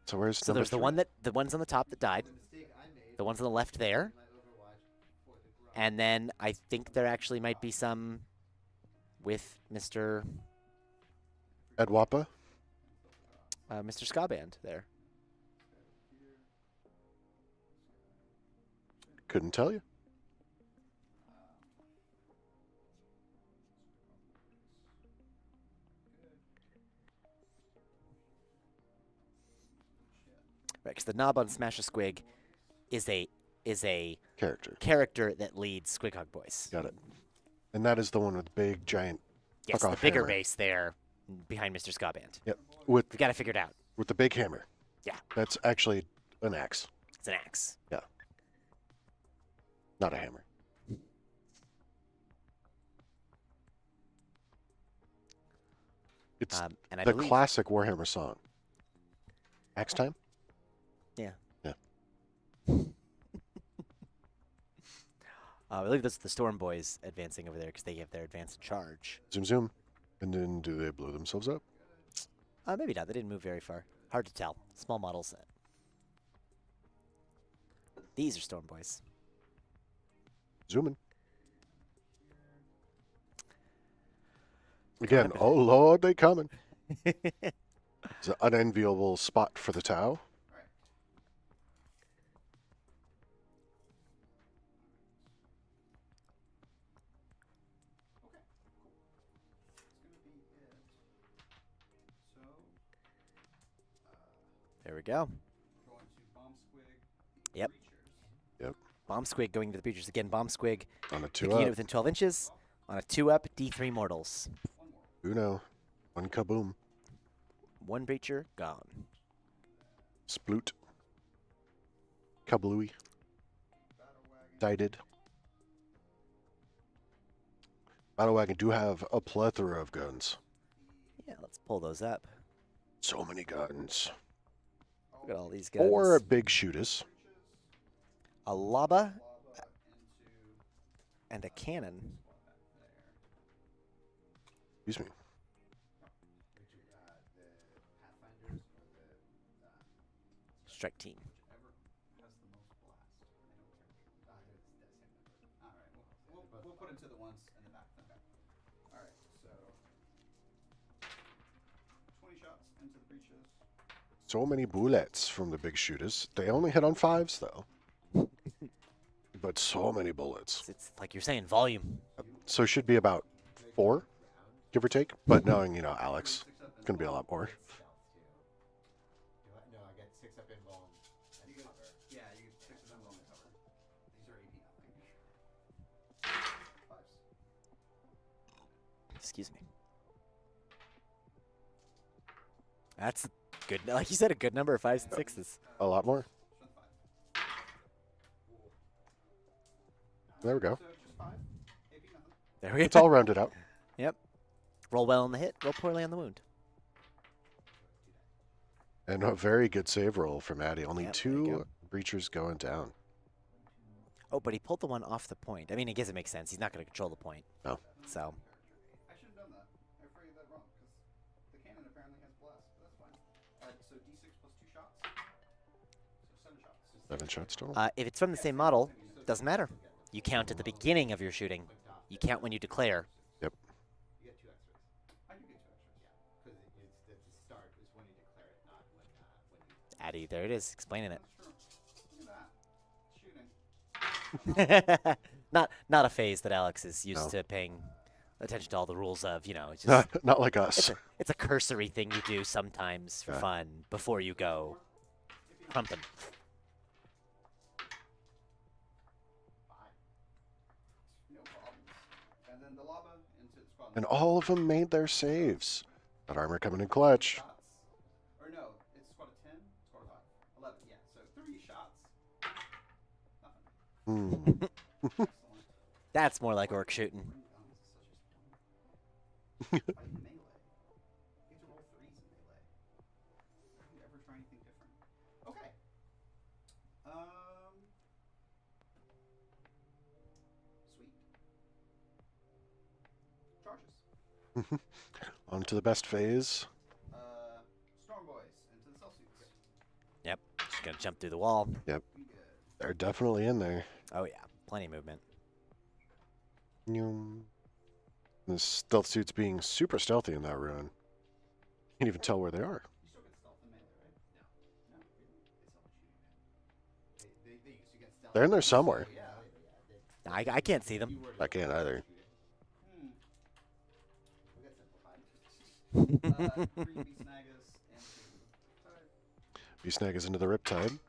So where's So number there's the 3? the ones on the top that died, The mistake I made the ones on the left there, in my Overwatch for the Grot. and then I think there actually might be some with Mr. Ed Wappa? Mr. Scaband there. Couldn't tell you. Right, because the knob on Smash a Squig is a Character. character that leads Squighog boys. Got it. And that is the one with the big, giant, Yes, the fuck-off bigger hammer. base there behind Mr. Scaband. Yep. With We got to figure it out. the big hammer. Yeah. That's actually an axe, It's an axe. not a hammer. It's And I the believe classic Warhammer song. Axe time? I believe that's the Storm Boys advancing over there because they have their advanced charge. Zoom, zoom. And then do they blow themselves up? Maybe not. They didn't move very far. Hard to tell. Small models. These are Storm Boys. Zooming. Again, oh lord, they coming. It's an unenviable spot for the Tau. Right. Okay, cool. It's gonna be it. So, There we go. going to Bomb Squig. Yep. Breachers. Bomb Squig going to the Breachers again. Bomb Squig, On a pick a 2 unit up. within 12 inches. On a 2-up, D3 mortals. One more. Uno. One kaboom. 1 Breacher, gone. Sploot. Kablooey. Battle wagon. Dited. Battle Wagon do have a plethora of guns. Yeah, let's pull those up. So many guns. Look at all these guns. 4 big shooters. A lava Lava into and a cannon. there. Excuse me. The Pathfinders or the Strike team. Whichever has the most blast. I don't care which one. they're the same number. All right, we'll put into the ones in the back. Okay. All right, so 20 shots into the breaches. So many bullets from the big shooters. They only hit on 5s, though. But so many bullets. It's like you're saying, volume. So it should be about 4, give or take. But knowing, you know, Alex, it's going to be a lot more. No, I get 6 up in bone. You get, yeah, you get 6 of them on the cover. These are AP nothing. 5s. Excuse me. That's good. Like you said, a good number of 5s and 6s. A lot more. There we go. So just 5. AP nothing. There we go. It's all rounded out. Yep. Roll well on the hit, roll poorly on the wound. And a very good save roll from Addy. Only Yep, there you 2 go. breachers going down. Oh, but he pulled the one off the point. I mean, I guess it makes sense. He's not going to control the point. No. So, I should have done that. I phrased that wrong because the cannon apparently has blast, but that's fine. So D6 plus 2 shots. So 7 shots. 7 shots total. if it's from the same model, doesn't matter. You count at the beginning of your shooting. You count when you declare. Yep. You get 2 extras. I do get 2 extras. Yeah, because it's at the start is when you declare it, not when you. Addy, there it is, explaining it. That's true. Look at that. Shooting. not a phase that Alex is used No. to paying attention to all the rules of. You know, it's just Not like us. it's a cursory thing you do sometimes for Yeah. fun before you go crumping. No problems. And then the lava into the squad. And all of them made their saves. That armor coming in clutch. Shots. Or no, it's squad of 10, squad of 5. 11, yeah. So 3 shots. Nothing. Excellent. That's more like orc shooting. Fight in melee. You have to roll 3s in melee. Have you ever tried anything different? Okay. Sweet. Charges. On to the best phase. Storm boys into the cell suits. Yep, just gonna jump through the wall. Yep. You good. They're definitely in there. Oh yeah, plenty of movement. Nyum. The stealth suits being super stealthy in that ruin. Can't even tell where they are. You still get stealth in melee, right? No, really? They still have shooting. They used to get stealth. They're in there somewhere. Oh, yeah, I can't see them. I can't either. We'll get simplified. 3 beast snaggers and 2 Beast Snag is into the Riptide.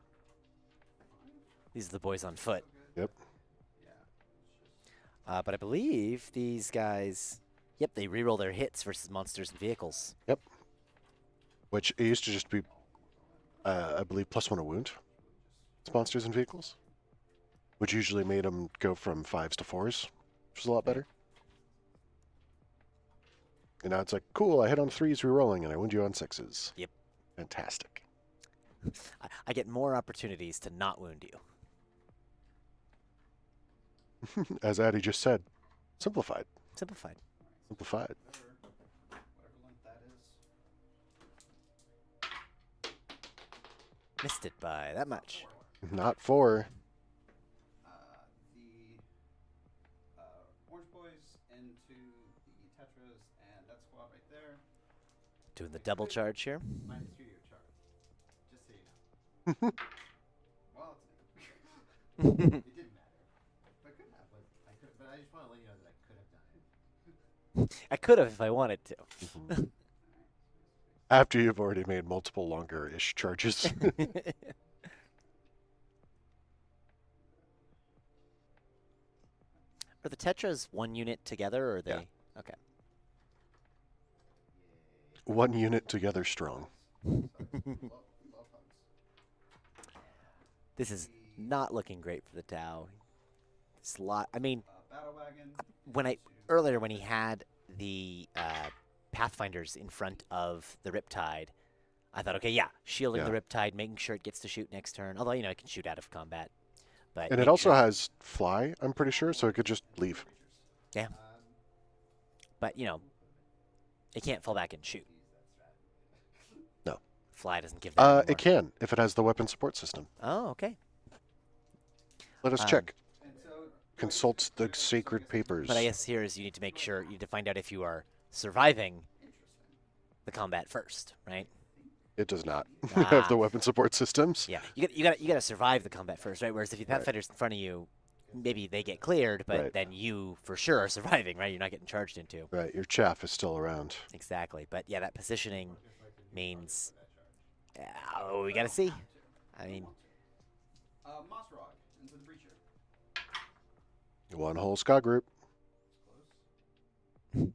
These are the boys on foot. Yep. Yeah. But I believe these guys, yep, they reroll their hits versus monsters and vehicles. Yep. Which it used to just be, I believe, +1 a wound. It's monsters and vehicles. Which usually made them go from 5s to 4s, which is a lot better. And now it's like, cool, I hit on 3s rerolling and I wound you on 6s. Yep. Fantastic. I get more opportunities to not wound you. As Addy just said, simplified. Simplified. Simplified. Whatever length that is. Missed it by that much. Not 4. The orange boys into the tetras and that squad right there. Doing the double charge here. Minus 2 to your charge. Just so you know. Well, it's It didn't matter. But I could have. But I just want to let you know that I could have done it. I could have if I wanted to. After you've already made multiple longer-ish charges. Are the tetras 1 unit together, or are they? Yeah. Okay. 1 unit together strong. This is not looking great for the Tau. It's a lot. I mean, battle wagon. earlier when he had the Pathfinders in front of the Riptide, I thought, okay, yeah, shielding the Yeah. Riptide, making sure it gets to shoot next turn. Although, you know, it can shoot out of combat. But And it make also sure- has fly, I'm pretty sure, so it could just leave. Yeah. But, you know, it can't fall back and shoot. No. Fly doesn't give that anymore. It can, if it has the weapon support system. Oh, okay. Let us Um, check. And so Consult the sacred papers. But I guess here is you need to make sure, you need to find out if you are surviving interesting. the combat first, right? It does not Ah. have the weapon support systems. Yeah, you gotta survive the combat first, right? Whereas if you have Right. pathfinders in front of you, maybe they get cleared, but Right. then you for sure are surviving, right? You're not getting charged into. Right, your chaff is still around. Exactly, but yeah, that positioning means. Oh, we gotta see. I mean, Moss Rock into the Breacher. One whole ska group. Close.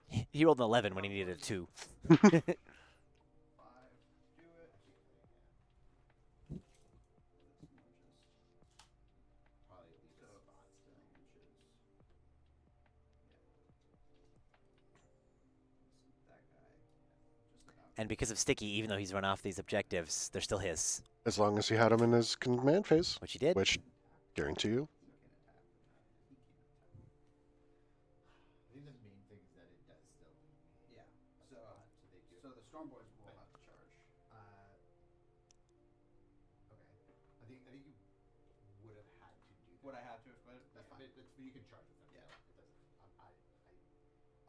he rolled an 11 when he needed a 2. 5. Do it. Probably leave So, a spot still. That guy. Just about. And because of Sticky, even though he's run off these objectives, they're still his, As long as he had him in his command phase, which he did. which, guarantee you, I think the main thing is that it does still leave me. Yeah. a So, spot, so they do. so the Storm Boys will have to charge. Okay. I think you would have had to do that. Would I have to? But That's fine. But you can charge with them. Yeah. Still. It doesn't.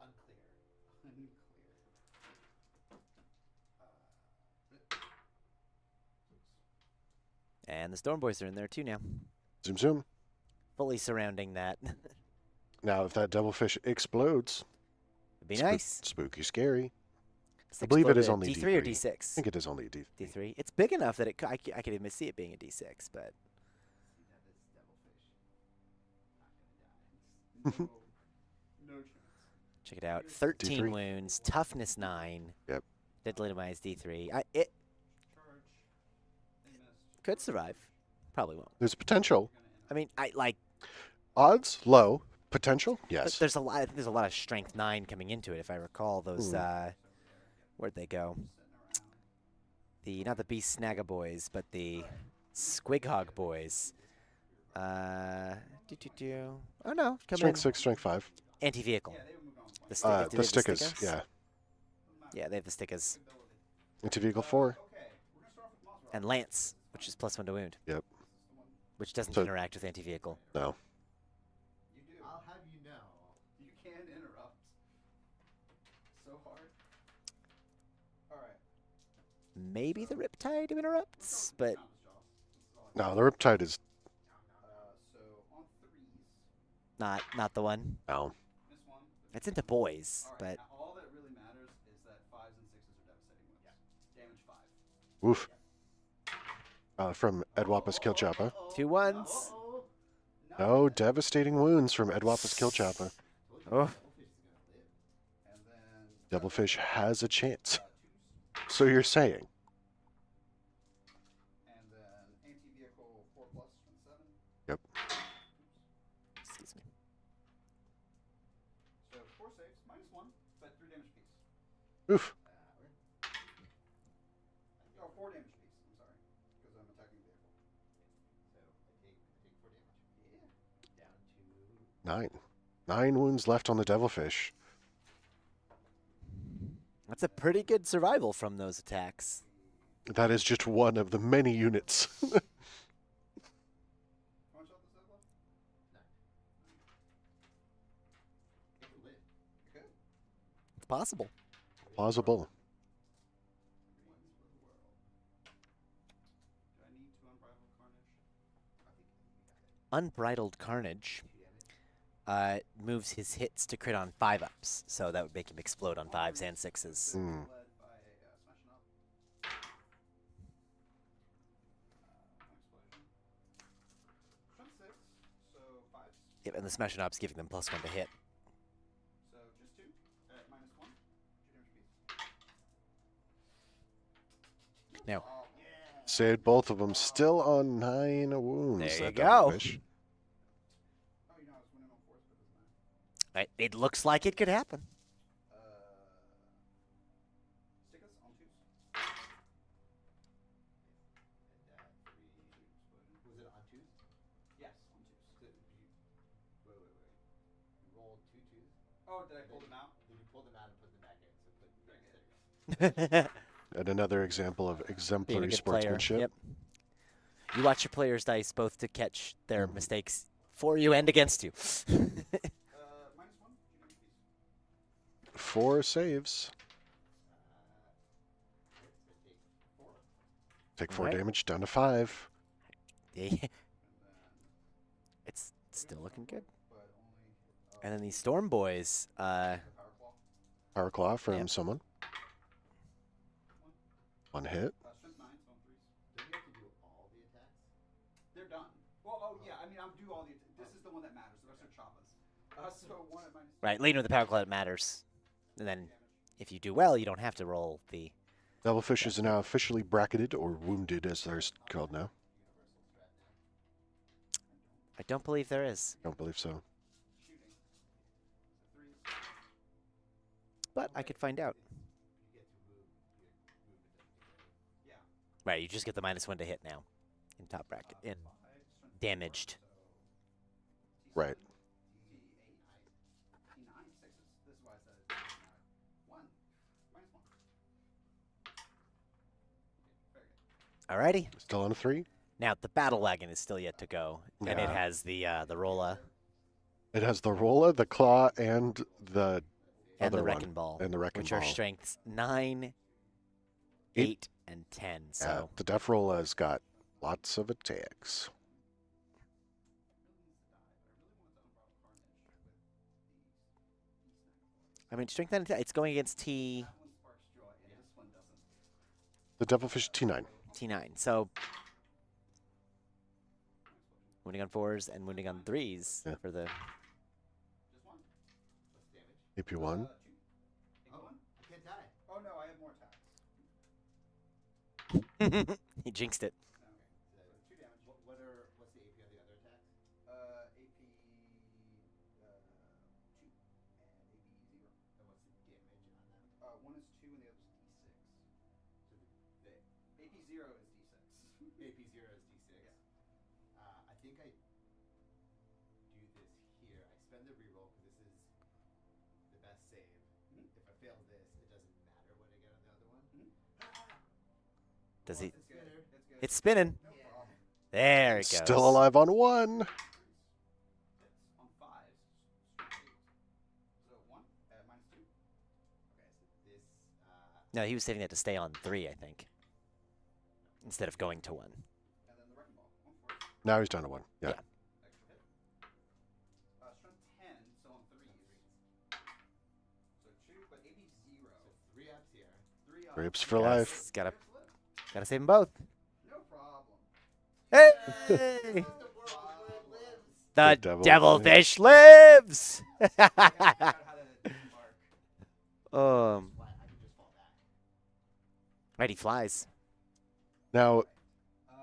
Unclear. Unclear. And the Storm Boys are in there too now, zoom zoom. fully surrounding that. Now, if that devilfish explodes, It'd be spook- nice. spooky, scary. It's I believe it is exploded only D3 or D3. I D6. think it is only a D3. D3. It's big enough that I could even see it being a D6, but See now this devilfish. Not gonna die. No chance. check it out. 13 D3. wounds, toughness 9. Yep. Deadly minus D3. It Charge. They missed. could survive. Probably won't. There's potential. I mean, I like. Odds low. Potential, But yes. there's a lot. I think there's a lot of strength 9 coming into it. If I recall those. Where'd they go? The not the Beast Snagga boys, but the Squighog boys. Oh no, come Strength in. 6, strength 5. Anti-vehicle. Yeah, they would move on. The, The do they have stickers, stickers? yeah. Yeah, they have the stickers. Into vehicle 4. Okay, we're gonna start off with Moss Rock. And Lance, which is +1 to wound. Yep. Which doesn't So- interact with anti-vehicle. No. You do. I'll have you know. You can interrupt. So hard. All right. Maybe the Riptide interrupts, but No, the Riptide is So on 3s, not the one. down. miss one. It's into boys, All right. but Now all that really matters is that 5s and 6s are devastating wounds. Damage 5. Woof. From Edwapa's Killchappa. 2 1s. Oh, No devastating wounds from Edwapa's Killchappa. Oh, And then Devilfish has a chance. 2s. So you're saying? And then anti-vehicle 4+ from 7. Yep. excuse me. So 4 saves, -1, but 3 damage piece. Oof. Oh, 4 damage piece. I'm sorry, because I'm attacking the vehicle. So I take 4 damage. Yeah. Down to 9. 9 wounds left on the Devilfish. That's a pretty good survival from those attacks. That is just one of the many units. How much health does that left? 9. It lit. Good. It's possible. Plausible. Wins for the world. Do I need to unbridled carnage? I think you got it. Unbridled Carnage 2 damage. moves his hits to crit on 5-ups, so that would make him explode on 5s and 6s. Hmm. Led by smashing up. One explosion. Front 6, so 5s. Yep, and the Smash and Ops giving them +1 to hit. So just 2 at -1. 2 damage piece. Now, Oh, yeah. Saved both of them. Still on 9 wounds. There you that go. Devilfish. Oh, you know, I was winning on 4s, but it doesn't matter. it looks like it could happen. Stick us on 2s. And 3. Was it on 2s? Yes, on 2s. So wait. You rolled 2 2s. Oh, did I pull them out? Then you pulled them out and put them back in. So put there you go. And another example of Being a exemplary good player. sportsmanship. Yep. You watch your players' dice both to catch their mistakes for you and against you. -1, 2 damage piece. 4 saves. Take 4 Alright. damage, down to 5. Yeah. It's still looking good. And then these Storm Boys, Power Claw from Yep. someone. 1 hit. Strength 9, so on 3s. Don't you have to do all the attacks? They're done. Well, oh yeah, I mean, I'm do all the. This is the one that matters. The rest are choppas. So 1 at minus. right, leading with the Power Cloud matters. And then if you do well, you don't have to roll the... Devilfish is now officially bracketed, or wounded as they're called now. I don't believe there is, Don't believe so. Shooting. So 3s. but I could find out. Yeah. Right, you just get the -1 to hit now in top bracket, in 5, strength damaged. 4, Right. T9, 6. This is why I said it doesn't matter. 1. -1. Very good. Alrighty. Still on a 3. Now, the Battle Wagon is still yet to go, and it Yeah. has the Rolla It has the Rolla, the Claw, and the and the other Wrecking one. Ball, And the Wrecking which Ball. are strengths 9, 8, and 10. Yeah, So the Def Rolla has got lots of attacks. I mean, strength 9, it's going against T9. That one sparks joy, and this one doesn't. The Devilfish T9. So wounding on 4s and wounding on 3s Yeah. for the. Just 1. AP1. 2. Oh, one. I can't die. Oh no, I have more attacks. He jinxed it. Okay. So 2 damage. What's the AP on the other attacks? AP 2 and AP 0. And what's the damage on them? One is 2 and the other is D6. So the AP 0 is D6. AP 0 is D6. Yeah. I think I do this here. I spend the reroll because this is the best save. Mhm. If I fail this, it doesn't matter what I get on the other one. Mhm. Does he? It's good. It's good. It's spinning. No Yeah. problem. There it goes. Still alive on 1. That's on 5s. Straight 8. So 1 at -2. Okay, so this. No, he was saving that to stay on 3, I think, instead of going to 1. And then the wrecking ball. 1 4. Now he's down to 1. Yeah. Yeah. Extra hit. Strength 10, so on 3s. So 2, but AP 0. So 3 ups here. 3 up. Grapes for Yes, life. Gotta Grapes live. save them both. No problem. Hey! The world where it lives. The The devil devilfish lives. Figure out how to disembark. um, Why I can just fall back. right, he flies. Now, Uh,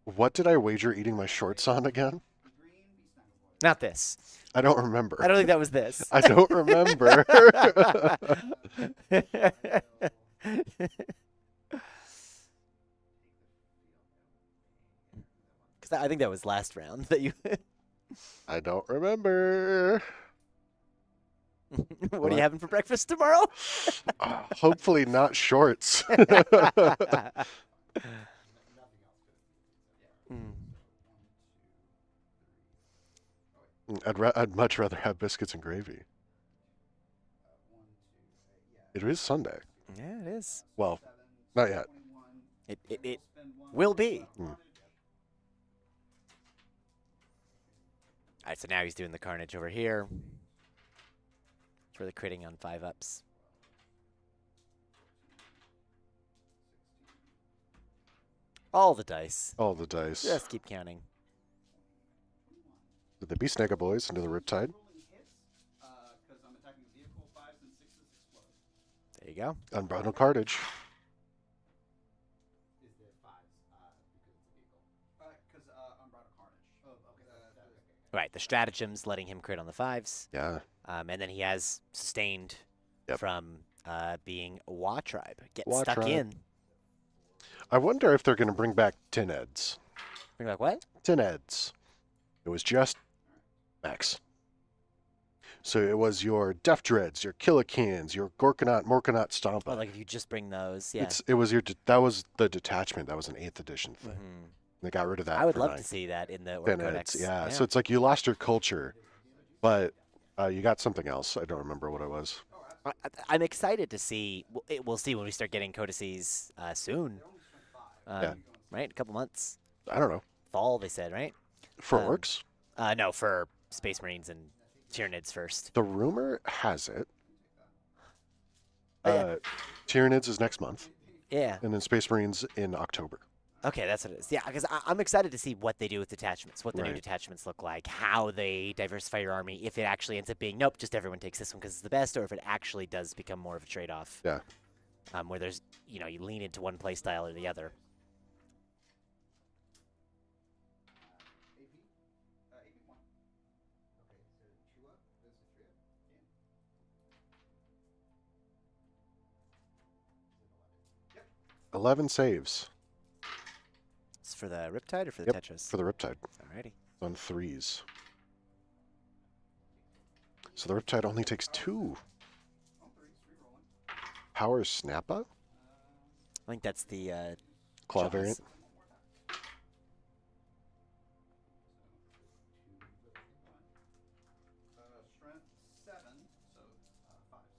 what did I wager eating my shorts on again? the green beast snaggle boy. Not this. I don't remember. I don't think that was this. I don't remember. Because I think that was last round that you. I don't remember. What are you having for breakfast tomorrow? Hopefully not shorts. Mm. I'd much rather have biscuits and gravy. 1, 2, yeah. It is Sunday. Yeah, it is. Well, 7, not yet. 21. It Then it we'll spend 1 will for be. Mm. All right, so now he's doing the carnage over here. For the critting on 5 ups. All the dice. All the dice. Just keep counting. The Beast Nega boys into the Riptide. Rolling hits, because I'm attacking the vehicle. 5s and 6s explode. There you go. Unbridled Cartage. Is the 5s because it's a vehicle? Because Unbridled Carnage. Oh, okay. Okay. Right, the stratagem's letting him crit on the 5s. Yeah. And then he has sustained Yep. from being a Wa tribe. Get Wa stuck tribe. in. I wonder if they're going to bring back Tin Eds. You're like, what? Tin Eds. It was just Max. So it was your Death Dreads, your Killikins, your Gorkanaut, Morkanaut Stompa. Well, like if you just bring those, yeah. It was your that was the detachment. That was an 8th edition thing. Mhm. They got rid of that. I would for love 9th. to see that in the Orc Tin Codex. Eds. Yeah. So it's like you lost your culture, but you got something else. I don't remember what it was. I'm excited to see. We'll see when we start getting codices soon. Yeah. Right, a couple months. I don't know. Fall, they said, right? For Um, Orcs, No, for Space Marines and Tyranids first. the rumor has it. Oh, yeah. Tyranids is next month, Yeah. and then Space Marines in October. Okay, that's what it is. Yeah, because I'm excited to see what they do with detachments, what the new Right. detachments look like, how they diversify your army, if it actually ends up being, nope, just everyone takes this one because it's the best, or if it actually does become more of a trade-off. Yeah. Where there's, you lean into one play style or the other. AP1. Okay, so 2 up, those are 3 up. Yep. 11 saves. It's for the Riptide or for the Yep, Tetris? for the Riptide. Alrighty. On 3s. So the Riptide only takes 2. Oh, 3s, re-rolling. Power Snappa? I think that's the Claw Jaws. variant. Strength 7, so 5s.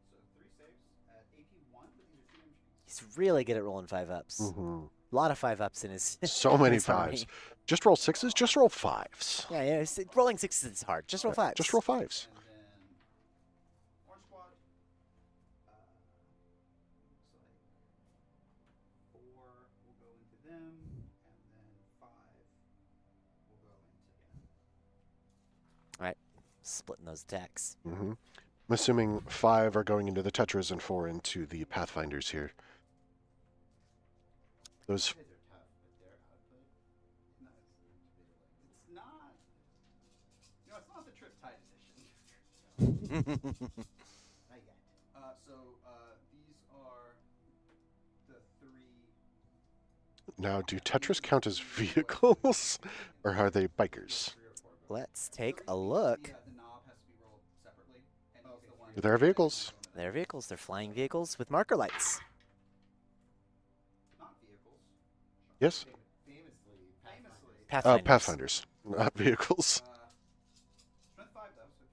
So 3 saves at AP1, but these are 2 damage pieces. He's really good at rolling 5-ups. Mm-hmm. A lot of 5-ups in his. So in many his army. 5s. Just roll 6s, just roll 5s. Yeah, rolling 6s is hard. Just roll 5s. Just roll 5s. And then Orange Squad. Looks like 4 will go into them, and then 5 will go into Alright, splitting those attacks. Mm-hmm. I'm assuming 5 are going into the Tetras and 4 into the Pathfinders here. Those. These are tough, but their output No, it's not. It's not the Triptide edition. not yet. So these are the 3. Now, do Tetras count as vehicles? Or are they bikers? Let's take a look. The knob has to be rolled separately, and he's the one. They're vehicles. They're vehicles. They're flying vehicles with marker lights. Not vehicles. Yes? Famously, Pathfinders. Oh, Pathfinders, not vehicles. Strength 5 though, so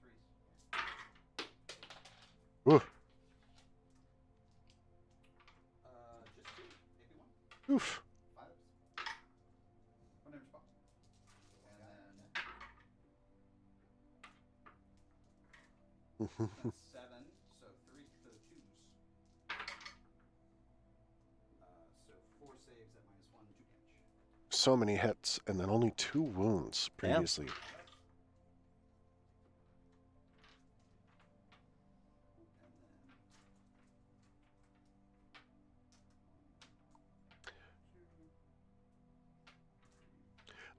3s. Ooh, Just 2. AP1. oof. 5s. 1 damage spot. And then that's 7, so 3 for the 2s. So 4 saves at -1, 2 damage. So many hits, and then only 2 wounds previously. And then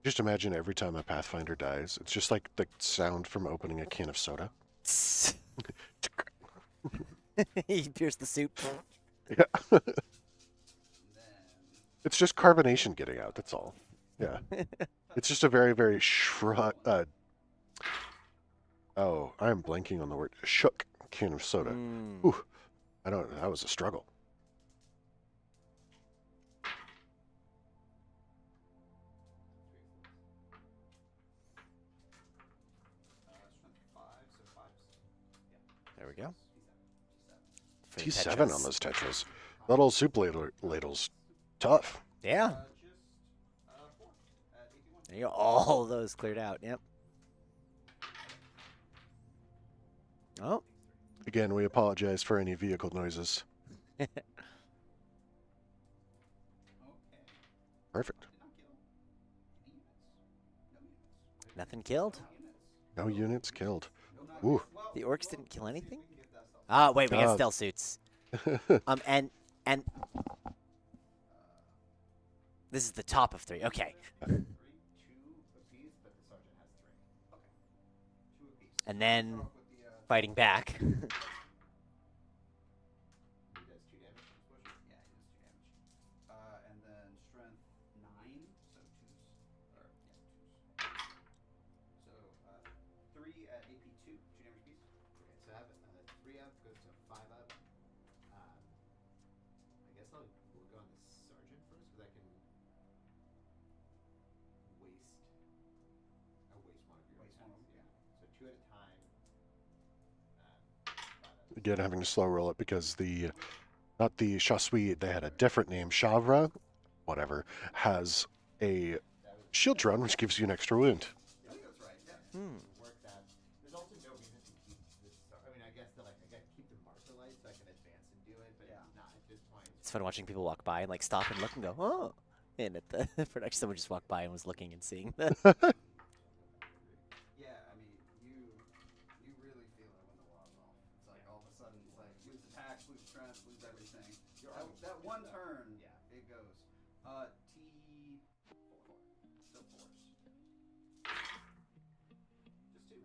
Just imagine every time a Pathfinder dies, it's just like the sound from opening a can of soda. He pierced the soup. Yeah. then It's just carbonation getting out, that's all. Yeah. It's just a very, very shrug. Oh, I'm blanking on the word. Shook can of soda. Mm. Ooh, that was a struggle. strength 5, so 5s. There we go. For the T7 Tetris. on those Tetras. That old soup ladle's tough. Yeah. Just 4 at AP1. There you go. All those cleared out. Yep. Oh. Again, we apologize for any vehicle noises. Okay. Perfect. Did not kill any units. No units. Nothing killed? No units killed. No Ooh. Well, The orcs didn't kill anything? we can give that stuff. Ah, wait, we got Ah. stealth suits. And this is the top of 3. Okay. 3, 2 apiece, but the sergeant has 3. Okay. 2 apiece. And then Start off with the, fighting back. He does 2 damage. Yeah, he does 2 damage. And then strength 9, so 2s. Or, yeah, 2s. So, 3 at AP2, 2 damage piece. Okay, so I have 3 up, goes to 5 up. I guess we'll go on the sergeant first, because I can waste one of your Waste one of attacks. them, Yeah. So 2 at a time. 5 up. Again, having to slow roll it because the not the Chassuide, they had a different name, Chavra, whatever, has a shield drone, which gives you an extra wound. I think that's right. Yeah. Hmm. Work that. There's also no reason to keep this. I mean, I guess to like I got to keep the marker light so I can advance and do it, but Yeah. not at this point. It's fun watching people walk by and like stop and look and go, oh. And at the production, someone just walked by and was looking and seeing that. Yeah, I mean, you really feel it when the war's off. It's like all of a sudden, it's like lose attacks, lose strength, lose everything. That one turn, yeah, it goes. T4. Still force. Just 2.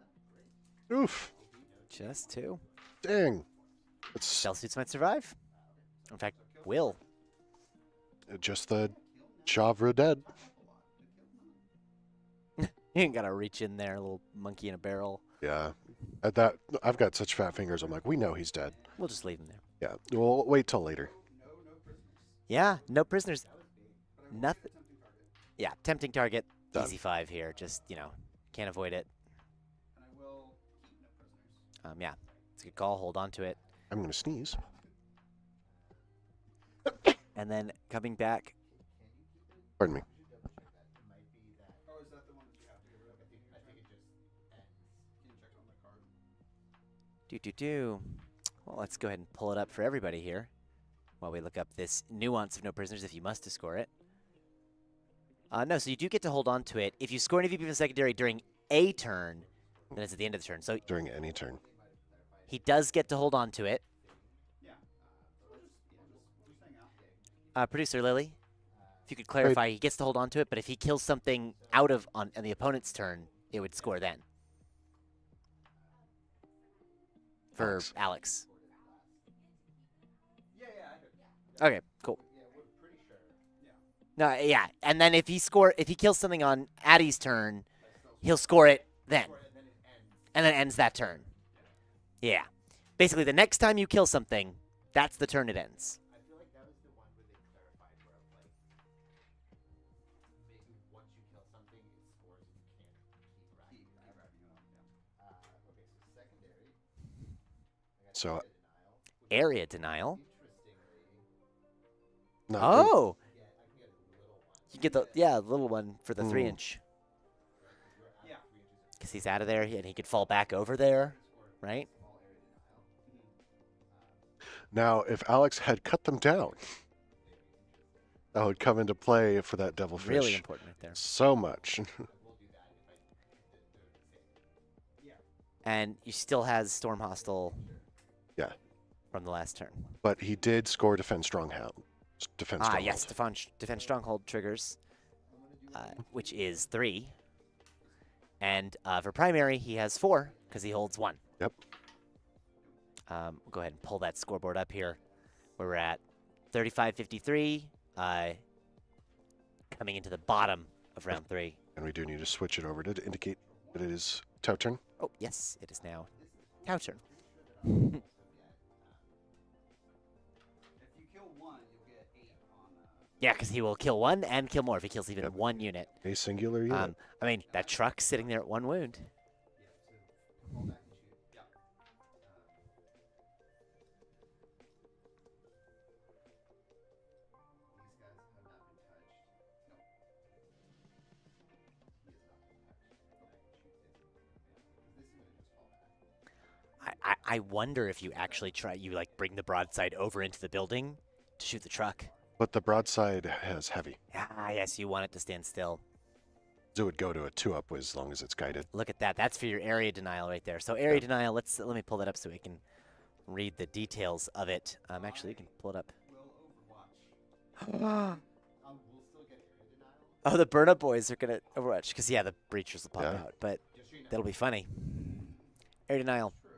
Great. Oof. Just 2. Dang. It's Shell suits might survive. In fact, will. just the Chavra dead. You ain't gotta reach in there, little monkey in a barrel. Yeah. At that, I've got such fat fingers, I'm like, we know he's dead. We'll just leave him there. Yeah. We'll wait till later. No prisoners. Yeah, no prisoners. But I will Nothing. get tempting target. Yeah, tempting target. Done. Easy 5 here. Just, can't avoid it. And I will keep no prisoners. Yeah, it's a good call. Hold on to it. I'm going to sneeze. And then coming back. Pardon me. Oh, is that the one that you have to get rid of? I think it just ends. Can you check on the card? Do. Well, let's go ahead and pull it up for everybody here while we look up this nuance of no prisoners if you must to score it. No, so you do get to hold on to it. If you score an EVP from the secondary during a turn, then it's at the end of the turn. So During any turn. he does get to hold on to it. Yeah. We'll just hang out. Producer Lily, if you could clarify, he gets to hold on to it, but if he kills something out of on the opponent's turn, it would score then. For Alex. Yeah, I heard. Okay, cool. No, yeah, and then if he kills something on Addie's turn, he'll score it then, and then ends that turn. Yeah, basically the next time you kill something, that's the turn it ends. I feel like that was the one where they clarified where like maybe once you kill something, it scores and you can't keep racking it up. Okay, so secondary. I got So, area denial, which Area denial. interestingly, not Oh, I can get a little one. you get the little one for the 3-inch, Yeah. because he's out of there and he could fall back over there, right? Now, if Alex had cut them down, that would come into play for that devilfish. Really important right there. So much. And you still has Storm Hostile. Yeah. From the last turn. But he did score Defend Stronghold. Defend Stronghold. Yes, Defend Stronghold triggers, which is 3. And for primary, he has 4 because he holds 1. Yep. We'll go ahead and pull that scoreboard up here, where we're at 35-53, coming into the bottom of round 3. And we do need to switch it over to indicate that it is Tau turn. Oh, yes, it is now Tau turn. If you kill one, you'll get 8 on. Yeah, because he will kill 1 and kill more if he kills even Yep. 1 unit. A singular unit. I mean, that truck's sitting there at 1 wound. Fall back and shoot. Yeah. These guys have not been touched. No. He has not been touched. Okay, shoot this. This is gonna just fall back. I wonder if you actually bring the broadside over into the building to shoot the truck. But the broadside has heavy. Ah, yes, you want it to stand still. So it would go to a 2-up as long as it's guided. Look at that. That's for your area denial right there. So area denial, let me pull that up so we can read the details of it. Actually, you can pull it up. Will Overwatch. We'll still get area denial. Oh, the Burn Up Boys are going to Overwatch. Because, yeah, the Breachers will pop Yeah. out. But Just so you know. that'll be funny. Area denial. True.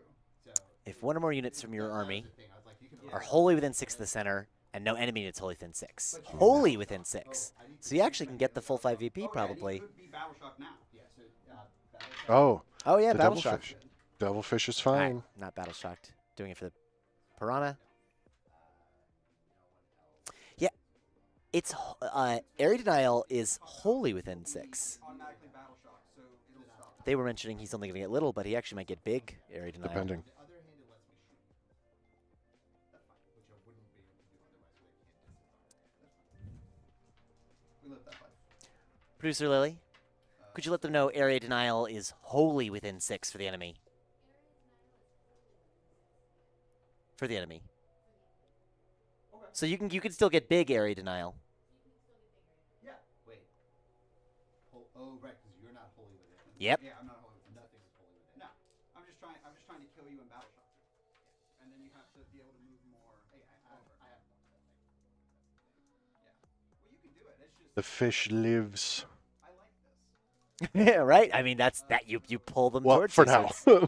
So If 1 or more units from your that was army the thing. I was like, you can are wholly within 6 of the center, and no enemy units wholly within 6. Wholly within 6. So you actually can get the full 5 VP probably. It could be Battleshock now. Yeah, so Battleshock, Oh, Oh, yeah, the Battle devilfish. Shock. Devilfish is All fine. right, not Battle Shocked. Doing it for the Piranha. Yeah, it's area denial is wholly within 6. Automatically Battleshock, so it'll stop. They were mentioning he's only going to get little, but he actually might get big area denial. Depending. the other hand, it lets me shoot. That's fine, which I wouldn't be able to Producer Lily, could you let them know area denial is wholly within 6 for the enemy? For the enemy. Okay. So you can still get big area denial. Yeah. Wait. Oh, right, because you're not wholly within. Yep. Yeah, I'm not holding it. Nothing is wholly within. No, I'm just trying to kill you in battle shock. And then you have to be able to move more. Hey, I have one. Yeah. Well, you can do it. It's just The fish lives. I like this. Yeah, right? I mean, that's that you pull them Well, towards for you, so now. it's- I am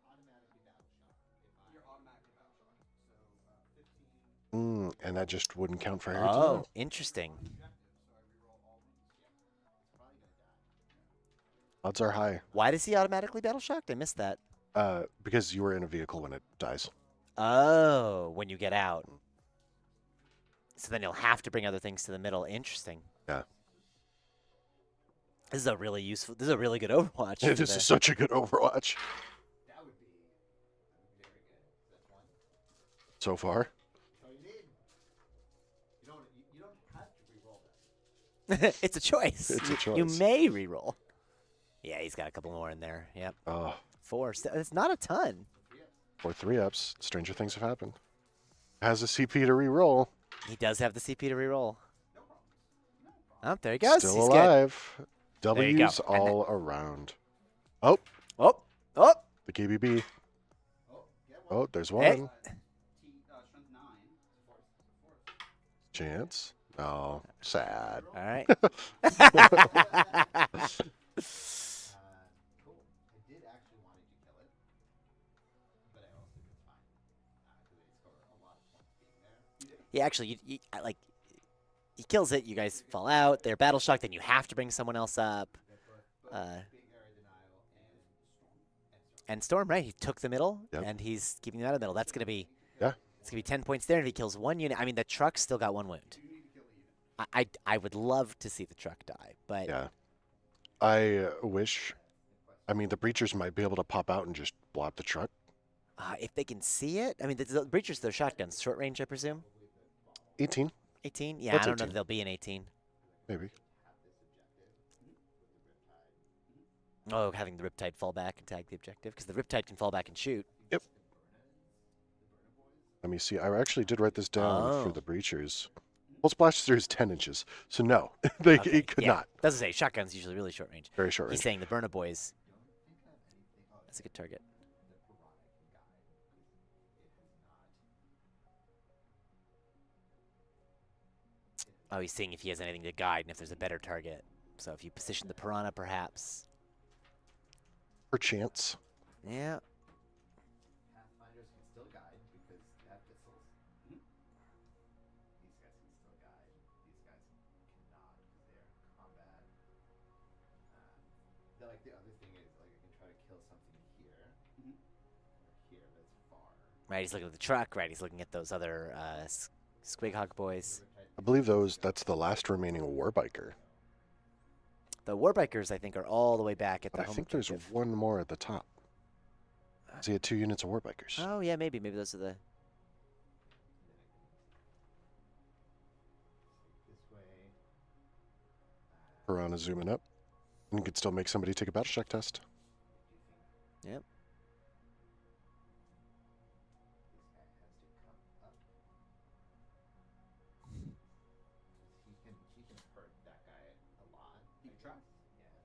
automatically battle shocked. You're automatically battle shock. So 15. And that just wouldn't count for area Oh, denial. interesting. So I reroll all wounds. It's probably gonna die. Odds are high. Why does he automatically battle shocked? I missed that. Because you were in a vehicle when it dies. Oh, when you get out. So then you'll have to bring other things to the middle. Interesting. Yeah. This is a really useful. This is a really good Overwatch. This for is the- such a good Overwatch That would be very good. That's one. so far. That's all you need. You don't have to re-roll that. it's a choice. It's a You choice. may reroll. Yeah, he's got a couple more in there. Yep. 4. It's not a ton. Or 3-ups. Stranger things have happened. Has a CP to re-roll. He does have the CP to reroll. No problem. No problem. Oh, there he goes. Still He's good. alive. you W's go. And all around. Oh, Oh, oh. the KBB. Oh, get one. Oh, there's one. Hey. Strength 9. Chance. Oh, sad. All right. Cool. I did actually wanted to kill it, but I also did fine because they score a lot of points being there. Yeah, actually, like he kills it. You guys fall out. They're battle shocked. Then you have to bring someone else up. Both big area denial And Storm, right? He took the middle, Yep. and he's keeping them out of the middle. That's gonna be Yeah. It's gonna be 10 points there. And if he kills one unit, I mean, the truck's still got one wound. You need to kill the unit. I would love to see the truck die, but Yeah. I wish. I mean, the breachers might be able to pop out and just blow up the truck. if they can see it, I mean, the breachers, they're shotguns, short range, I presume. 18, 18? Yeah, What's I don't know 18? that they'll be an 18. maybe. Oh, having the Riptide fall back and tag the objective, because the Riptide can fall back and shoot. Let me see. I actually did write this down Oh. for the breachers. Well, splash through is 10 inches, so no, they Okay, it could yeah. not. Doesn't say shotguns usually really short range. Very short range. He's saying the Burna Boys. That's a good target. Oh, he's seeing if he has anything to guide and if there's a better target. So if you position the Piranha, perhaps. Perchance. Yeah. Pathfinders can still guide because they have pistols. These guys can still guide. These guys cannot because they are in combat. Like the other thing is, like, I can try to kill something here, or here, but it's far. Right, he's looking at the truck. Right, he's looking at those other Squighawk boys. I believe that's the last remaining warbiker. The Warbikers, I think, are all the way back at But the I home think there's objective. one more at the top. So he had 2 units of warbikers. Oh, yeah, maybe. Maybe those are the... This way. Piranha zooming up. And you could still make somebody take a battle shock test. Yep. This guy has to come up. He can hurt that guy a lot. You can try. Yeah.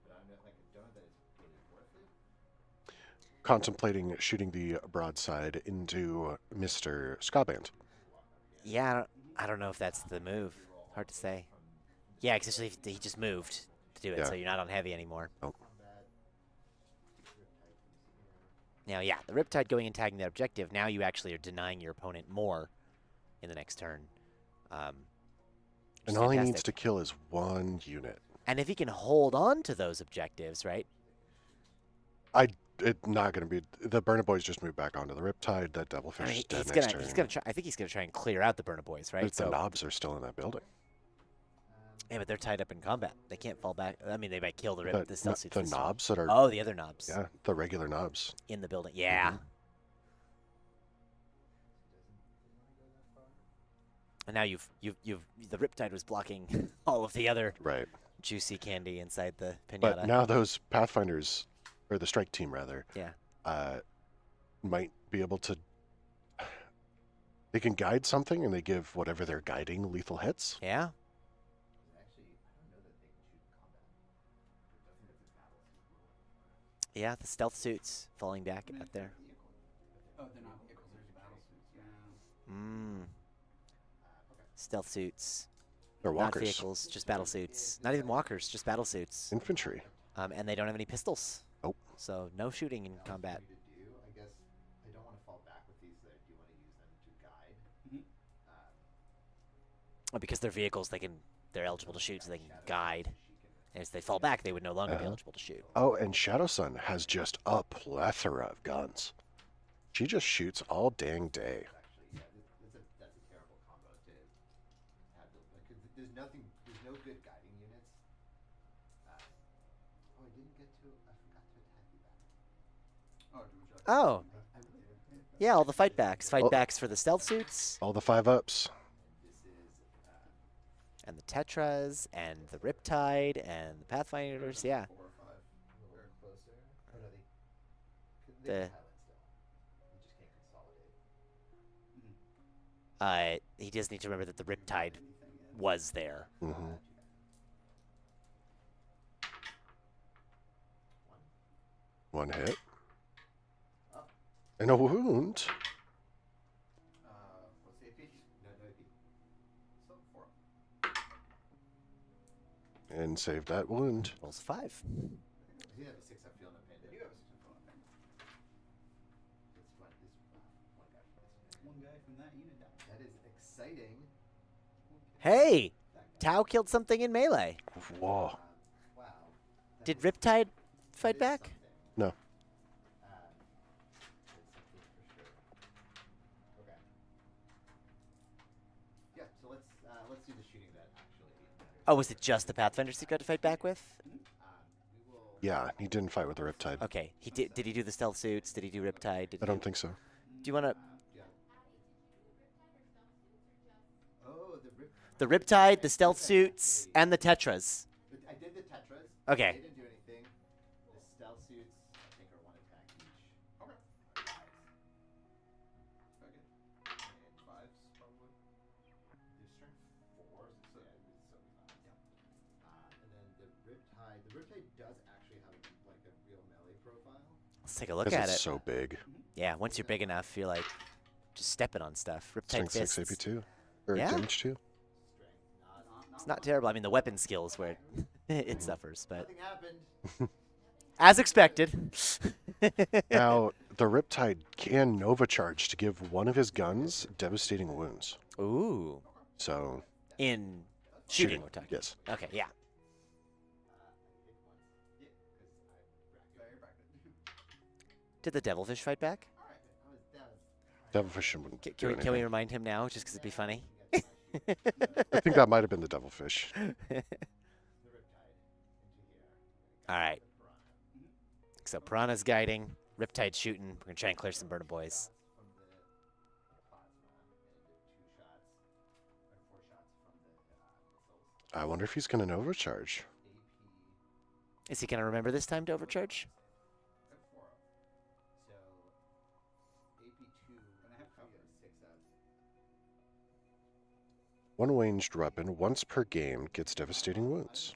But I'm not, like, I don't know that it's really worth it. Contemplating shooting the broadside into Mr. Scaband. Yeah, I don't know if that's the move. Hard to say. Yeah, especially if he just moved to do it, Yeah. so you're not on heavy anymore. Combat. Now, yeah, the Riptide going and tagging that objective, now you actually are denying your opponent more in the next turn. And which is all he needs fantastic. to kill is 1 unit. And if he can hold on to those objectives, right? It's not going to be... The Burna Boys just moved back onto the Riptide. That Devilfish I mean, is dead he's next gonna turn. try. I think he's gonna try and clear out the Burna Boys, right? But the knobs are still in that building. Yeah, but they're tied up in combat. They can't fall back. I mean, they might kill the Rip. The stealth suits. The this time. knobs that are... Oh, the other knobs. Yeah, the regular knobs. In the building. Yeah. And now the Riptide was blocking all of the other Right. juicy candy inside the pinata. But now those Pathfinders, or the strike team rather, yeah. Might be able to. They can guide something, and they give whatever they're guiding lethal hits. Yeah. Actually, I don't know that they can shoot in combat. I think it's a battle suit rule. Yeah, the stealth suits falling back out there. Oh, they're not vehicles. There's battle suits. Yeah. Mm. Okay. Stealth suits. They're Not walkers. vehicles, just battle suits. Not even walkers, just battle suits. Infantry. And they don't have any pistols. Oh. So no shooting in combat. To do, I guess I don't want to fall back with these. I do want to use them to guide. Well, because they're vehicles, they're eligible to shoot, so they can guide. And as they fall back, they would no longer be eligible to shoot. Oh, and Shadow Sun has just a plethora of guns. She just shoots all dang day. Actually, yeah, that's a terrible combo to have. Because there's no good guiding units. Oh, I didn't get to. I forgot to attack you back. Oh, do we just- Oh, I really did. yeah, all the fight backs. Fight Oh. backs for the stealth suits, All the 5-ups. This is. and the Tetras, and the Riptide, and the Pathfinders, yeah. 4 or 5. A little closer. Oh no, The- they can highlight still. You just can't consolidate. He does need to remember that the Riptide was there. Mm-hmm. One hit. Up. And a wound. What's the AP? No AP. So 4. And save that wound. Rolls a 5. Does he have a 6 up feel no pain? They do have a 6 in front of them. It's fun. This one guy from this unit. One guy from that unit died. That is exciting. Hey! That guy. Tau killed something in melee. Whoa. Wow. That Did is- Riptide fight that is back? something. No. That's something for sure. Okay. Yeah. So let's do the shooting that actually matters. Oh, was it just the Pathfinders he got to fight back with? We will. Yeah, he didn't fight with the Riptide. Okay. He did. Did he do the stealth suits? Did he do Riptide? Did I he don't think so. Do you want to? Yeah. Oh, The Riptide, the stealth suits, and the Tetras. I did the Tetras. Okay. They didn't do anything. The stealth suits, I think, are 1 attack each. Okay. Our guys. Okay. And 5s, probably. Their strength 4, so yeah, it's 75. Yeah. And then the Riptide does actually have like a real melee profile. Let's take a look Because at it's it. so big. Yeah, once you're big enough, you're like just stepping on stuff. Riptide Strength 6 fists. AP 2. Or Yeah. damage 2. Strength, It's not terrible. I mean, the weapon skills where it suffers, but nothing happened. as expected. Now, the Riptide can Nova Charge to give one of his guns devastating wounds. Ooh, So, in shooting, we're talking. Yes. Okay, yeah. Very bracket. Did the Devilfish fight back? Devilfish wouldn't Can do we, can we anything. remind him now, just because it'd be funny? I think that might have been the Devilfish. All right. So Piranha's guiding, Riptide shooting. We're gonna try and clear some burner boys. I wonder if he's going to Nova Charge. Is he gonna remember this time to overcharge? So, AP2, and I have 6 up. One ranged weapon, once per game, gets devastating wounds.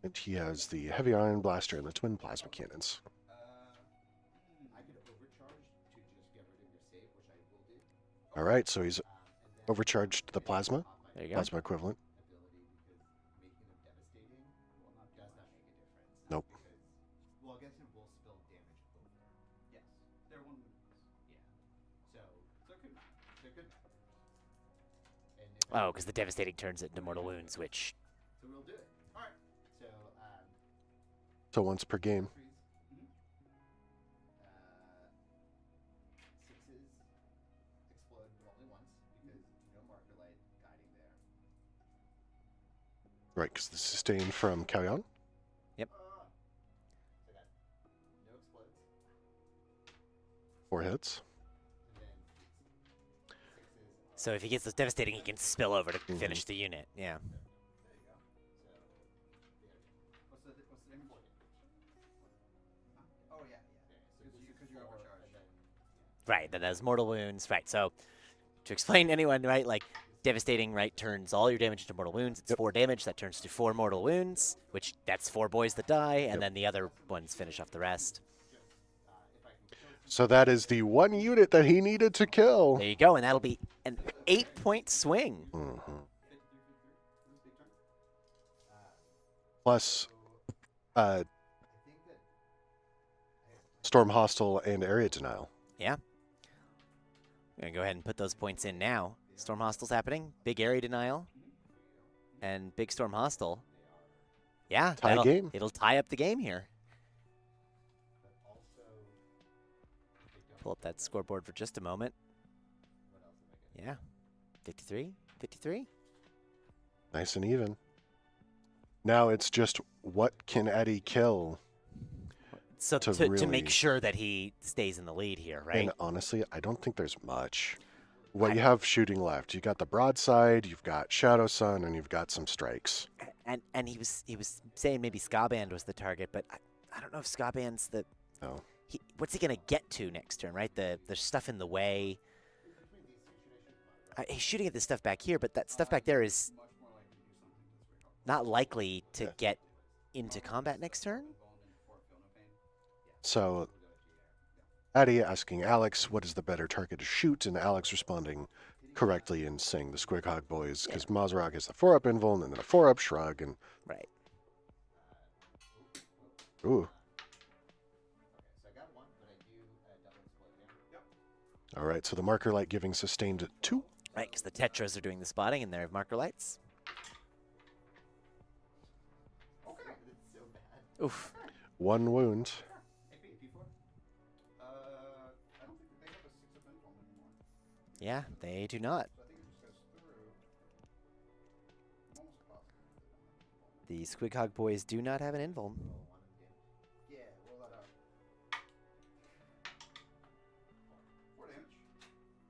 And he has the heavy iron blaster and the twin plasma cannons. I could overcharge to just get rid of your save, which I will do. All right, so he's overcharged the plasma, There you go. plasma equivalent. Ability because making them devastating does not make a difference. Nope. Because, well, I guess it will spill damage over. Yes. They're 1 wound. Yeah. So it could matter. So it could matter. And if Oh, because the devastating turns it into mortal wounds, which so we'll do it. All right. So So once per game. threes. Sixes explode but only once because no marker light guiding there. Right, because the sustain from Kalyan. Yep. So that no explodes 4 hits. and then So if he gets those devastating, he can spill over to Mhm. finish the unit. Yeah. What's the name? Oh yeah, because you overcharged. Right. Then those mortal wounds. Right. So to explain to anyone, right, like devastating, right, turns all your damage into mortal wounds. It's 4 damage. That turns to 4 mortal wounds, which that's 4 boys that die, and then the other ones finish off the rest. So that is the one unit that he needed to kill. There you go, and that'll be an 8-point swing. Mhm. Plus, Storm Hostile and Area Denial. Yeah. I'm going to go ahead and put those points in now. Storm Hostile's happening. Big Area Denial. And Big Storm Hostile. Yeah. Tie game. It'll tie up the game here. Pull up that scoreboard for just a moment. Yeah. 53. 53. Nice and even. Now it's just what can Eddie kill? So To to really- make sure that he stays in the lead here, right? And honestly, I don't think there's much. What you have shooting left, you got the broadside, you've got Shadow Sun, and you've got some strikes. And he was saying maybe Skaband was the target, but I don't know if Skaband's the... No. What's he going to get to next turn, right? There's stuff in the way. He's shooting at this stuff back here, but that stuff back there is not likely to get into combat next turn. So, Eddie asking Alex, what is the better target to shoot? And Alex responding correctly and saying the Squighog boys, because Mazarok is the 4-up invuln and then a 4-up shrug. And Right. ooh. All right, so the marker light giving sustained 2. Right, because the Tetras are doing the spotting and they have marker lights. Oof. 1 wound. I don't think they have a 6-up invuln anymore. Yeah, they do not. So I think it just goes through. I'm almost positive. The Squighog boys do not have an invuln. Yeah, roll that out. 4 damage.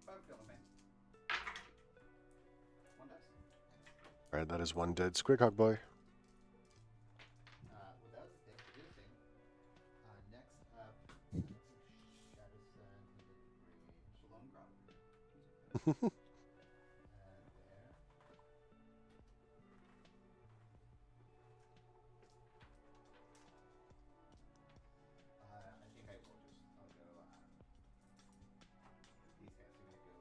5 feeling pain. 1 dice. All right, that is 1 dead Squighog boy. Next up, Shadow Sun Shalom Grot. there. I think I'll go.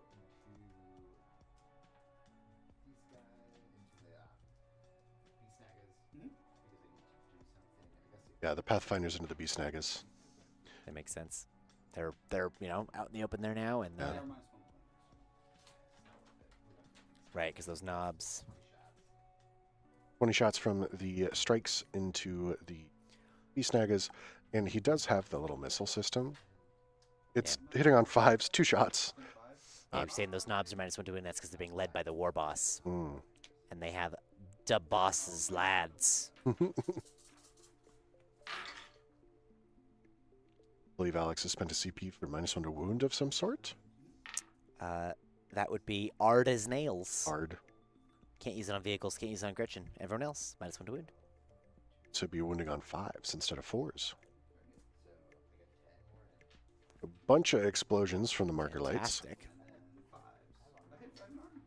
These guys are gonna go into these guys into the beast snaggers because they need to do something. I guess. Yeah, the Pathfinders into the Beast Nagas. That makes sense. They're out in the open there now, and Yeah. They're -1 point. right, because those knobs. 20 shots from the strikes into the Beast Nagas, and he does have the little missile system. It's hitting on 5s, 2 shots. 25. Yeah, you're saying those knobs are -1 to win. That's because they're being led by the war boss, Mm. and they have the boss's lads. I believe Alex has spent a CP for -1 to wound of some sort. That would be hard as nails. Hard. Can't use it on vehicles. Can't use it on Gretchen. Everyone else -1 to wound. So be wounding on 5s instead of 4s. A bunch of explosions from the marker lights. Fantastic. And then 5s. I hit 5 arm.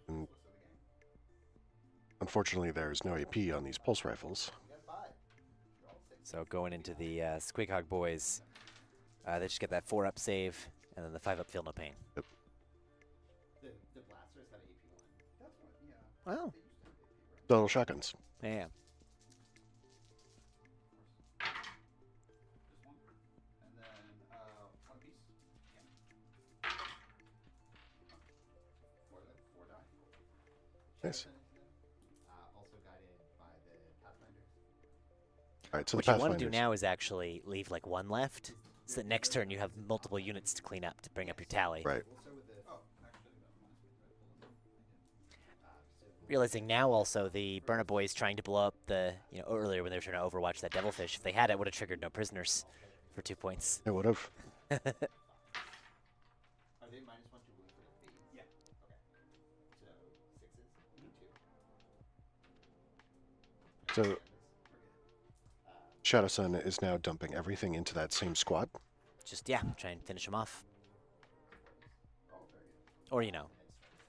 And unfortunately, there's no AP on these pulse rifles. So going into the Squighog boys, they just get that 4-up save, and then the 5-up feel no pain. The blasters have AP1. That's what, yeah. Wow. They used to have AP, right? The little shotguns. Yeah. Just one. And then 1 apiece. Yeah. 4 die. Nice. Also guided by the Pathfinders. All right, so What the you want to do Pathfinders. now is actually leave like 1 left, so that next turn you have multiple units to clean up to bring up your tally. Right. We'll start with the Oh, actually, that reminds me. realizing now also the Burna Boys trying to blow up the, earlier when they were trying to overwatch that Devilfish. If they had it, would have triggered no prisoners for 2 points. It would have. Are they -1 to wound for the phase? Yeah. Okay. So 6s? 2. So Shadow Sun is now dumping everything into that same squad. Just, try and finish them off. Oh, very good. Or,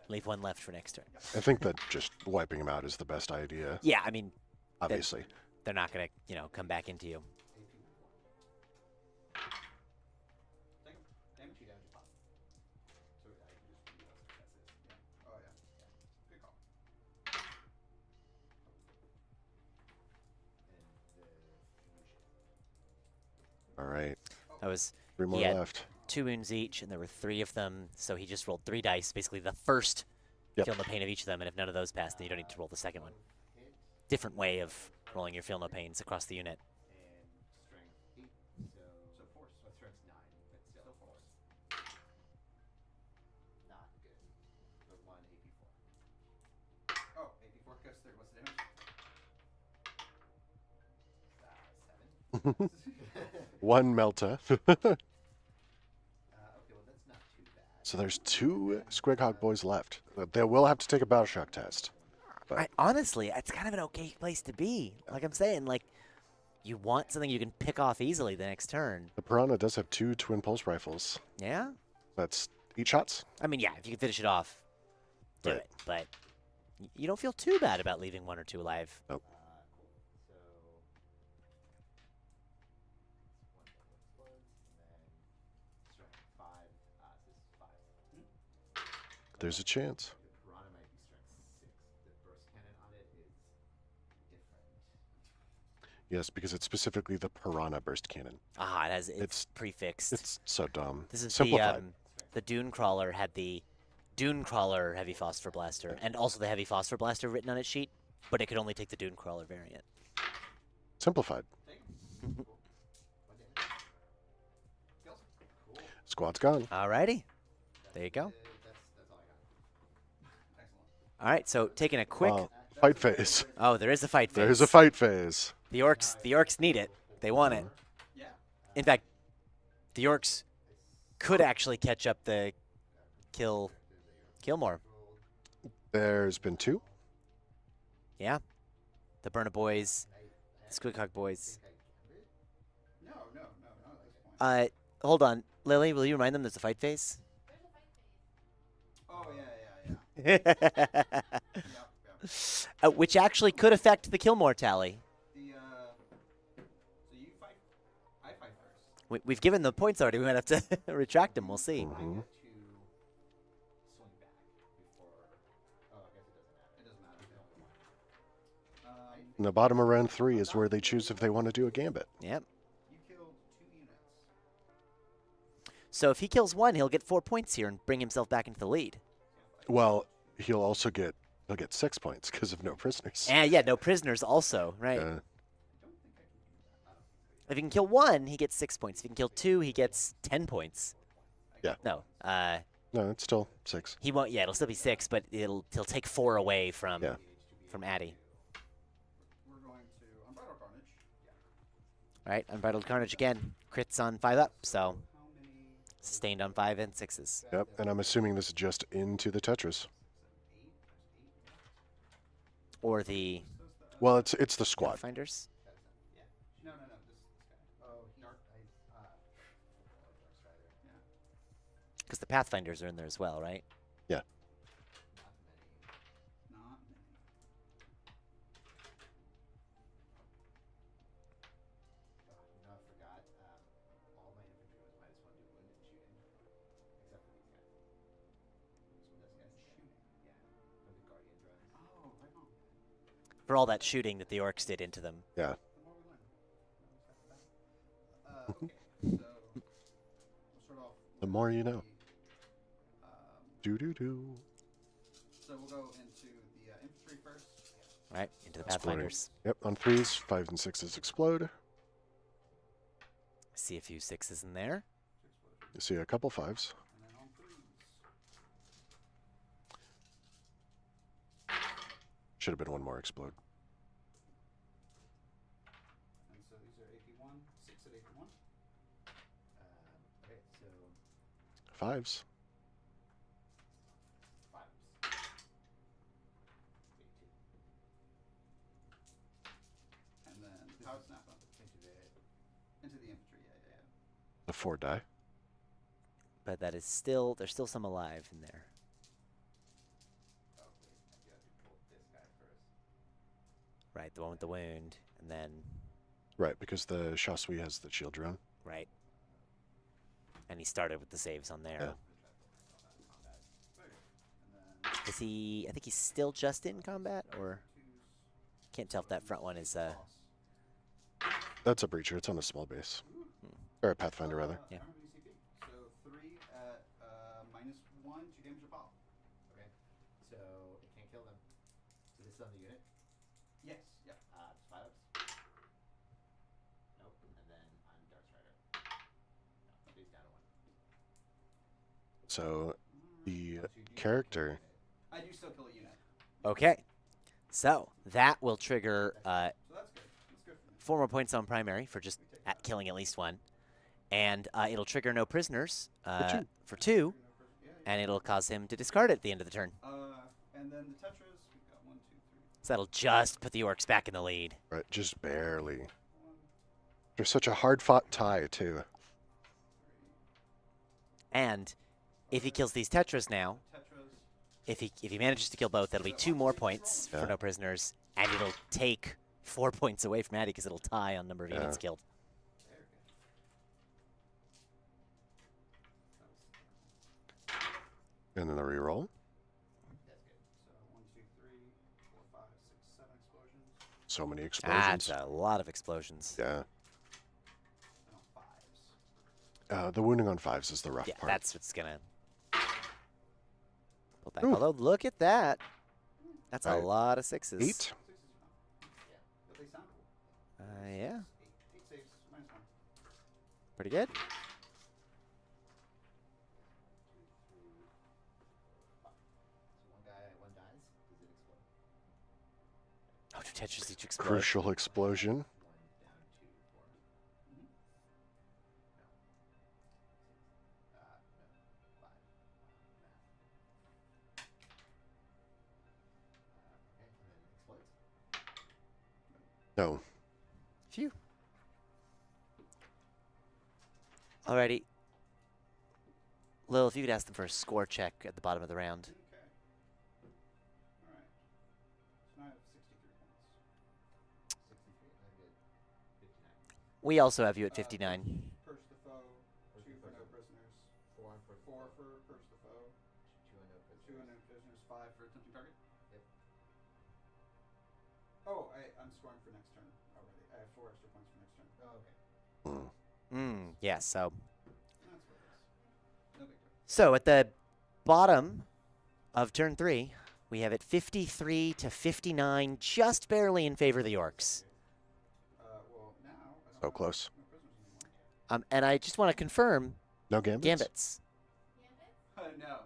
leave one left for next turn. I think that just wiping them out is the best idea, Yeah, I mean, obviously. they're not going to, come back into you. Damage 2 damage is possible. So I can just read those successes. Oh yeah. Good call. And the All right. That was 3 more He had- left. 2 wounds each, and there were 3 of them, so he just rolled 3 dice, basically the first Yep. feel no pain of each of them, and if none of those pass, then you don't need to roll the second one. hit Different way of rolling your feel no pains across the unit. and strength 8. So force. So strength 9, but still force. Not good. But 1 AP4. Oh, AP4 goes through. What's the damage? 7. 1 Melta. Okay, well that's not too bad. So there's 2 Squighog boys left. They will have to take a battle shock test. But Honestly, it's kind of an okay place to be. Like I'm saying, you want something you can pick off easily the next turn. the Piranha does have 2 twin pulse rifles. Yeah? That's 8 shots. I mean, if you can finish it off, do Right. it. But you don't feel too bad about leaving 1 or 2 alive. Nope. Cool. So 1 explodes, and then strength 5. This is 5. There's a chance. The Piranha might be strength 6. The burst cannon on it is different. Yes, because it's specifically the Piranha burst cannon. It has it's It's- prefixed. It's so dumb. This is simplified. the Dune Crawler had the Dune Crawler Heavy Phosphor Blaster and also the Heavy Phosphor Blaster written on its sheet, but it could only take the Dune Crawler variant. Simplified. Cool. 1 damage. Kills. Cool. Squad's gone. Alrighty. There you go. That's all I got. Excellent. All right, so taking a quick. Fight phase. Oh, there is a fight phase. There's a fight phase. The orcs need it. They want it. Yeah. In fact, the orcs could actually catch up the Killmore. There's been 2. Yeah. The Burna Boys, the Squidcock Boys. No, not at this point. Hold on. Lily, will you remind them there's a fight phase? Oh yeah. Yeah. Which actually could affect the Killmore tally. So you fight. I fight first. We've given the points already. We might have to retract them. We'll see. I Mhm. get to swing back before. Oh, I guess it doesn't matter. It doesn't matter. In the bottom of round 3 is where they choose if they want to do a gambit. Yep. You killed 2 units. So if he kills 1, he'll get 4 points here and bring himself back into the lead. Well, he'll also get 6 points because of no prisoners. And yeah, no prisoners also, right? If he can kill 1, he gets 6 points. If he can kill 2, he gets 10 points. Yeah. No, No, it's still 6. he won't. Yeah, it'll still be 6, but he'll take 4 away from Yeah. Addy. We're going to Unbridled Carnage. All right, Unbridled Carnage again. Crits on 5 up, so How many? sustained on 5 and 6s. Yep, and I'm assuming this is just into the Tetris. Or the Well, it's the squad. Pathfinders. No. This guy. Oh, Dark. Because the Pathfinders are in there as well, right? Yeah. Not many. I forgot. All my infantry was -1 to wound and shooting, except for these guys. So this guy's shooting. Yeah, from the Guardian drones. Oh, right on. For all that shooting that the orcs did into them. Yeah. The more we learn. Okay, so we'll start off. The more you know. Um, Do. so we'll go into the infantry first. Right, into the Exploding. Pathfinders. Yep, on 3s, 5s and 6s explode. See a few 6s in there. You see a couple 5s. And then on 3s. Should have been one more explode. And so these are AP1, 6 at AP1. Okay, so Fives. 5s. And then power snap up Into the into the infantry. Yeah. The 4 die. But that is still, there's still some alive in there. Oh wait, I do have to pull this guy first. Right, the one with the wound, and then, Right, because the Chasui has the shield drone. right. And he started with the saves on there. And then Is he, I think he's still just in combat, or? Can't tell if that front one is, That's a breacher. It's on a small base. Or a Pathfinder, rather. Yeah. I remember UCP. So 3 at -1, 2 damage a pop. Okay, so it can't kill them. So this is on the unit. Yes. Yeah. It's 5 ups. Nope, and then I'm Dark Strider. No, he's down to 1. So the So you do kill character. I do still kill a unit. Okay. So, that will trigger So that's good. That's good for me. 4 more points on primary for just at killing at least one. And it'll trigger no prisoners for 2, Yeah. and it'll cause him to discard it at the end of the turn. And then the Tetras, we've got 1, 2, 3, So that'll just put the Orcs back in the lead. Right, just barely. 1, There's such a hard-fought tie, too. 3. And if he kills these Tetras now, Tetras. if he manages to kill both, that'll be 2 more points Yeah. for no prisoners, and it'll take 4 points away from Addy because it'll tie on number of units killed. Very good. And then the reroll. That's good. So 1, 2, 3, 4, 5, 6, 7 explosions. So many That's explosions. a lot of explosions. Yeah. And on 5s. The wounding on 5s is the rough Yeah, part. that's what's gonna pull back. Ooh. Although, look at that. That's a Right. lot of 6s. 8. 6s is enough. Yeah. But they sound cool. Yeah, 8 saves, -1. pretty good. 2, 3, 4, 5. So one dies. Does it explode? Oh, do Tetras each explode? Crucial explosion. 1 down 2, 4. Mhm. No. 5. Okay, and then explodes. No. Phew. Alrighty. Lil, if you could ask them for a score check at the bottom of the round. Okay. Alright. So now I have 63 points. 63, and I get 59. We also have you at 59. Purge the foe, 2 for no prisoners, 4 on for 4 for purge the foe, 2 on no 2 prisoners. on no prisoners, 5 for attempting target. Yep. Oh, I'm scoring for next turn already. I have 4 extra points for next turn. Oh, okay. Yeah, so. That's what it is. No big deal. So at the bottom of turn 3, we have it 53 to 59, just barely in favor of the Orcs. Well, now I don't So have close. no prisoners anymore. And I just want to confirm No gambits? gambits. No. No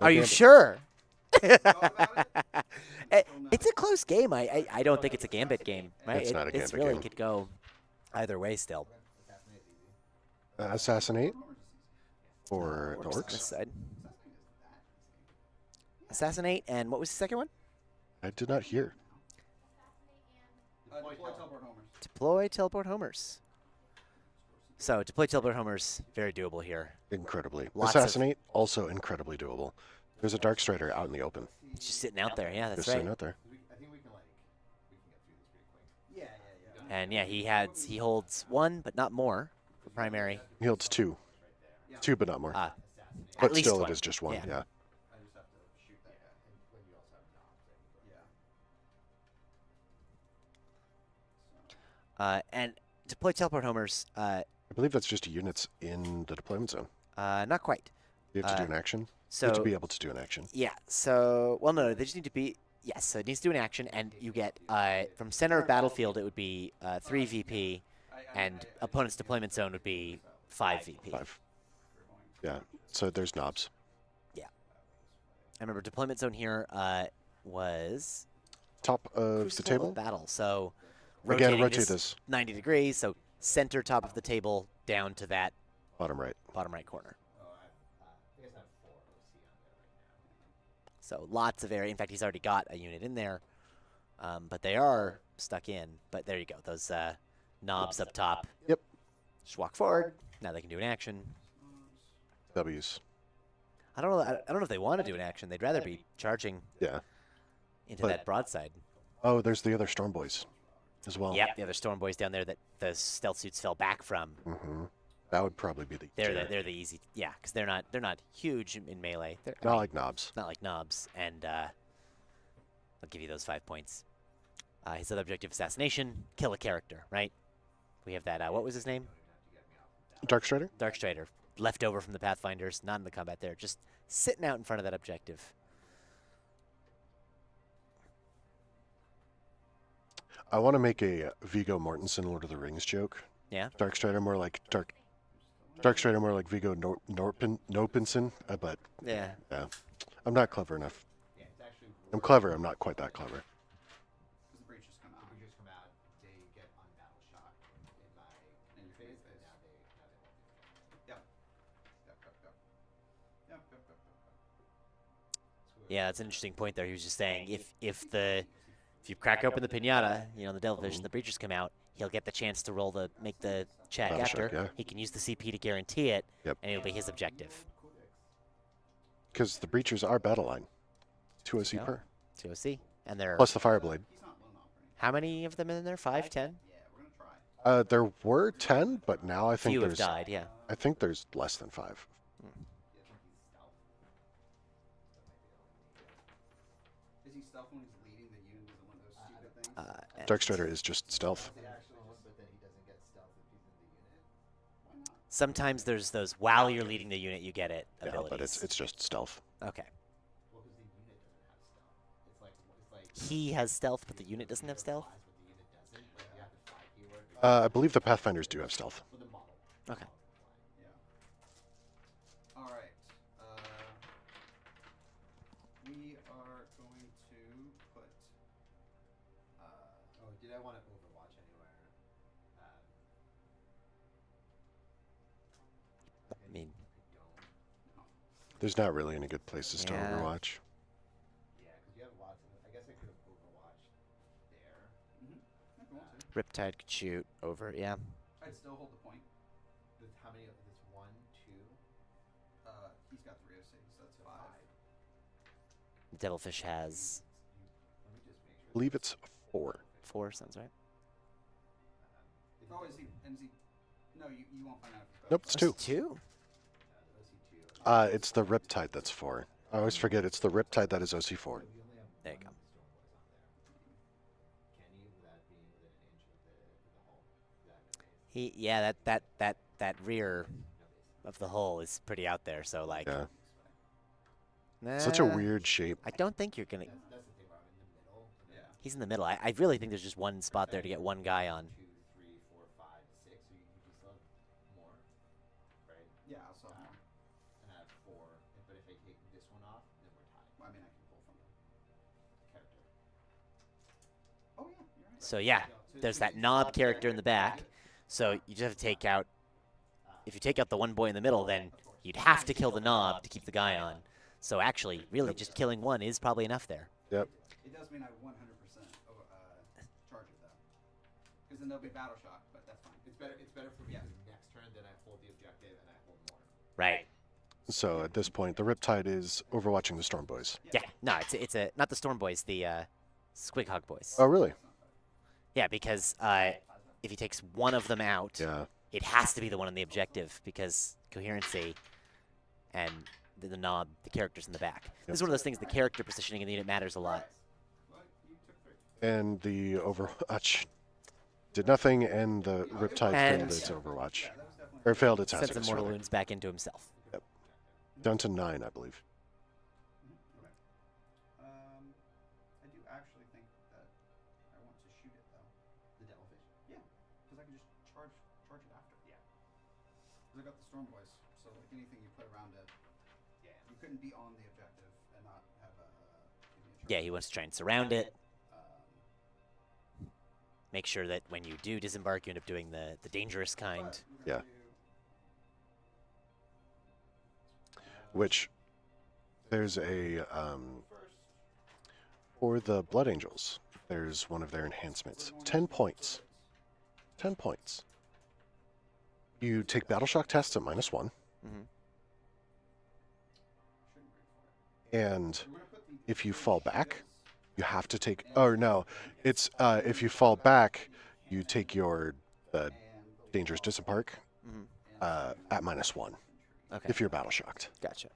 Are you gambit. sure? Thought about it? Still no. It's a close game. I don't think it's a gambit game, right? It's not a This gambit really game. could go either way still. Okay. Assassinate easy. Assassinate Homer's is easy. for the Orcs on Orcs. this side. Assassinate is that easy. Assassinate, and what was the second one? I did not hear. Deploy teleport homers. Deploy teleport homers. So deploy teleport homers, very doable here. Incredibly. Lots of- Assassinate, also incredibly doable. There's a Dark Strider out in the open. It's just sitting out there. Yeah, that's Just sitting right. out there. I think we can get through this pretty quick. Yeah. And yeah, he holds 1, but not more for primary. He holds 2. 2, but not more. At But least still, one. it is just 1, Yeah. yeah. I just have to shoot that guy. And when you also have knobs. Yeah. And deploy teleport homers, I believe that's just units in the deployment zone. not quite. You have to do an action. So You have to be able to do an action. yeah, so well, no, they just need to be. Yes, so it needs to do an action, and you get from center of battlefield it would be 3 VP, and opponent's deployment zone would be 5 VP. 5. Yeah. So there's knobs. I remember deployment zone here was top of the Crucible table. of battle. So Again, rotating rotate this this 90 degrees. So center top of the table down to that bottom right. bottom right corner. Oh, I guess I have 4 OC on there right now. So lots of area. In fact, he's already got a unit in there, but they are stuck in. But there you go. Those knobs up top. Yep. Just walk forward. Now they can do an action. W's. I don't know. I don't know if they want to do an action. They'd rather be charging Yeah. into But- that broadside. Oh, there's the other Storm Boys as well. Yep, the other storm boys down there that the stealth suits fell back from. Mm-hmm. That would probably be the They're the easy. Yeah, because they're not huge in melee. They're not like knobs. not like knobs, and I'll give you those 5 points. His other objective, assassination, kill a character. Right? We have that. What was his name? Darkstrider? Darkstrider, left over from the Pathfinders, not in the combat there, just sitting out in front of that objective. I want to make a Viggo Mortensen Lord of the Rings joke. Yeah. Darkstrider more like Darkstrider more like Viggo Nopinson, but Yeah. yeah, I'm not clever enough. Yeah, it's actually. I'm clever. I'm not quite that clever. Because the breaches come out. The breaches come out, they get on battle shock in my phase, and now they won't do it. Yep. Yep. Yep. Yep. Yep. Yep. Yep. Yep. Yeah, that's an interesting point there. He was just saying if you crack open the pinata, the devilfish and the breaches come out, he'll get the chance to make the check Battle after. check, yeah. He can use the CP to guarantee it, Yep. and it'll be his objective. Because the breachers are battle line. 2 OC Yeah. per. 2 OC. And there are Plus the Fireblade. He's not blown off or anything. how many of them in there? 5, 10? Yeah, we're gonna try. There were 10, but now I think Few have there's died, yeah. I think there's less than 5. Is he stealth when he's leading the unit? Is it one of those stupid things? And Darkstrider is just stealth. The actual one, but then he doesn't get stealth if he's in the unit. Why not? sometimes there's those while you're leading the unit, you get it Yeah, abilities. but it's just stealth. Okay. Well, because the unit doesn't have stealth. It's like He has stealth, but the unit doesn't have stealth? flies, but the unit doesn't. Like you have the fly keyword. I believe the Pathfinders do have stealth. For the model. Okay. Yeah. All right. We are going to put. Oh, did I want to Overwatch anywhere? I mean, There's not really any good places to Yeah. Overwatch. Yeah, because you have lots of. I guess I could have Overwatched there. If you want to. Riptide could shoot over, yeah. I'd still hold the point. With how many of this? 1, 2, He's got 3 OC, so that's 5. Devilfish has Let me just make I sure. believe it's 4. 4, sounds right. Oh, is he? No, you won't find out. If he's Nope, it's 2. 2? The OC2. It's the Riptide that's 4. I always forget it's the Riptide that is OC4. We only have There you one go. of the Stormboys on there. Can you, without being within an inch of the hull? That rear of the hull is pretty out there, so like Yeah. Such a nah, weird shape. I don't think you're gonna That's the thing where I'm in the middle. and then Yeah. he's in the middle. I really think there's just one spot there to get one guy on. 2, 3, 4, 5, 6. So you still have more, right? Yeah, I'll sell more. And I have 4. But if I take this one off, then we're tied. Well, I mean, I can pull from the Character. Oh yeah, you're right. So yeah, there's that knob character in the back. So you just have to take out. If you take out the one boy in the middle, then you'd have to kill the knob to keep the guy on. So actually, really, just killing one is probably enough there. Yep. It does mean I 100% charge it though, because then there'll be battle shock, but that's fine. It's better for me the next turn than I hold the objective and I hold more. Right. So at this point, the Riptide is overwatching the Storm Boys. Yeah. No, it's a not the Storm Boys, the Squighog Boys. Oh, really? Yeah, because if he takes one of them out, Yeah. it has to be the one on the objective because coherency and the knob, the characters in the back. This is one of those things. The character positioning in the unit matters a lot. Well, you took 3. And the Overwatch did nothing, and the Riptide And- failed its Overwatch. Yeah, that was definitely. Or failed its Sends hazardous. immortal rather. wounds back into himself. Down to 9, I believe. Okay. I do actually think that I want to shoot it though. The devilfish. Yeah, because I can just charge it after. Yeah. Because I got the storm boys, so like anything you put around it, Yeah. you couldn't be on the objective and not have a. Give me a charge. Yeah, he wants to try and surround it. make sure that when you do disembark, you end up doing the dangerous kind. Yeah. Which there's a for the Blood Angels, there's one of their enhancements. 10 points. 10 points. You take battle shock tests at -1, Mhm. and if you fall back, you have to take. Or no, it's if you fall back, you take your dangerous disembark Mhm. at -1 Okay. if you're battle shocked. Gotcha.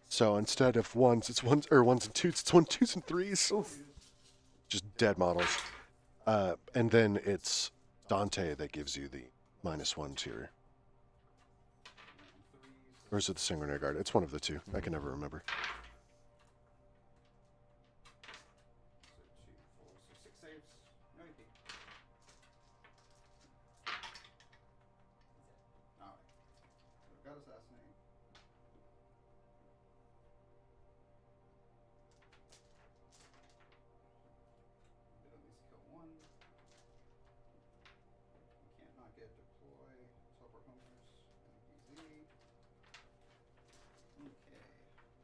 So instead of ones, it's ones or ones and twos. It's 1s, 2s, and 3s. Oof. Just dead models. And then it's Dante that gives you the -1 to your. Or is it the Sanguinary Guard? It's one of the two. I can never remember. So 6 saves. No AP. Alright. So we've got assassinate. Did at least kill one. We can't not get deploy. Teleport hunters. And DZ.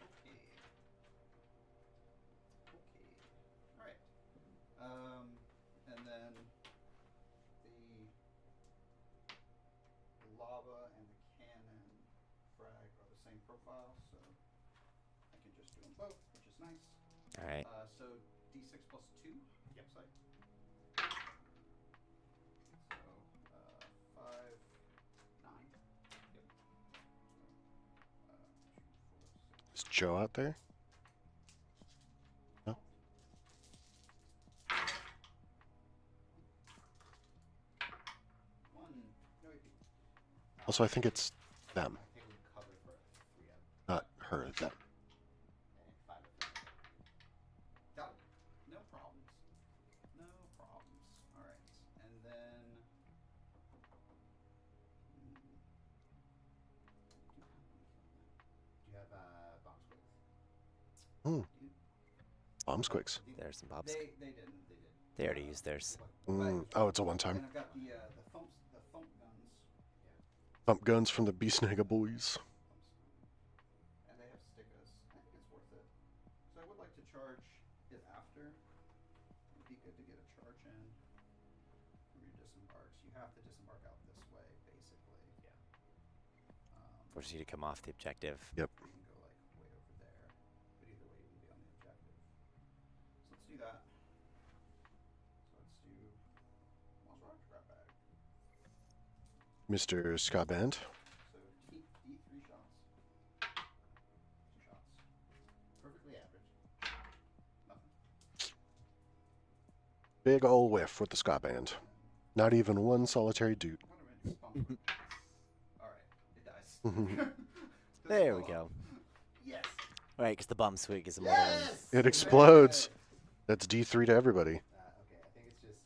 Okay. Alright. And then the lava and the cannon frag are the same profile, so I can just do them both, which is nice. All right. So D6 plus 2. Yep. Site. So 5, 9. Yep. So, 2, 4, 6. Is Joe out there? No. No AP. Also, I think it's them, I think we cover for 3 of them not her. Them. and 5 of them. Got it. No problems. No problems. Alright. And then. Do you have bomb squigs? Bomb squigs. There's some bobs. They didn't. They did. They already used theirs. Oh, it's a one-time. And I've got the thump guns. Bump guns from the Beastnaga boys. And they have stickers. I think it's worth it. So I would like to charge it after. It'd be good to get a charge in from your disembarks. You have to disembark out this way, basically. Yeah. Forces you to come off the objective. Yep. You can go like way over there, but either way you can be on the objective. So let's do that. So let's do Monster Rock Grab Bag. Mr. Scaband. So D3 shots. 2 shots. Perfectly average. Nothing. Big ol' whiff with the Scaband. Not even one solitary dude. What am I doing? Alright, it dies. There we go. Yes. All right, because the bomb swig is a mortal wound. Yes. It explodes. That's D3 to everybody. Okay, I think it's just.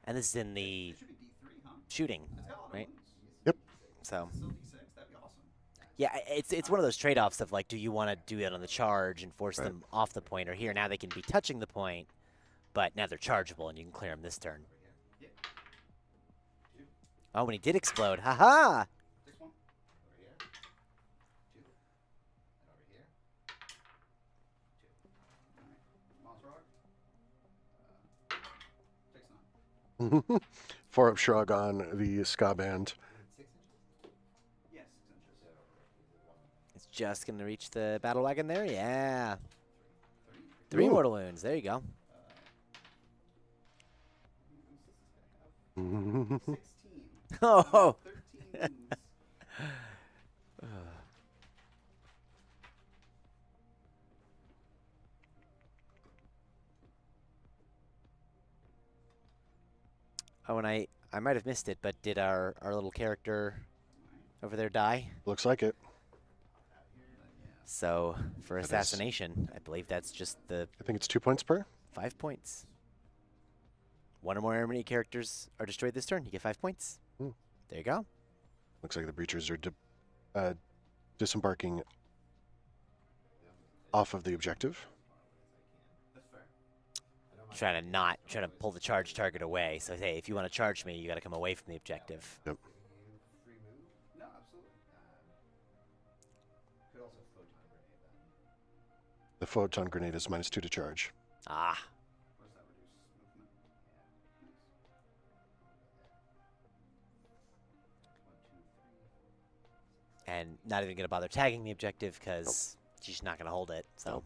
And this is in the It should be D3, huh? shooting, It's got a lot of right? wounds. Yep. So Still D6, that'd be awesome. yeah, it's one of those trade-offs of like, do you want to do it on the charge and force Right. them off the point, or here now they can be touching the point, but now they're chargeable and you can clear them this turn. Yep. Oh, when he did explode, haha! 6 1. Over here. 2. And over here. 2. Alright. Monster Rock. Takes 9. 4-up shrug on the Scaband. 6 inches? Yeah, 6 inches. It's just gonna reach the battle wagon there. Yeah, 30. 3 Ooh. mortal wounds. There you go. How many wounds does this guy have? 16. Oh, 13 wounds. oh, and I might have missed it, but did our little character over there die? Looks like it. So for That is- assassination, I believe that's just the I think it's 2 points per. 5 points. One or more enemy characters are destroyed this turn. You get 5 points. Hmm. There you go. Looks like the breachers are disembarking off of the objective. That's fair. I don't trying to pull the charge target away. So hey, if you want to charge me, you got to come away from the objective. Yep. Free move. No, absolutely. Could also photon grenade them. The photon grenade is -2 to charge. Ah, What does that reduce movement? and not even gonna bother tagging the objective because she's not gonna hold it. So. Nope.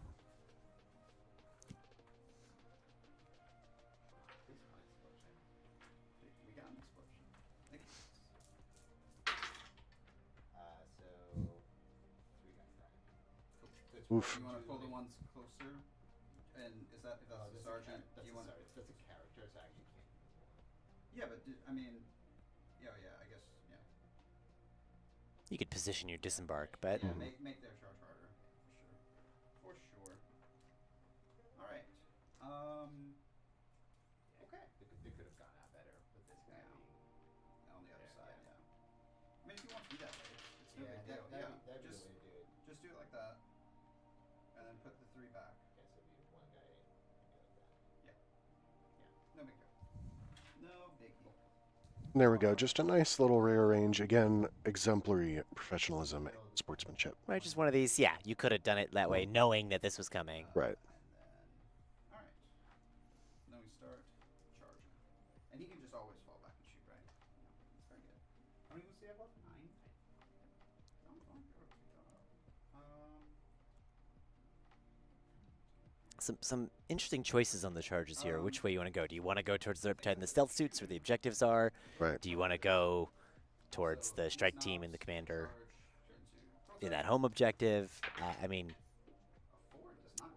We got an explosion. Thank you. So 3 guys back. Oof. You want to pull the ones closer? And is that if that's the sergeant? That's you a want? sergeant. That's a character, so I actually can't. Yeah, but I mean, yeah, I guess, yeah. You could position your disembark, but Yeah, make their charge harder, for sure. All right. Okay. They could have gone out better with this guy Yeah. being On the other there, side, yeah. yeah. I mean, if you want to do that way, it's no big deal. That'd be Just the way to do it. just do it like that, and then put the 3 back. Okay, so we have one guy maybe like that. No big deal. No biggie. There we go. Just a nice little rear range. Again, exemplary professionalism and sportsmanship. right, just one of these. Yeah, you could have done it that way, knowing that this was coming. Right. All right. Then we start charging, and he can just always fall back and shoot, right? Yeah, that's very good. How many moves do you have left? 9. Some interesting choices on the charges here. Which way you want to go? Do you want to go towards the Riptide and the stealth suits where the objectives are? Right. Do you want to go towards the strike team and the commander in that home objective? I mean,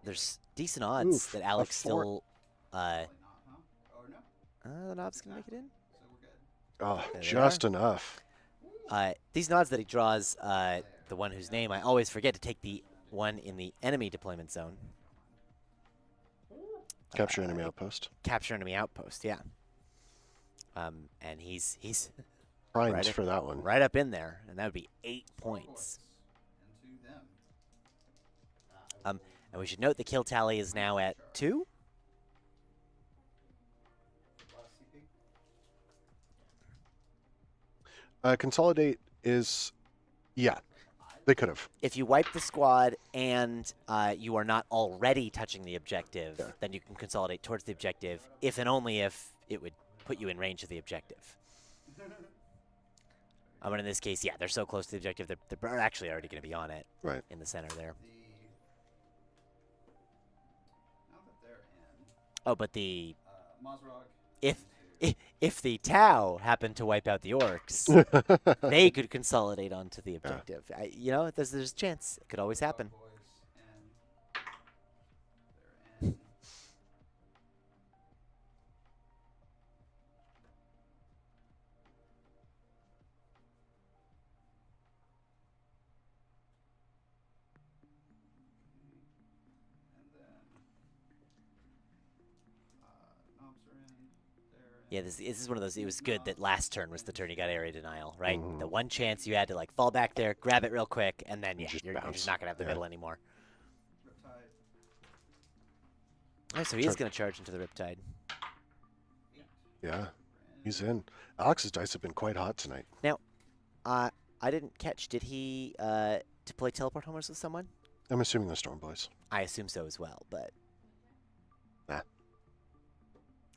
there's decent odds Oof, that a Alex four- still. Probably not, huh? Or no? The knob's gonna make it in. So we're good. Oh, There they just enough. These nods that he draws, the one whose name I always forget to take the one in the enemy deployment zone. Capture enemy outpost. Capture enemy outpost, yeah. And he's Primed right for that one. right up in there, and that would be 8 points. Into them. And we should note the kill tally is now at 2. CP. Consolidate is, yeah, they could have. If you wipe the squad and you are not already touching the objective, Yeah. then you can consolidate towards the objective, if and only if it would put you in range of the objective. But in this case, yeah, they're so close to the objective, they're actually already going to be on it Right. in the center there. Now that they're in, Oh, but the Mazrog. if the Tau happened to wipe out the Orks, they could consolidate onto the objective. There's a chance. It could always happen. Boys in. They're in. And then knobs are in. They're in. Yeah, this is one of those. It was good that last turn was the turn you got area denial, right? Mhm. The one chance you had to like fall back there, grab it real quick, and then Just you're bounce. just not gonna have the Yeah. middle anymore. Riptide. Oh, so he's Charge. gonna charge into the Riptide. 8. Yeah, he's in. Alex's dice have been quite hot tonight. I didn't catch. Did he deploy teleport homers with someone? I'm assuming the Storm Boys. I assume so as well, but Nah.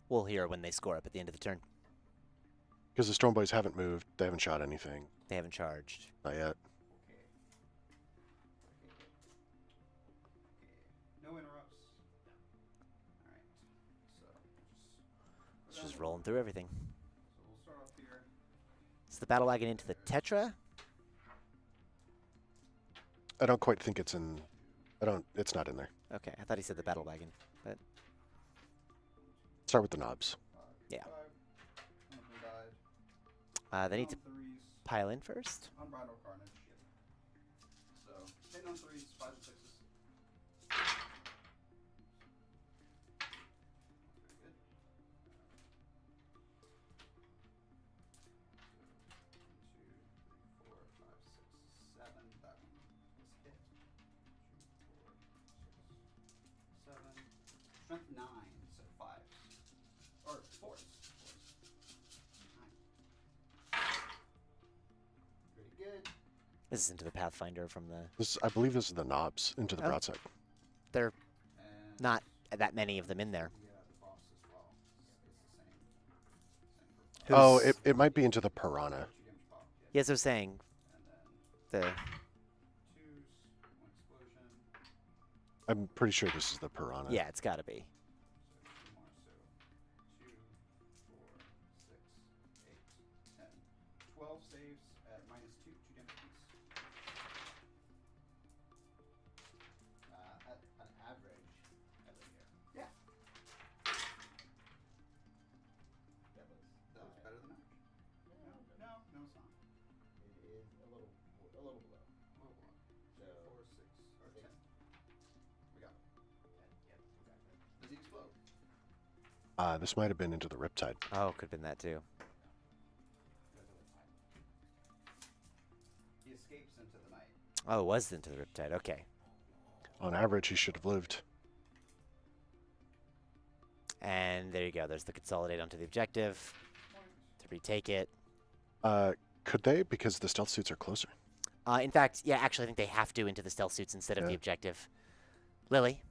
we'll hear when they score up at the end of the turn. Because the Storm Boys haven't moved. They haven't shot anything. They haven't charged. Not yet. Okay. No interrupts. Alright. So It's just rolling through everything. So we'll start off here. Is the battle wagon into the Tetra? I don't quite think it's in. It's not in there. Okay, I thought he said the battle wagon, but Start with the knobs. Yeah. 5. One of them died. they need to On 3s. pile in first. Unbridled carnage. So 10 on 3s, 5 and 6s. Very good. 2, 3, 4, 5, 6, 7. That one was hit. 2, 4, 6, 7. Strength 9, so 5. This is into the Pathfinder from the. This, I believe this is the knobs into the Oh. broadside. There are And not that many of them in there. the boss as well. It's the same. Oh, Who's- it might be into the piranha. 2 damage pop. Yeah. Yes, I was saying And then the. 2s, 1 explosion. I'm pretty sure this is the piranha. Yeah, it's got to be. So 2 more. So 2, 4, 6, 8, 10, 12 saves at -2, 2 damage piece. At an average, I live here. Yeah. That was Better than average. No, it's not. it is a little below. Low blow. So 4, 6, or 10. We got it. 10, yep, exactly. Does he explode? This might have been into the riptide. Oh, could have been that too. He escapes into the night. Oh, it was into the Riptide. Okay. On average, he should have lived. And there you go. There's the consolidate onto the objective to retake it. Could they? Because the stealth suits are closer. In fact, yeah, actually, I think they have to into the stealth suits instead of the Yeah. objective. Lily?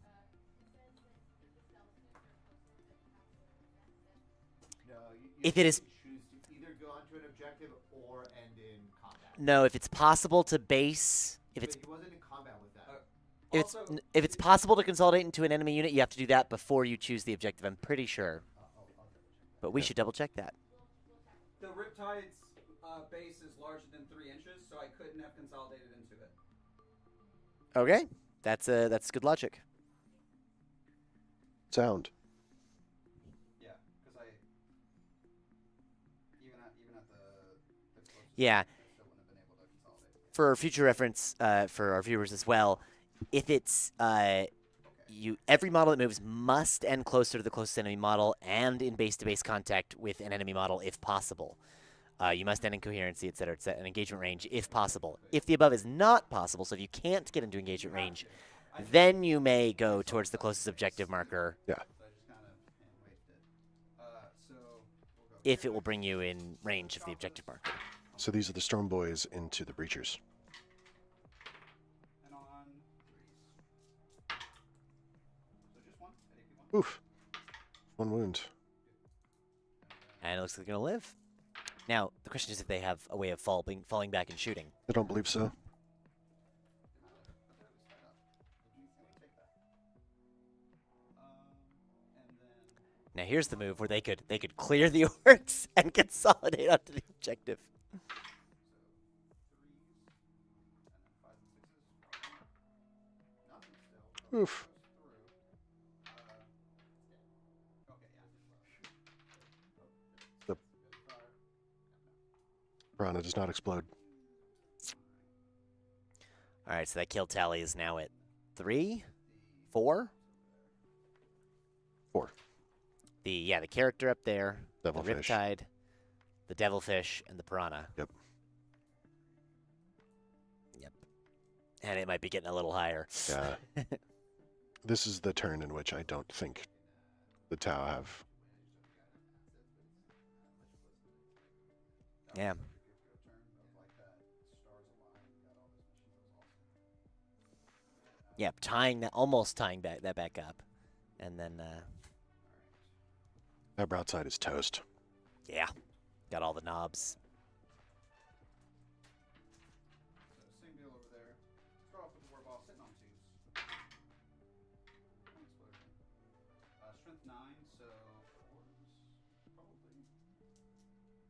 No, you If it is- choose to either go onto an objective or end in combat. No, if it's possible to base, if But it's he wasn't in combat with that. if it's possible to consolidate into an enemy unit, you have to do that before you choose the objective. I'm pretty sure, I'll double check. but we should double check that. The Riptide's base is larger than 3 inches, so I couldn't have consolidated into it. Okay, that's good logic. Sound. Yeah, because even at the closest Yeah. I still wouldn't have been able to consolidate. For future reference, for our viewers as well, if it's every model that moves must end closer to the closest enemy model and in base-to-base contact with an enemy model if possible. You must end in coherency, etc., and engagement range if possible. If the above is not possible, so if you can't get into engagement range, then you may go towards the closest objective marker Yeah. So I just kind of hand-waved it. So we'll go if it will bring you in range of the objective marker. So these are the Storm Boys into the Breachers. and on 3s. So just 1 at AP 1. Oof. 1 wound. And it looks like they're going to live. Now, the question is if they have a way of falling back and shooting. I don't believe so. And then Now here's the move where they could clear the orcs and consolidate onto the objective. 3s, and then 5s and 6s. Nothing still. Oof. Okay, yeah. The piranha does not explode. All right, so that kill tally is now at 3, 4. 4. The character up there, the Devilfish. Riptide, the Devilfish, and the Piranha. Yep. Yep. And it might be getting a little higher. Yeah. This is the turn in which I don't think the Tau have. Yeah. Yep, almost tying that back up. And then, That broadside is toast. yeah, got all the knobs. So same deal over there. Start off with the war ball sitting on 2s. One explosion. Strength 9, so 4s probably.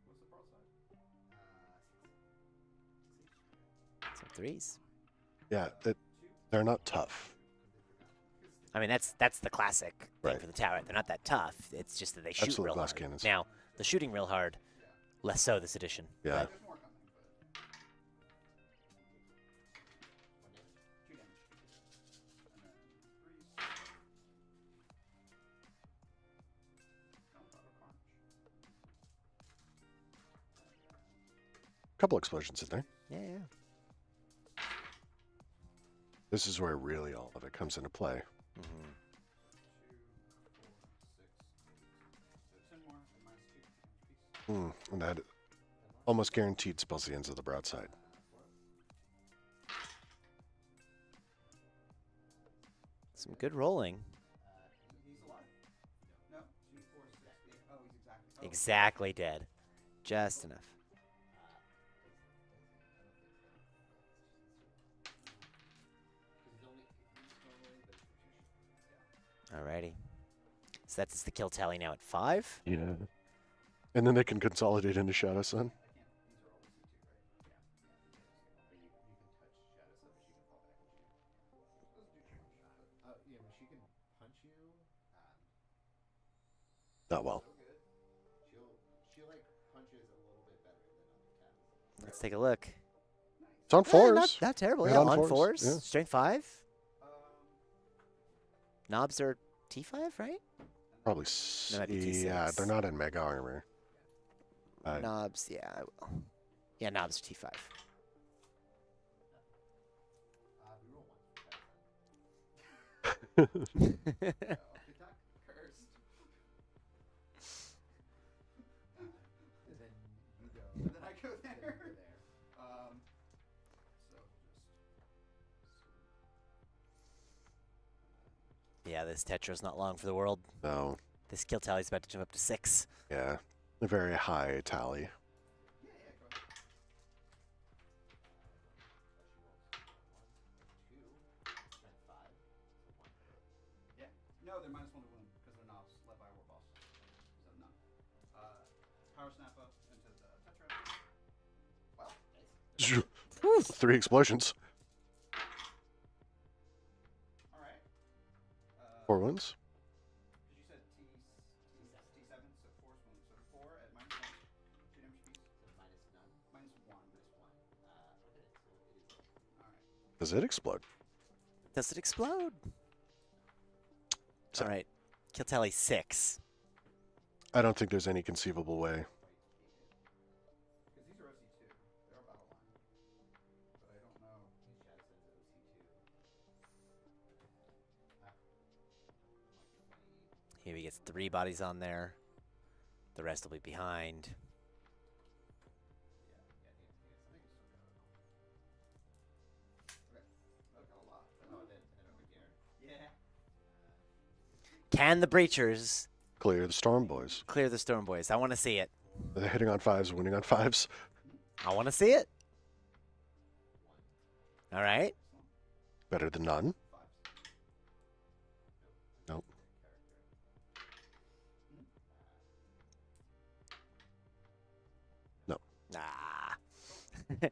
What's the broadside? Some 3s. Yeah, they're not tough. I mean, that's the classic thing Right. for the tower. They're not that tough. It's just that they shoot Absolute real glass hard. cannons. Now, the shooting real hard, less so this edition. Yeah. but- There's more coming, but 2 damage. And then 3s. Gunpowder carnage. Couple explosions in there. Yeah. This is where really all of it comes into play. Mhm. 2, 4, 6, 8. So 10 more and -2 damage piece. And that almost guaranteed spells the ends of the broadside. Some good rolling. He's alive. No, 2, 4, 6, 8. Oh, he's exactly. Oh. Exactly dead. Just enough. Alrighty. So that's the kill tally now at 5. Yeah. And then they can consolidate into Shadow Sun. Yeah, but she can punch you. Not well. She like punches a little bit better than other cats. Let's take a look. It's on fours. Not terrible. Yeah, Yeah, on on fours, fours. yeah. Strength 5. Knobs are T5, right? Probably. That might be Yeah, T6. they're not in mega armor. Knobs, yeah, I will. Yeah, knobs are T5. We roll one. Cursed. And then you go. And then I go there. So Yeah, this Tetra's not long for the world. No. This kill tally's about to jump up to 6. Yeah. A very high tally. yeah, go ahead. Yeah. No, they're -1 to wound because they're knobs led by a war boss. So none. Power snap up into the Tetra. Wow. Nice. 3 explosions. All right. 4 wounds. Because you said T7, so 4 wounds. So 4 at -1. 2 damage piece. -1. All right. Does it explode? Does it explode? So- All right. Kill tally 6. I don't think there's any conceivable way. Because these are OC2. They're a battle line. But I don't know. Here he gets 3 bodies on there. The rest will be behind. I've got a lot. Yeah. Can the Breachers Clear the Storm Boys. clear the Storm Boys? I want to see it. They're hitting on 5s, winning on 5s. I want to see it. All right. Better than none. Nope. No. Ah.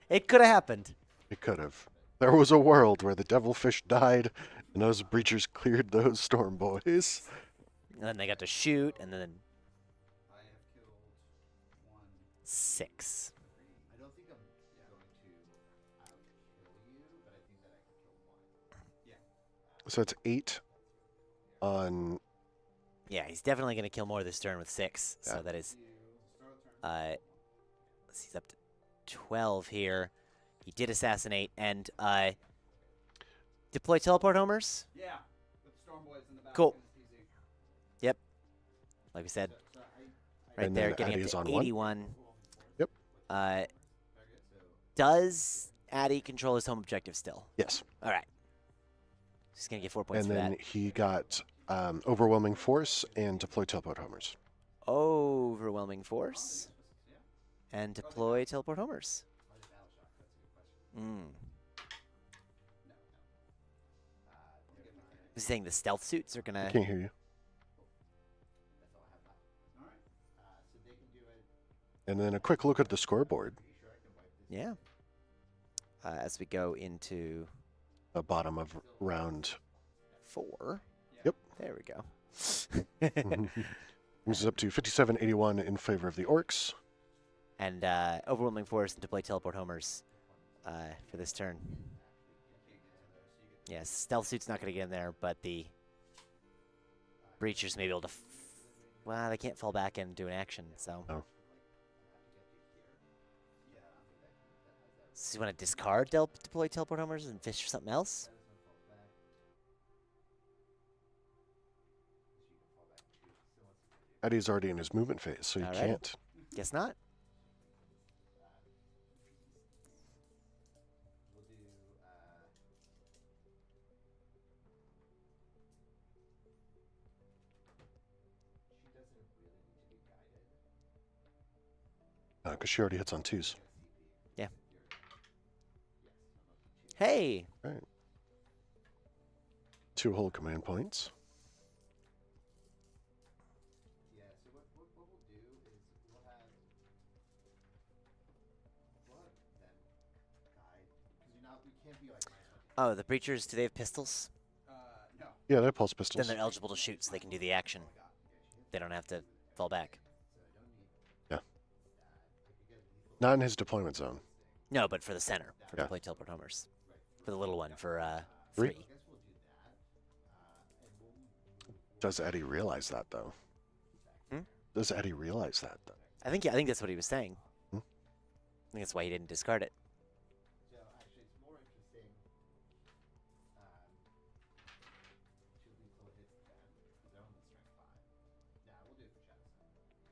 It could have happened. It could have. There was a world where the Devilfish died, and those breachers cleared those Storm Boys. And then they got to shoot, and then I have killed 1, 6. I don't think I'm going to outkill you, but I think that I can kill one. So it's 8 on. Yeah, he's definitely going to kill more this turn with 6. So Yeah. that is, Start the turn. let's see, he's up to 12 here. He did assassinate and deploy teleport homers. Yeah. With the Storm Boys in the back. Cool. because it's easy. Like we said, So right And there, then getting Addie's up on to one. 81. Yep. Very good. So Does Addie control his home objective still? Yes. All right. He's going to get 4 points And for then that. he got Overwhelming Force and Deploy Teleport Homers. Overwhelming force. And deploy teleport homers. Mm. He's saying the stealth suits are I gonna. can't hear you. All right. so they can do it. And then a quick look at the scoreboard. Pretty sure I can wipe this. Yeah. As we go into Bottom of round. 4. Yep. There we go. Moves us up to 57-81 in favor of the Orks. And overwhelming force and deploy teleport homers for this turn. Yes, stealth suit's not going to get in there, but the breachers may be able to. Well, they can't fall back and do an action, so. No. So you want to discard deploy teleport homers and fish for something else? Eddie's already in his movement phase, so he Alright. can't. Guess not. We'll do Because she already hits on 2s. Hey! Right. 2 whole command points. Yeah, so what we'll do is we'll have them guide, because you know we can't be like Oh, the preachers, do they have pistols? No. Yeah, they're pulse Then pistols. they're eligible to shoot, so they can do the action. They don't have to fall back. Yeah. Not in his deployment zone. No, but for the center, for Yeah. deploy teleport homers. For the little one, for 3. 3. Does Eddie realize that, though? Hmm? Does Eddie realize that, though? I think that's what he was saying. Hmm? I think that's why he didn't discard it. So actually, it's more interesting to lethal hits them, because they're only strength 5. Nah, we'll do it for Chattison.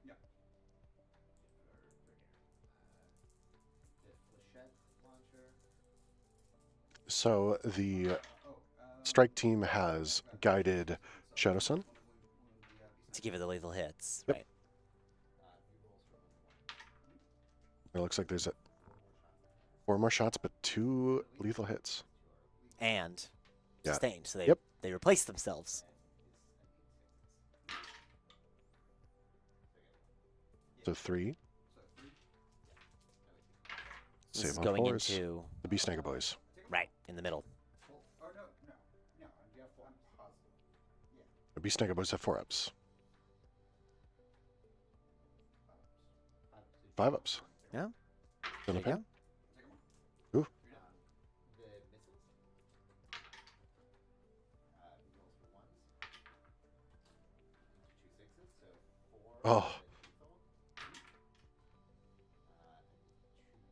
Yeah. The Flechette launcher. So the strike team has guided Shadow Sun. To give it the lethal hits, Yep. right? It looks like there's 4 more shots, but 2 lethal hits. And Yeah. sustained, so Yep. they replace themselves. So 3. This Save is on going 4s. into The Beast Snagger boys. right in the middle. Oh, no. You have 4. I'm positive. The Beast Snagger boys have 4 ups. 5 ups. Yeah. Then There you okay. go. Ooh. The missiles. Rerolls for 1s. Into 2 6s, so 4. Oh. Lethal.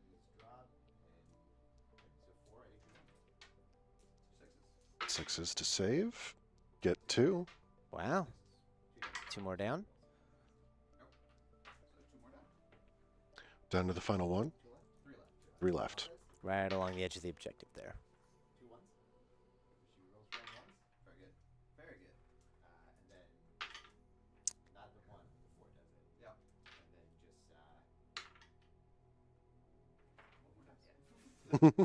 2s drop, and so 4 AP1. 6s to save. Get 2. Wow. 2 more down. Down to the final 1. 3 left. Right along the edge of the objective there. 2 1s. She rolls for 1s. Very good. Very good. And then not the 1, the 4 does it. Yep. And then just one more time.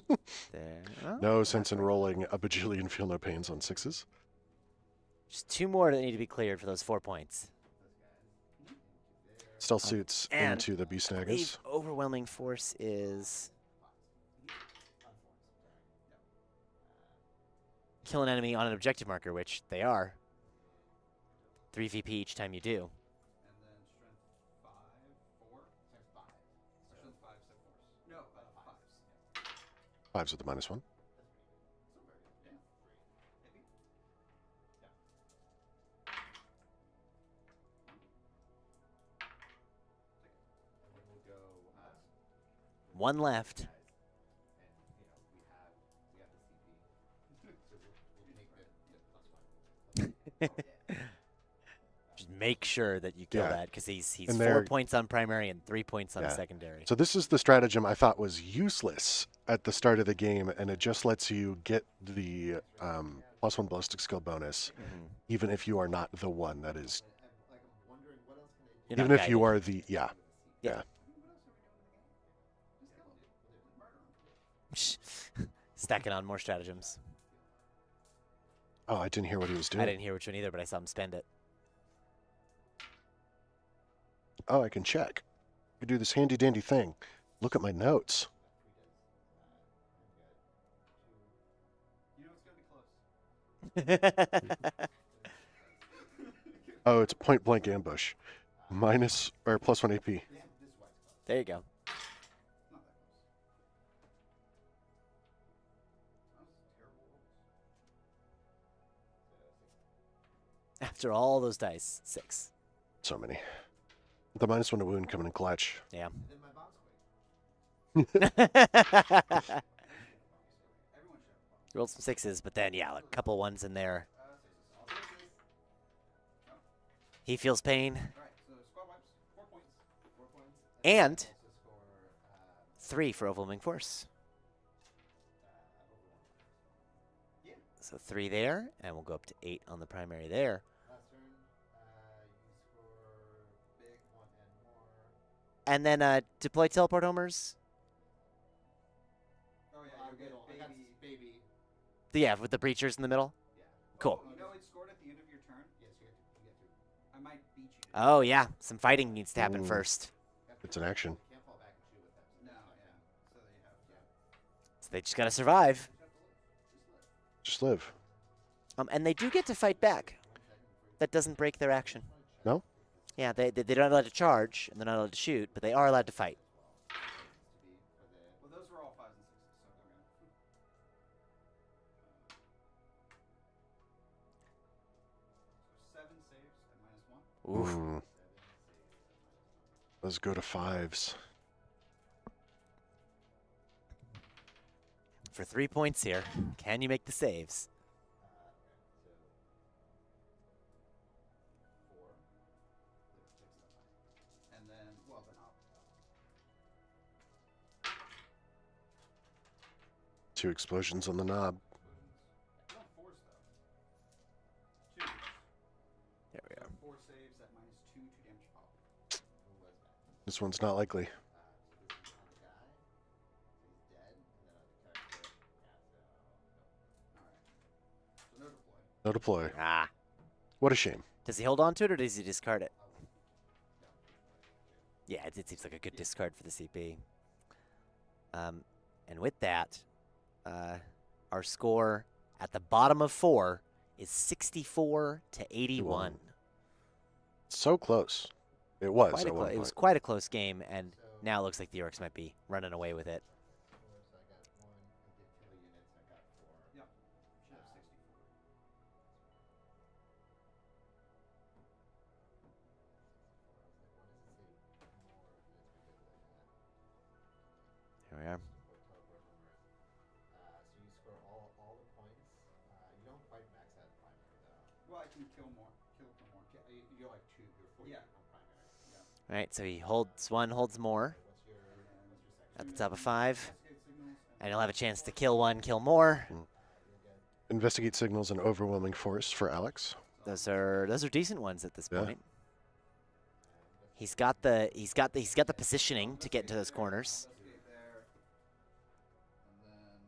There. Oh, No sense in rolling a bajillion feel no pains on 6s. just 2 more that need to be cleared for those 4 points. Still suits and into the Beast I Snaggers. believe overwhelming force is kill an enemy on an objective marker, which they are. 3 VP each time you do. And then strength 5, 4? Strength 5. Strength 5, strength 4s. No, 5s. 5s with the -1. Yeah. Maybe. 1 left. Just make sure that you kill Yeah. that, because he's And 4 they're- points on primary and 3 points on Yeah. secondary. So this is the stratagem I thought was useless at the start of the game, and it just lets you get the +1 ballistic skill bonus, even if you are not the one that is. You're not Even if you guided. are the yeah. Stacking on more stratagems. Oh, I didn't hear what he was I doing. didn't hear which one either, but I saw him spend it. Oh, I can check. I can do this handy dandy thing. Look at my notes. You know it's going to be close. Oh, it's point blank ambush. Minus or +1 AP. There you go. Not that close. That was terrible rolls. After all those dice, 6. So many. The -1 to wound coming in clutch. Yeah. Everyone should have a Rolled some 6s, but then, yeah, a couple 1s in there. He feels pain. Alright, so squad wipes, 4 points. And 3 for overwhelming force. Yeah. So 3 there, and we'll go up to 8 on the primary there. Last turn, you score big 1 and more. And then deploy teleport homers. Oh yeah, you'll get I got baby. baby. Yeah, with the breachers in the middle. Yeah. Cool. You know it's scored at the end of your turn. Yes, you get to. I might beat you. To Oh yeah, some fighting needs to happen Ooh. first. It's an action. You can't fall back and shoot with them. No, yeah. So there you have it. So they just gotta survive. Just live. And they do get to fight back. That doesn't break their action. No? Yeah, they're not allowed to charge, and they're not allowed to shoot, but they are allowed to fight. Well, those were all 5s and 6s, so okay. 7 saves at -1. Oof. Mm. Let's go to 5s. For 3 points here, can you make the saves? And then, well, the knob. 2 explosions on the knob. No, 4s though. 2s. There we So are. 4 saves at -2 to damage pop. This one's not likely. Alright. So no deploy. No deploy. Ah. What a shame. Does he hold on to it, or does he discard it? Yeah, it seems like a good discard for the CP. And with that, our score at the bottom of 4 is 64 to 81. So close. It was Quite a at one it was point. quite a close game, and now it looks like the Orcs might be running away with it. Yep. Should have 64. Here we are. So you score all the points. You don't quite max out primary though. Well, I can kill more. Kill more. You're like 2. You're 40 Yeah. on primary. All right, so he holds one, holds more What's your second? at the top of 5, Investigate signals and he'll have a chance to kill one, kill more. Investigate signals and overwhelming force for Alex. Those are decent ones at this Yeah. point. He's got the positioning to get into those corners. investigate there. And then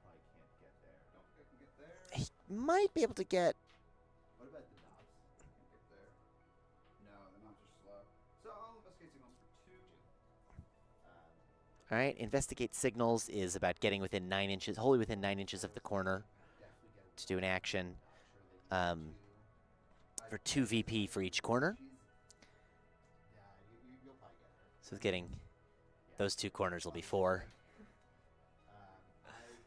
Probably can't get there. don't get there. He might be able to get. What about the knobs? Can't get there. No, the knobs are slow. So I'll investigate signals for 2. All right, investigate signals is about getting within 9 inches, wholly within 9 inches of the corner Definitely get to do an action sure for 2 VP for each corner. Yeah, you'll probably get there. So getting those 2 corners will be 4. I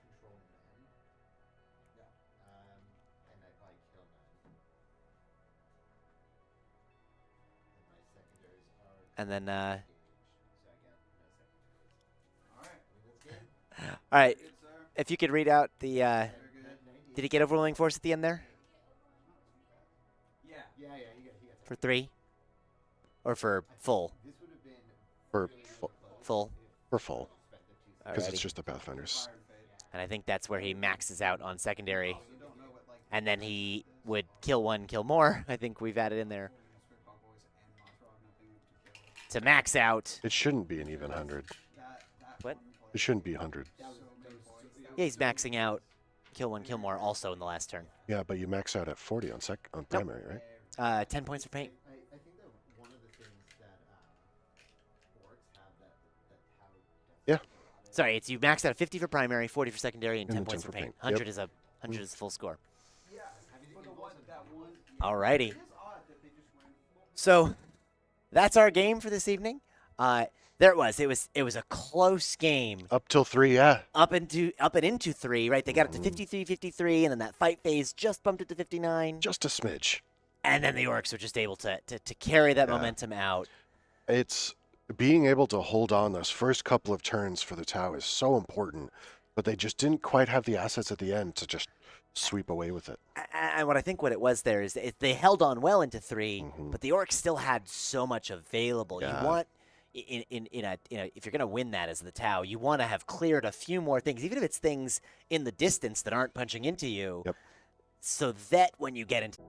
control men. Yeah. And I probably kill men. And my secondaries are And then, engaged, so I get no secondaries. Alright. I mean, that's good. all right, Good, sir. if you could read out the. Very good. Did he get overwhelming force at the end there Yeah. Yeah, he gets for 3, or for full? This would have been For really full. close Full. For full. if spent the 2 Because it's Alrighty. just the Pathfinders. Fire and fade. And I think that's where he maxes out on secondary, Also don't know what, like, and then he would kill one, kill more. I think we've added in there Squid Cowboys and Mothra, nothing to kill. to max out. It shouldn't be an even 100. That What? one, like, It shouldn't be 100. so many points. Yeah, he's maxing out kill one, kill more also in the last turn. Yeah, but you max out at 40 on primary, right? 10 points for paint. I think that one of the things that Orks have that how Yeah. Sorry, it's you max out at 50 for primary, 40 for secondary, and And 10 then points 10 for for paint. paint. 100 Yep. is a full score. Yeah, for the one, that one. Alrighty. It is odd that they just went. So that's our game for this evening. There it was. It was a close game Up till 3, yeah. up and into 3. Right, they got it to 53, and then that fight phase just bumped it to 59, Just a smidge. and then the Orcs were just able to carry that Yeah. momentum out. It's being able to hold on those first couple of turns for the Tau is so important, but they just didn't quite have the assets at the end to just sweep away with it. And what I think what it was there is they held on well into 3, Mhm. but the Orcs still had so much available. Yeah. You want in a if you're gonna win that as the Tau, you want to have cleared a few more things, even if it's things in the distance that aren't punching into you, Yep. so that when you get into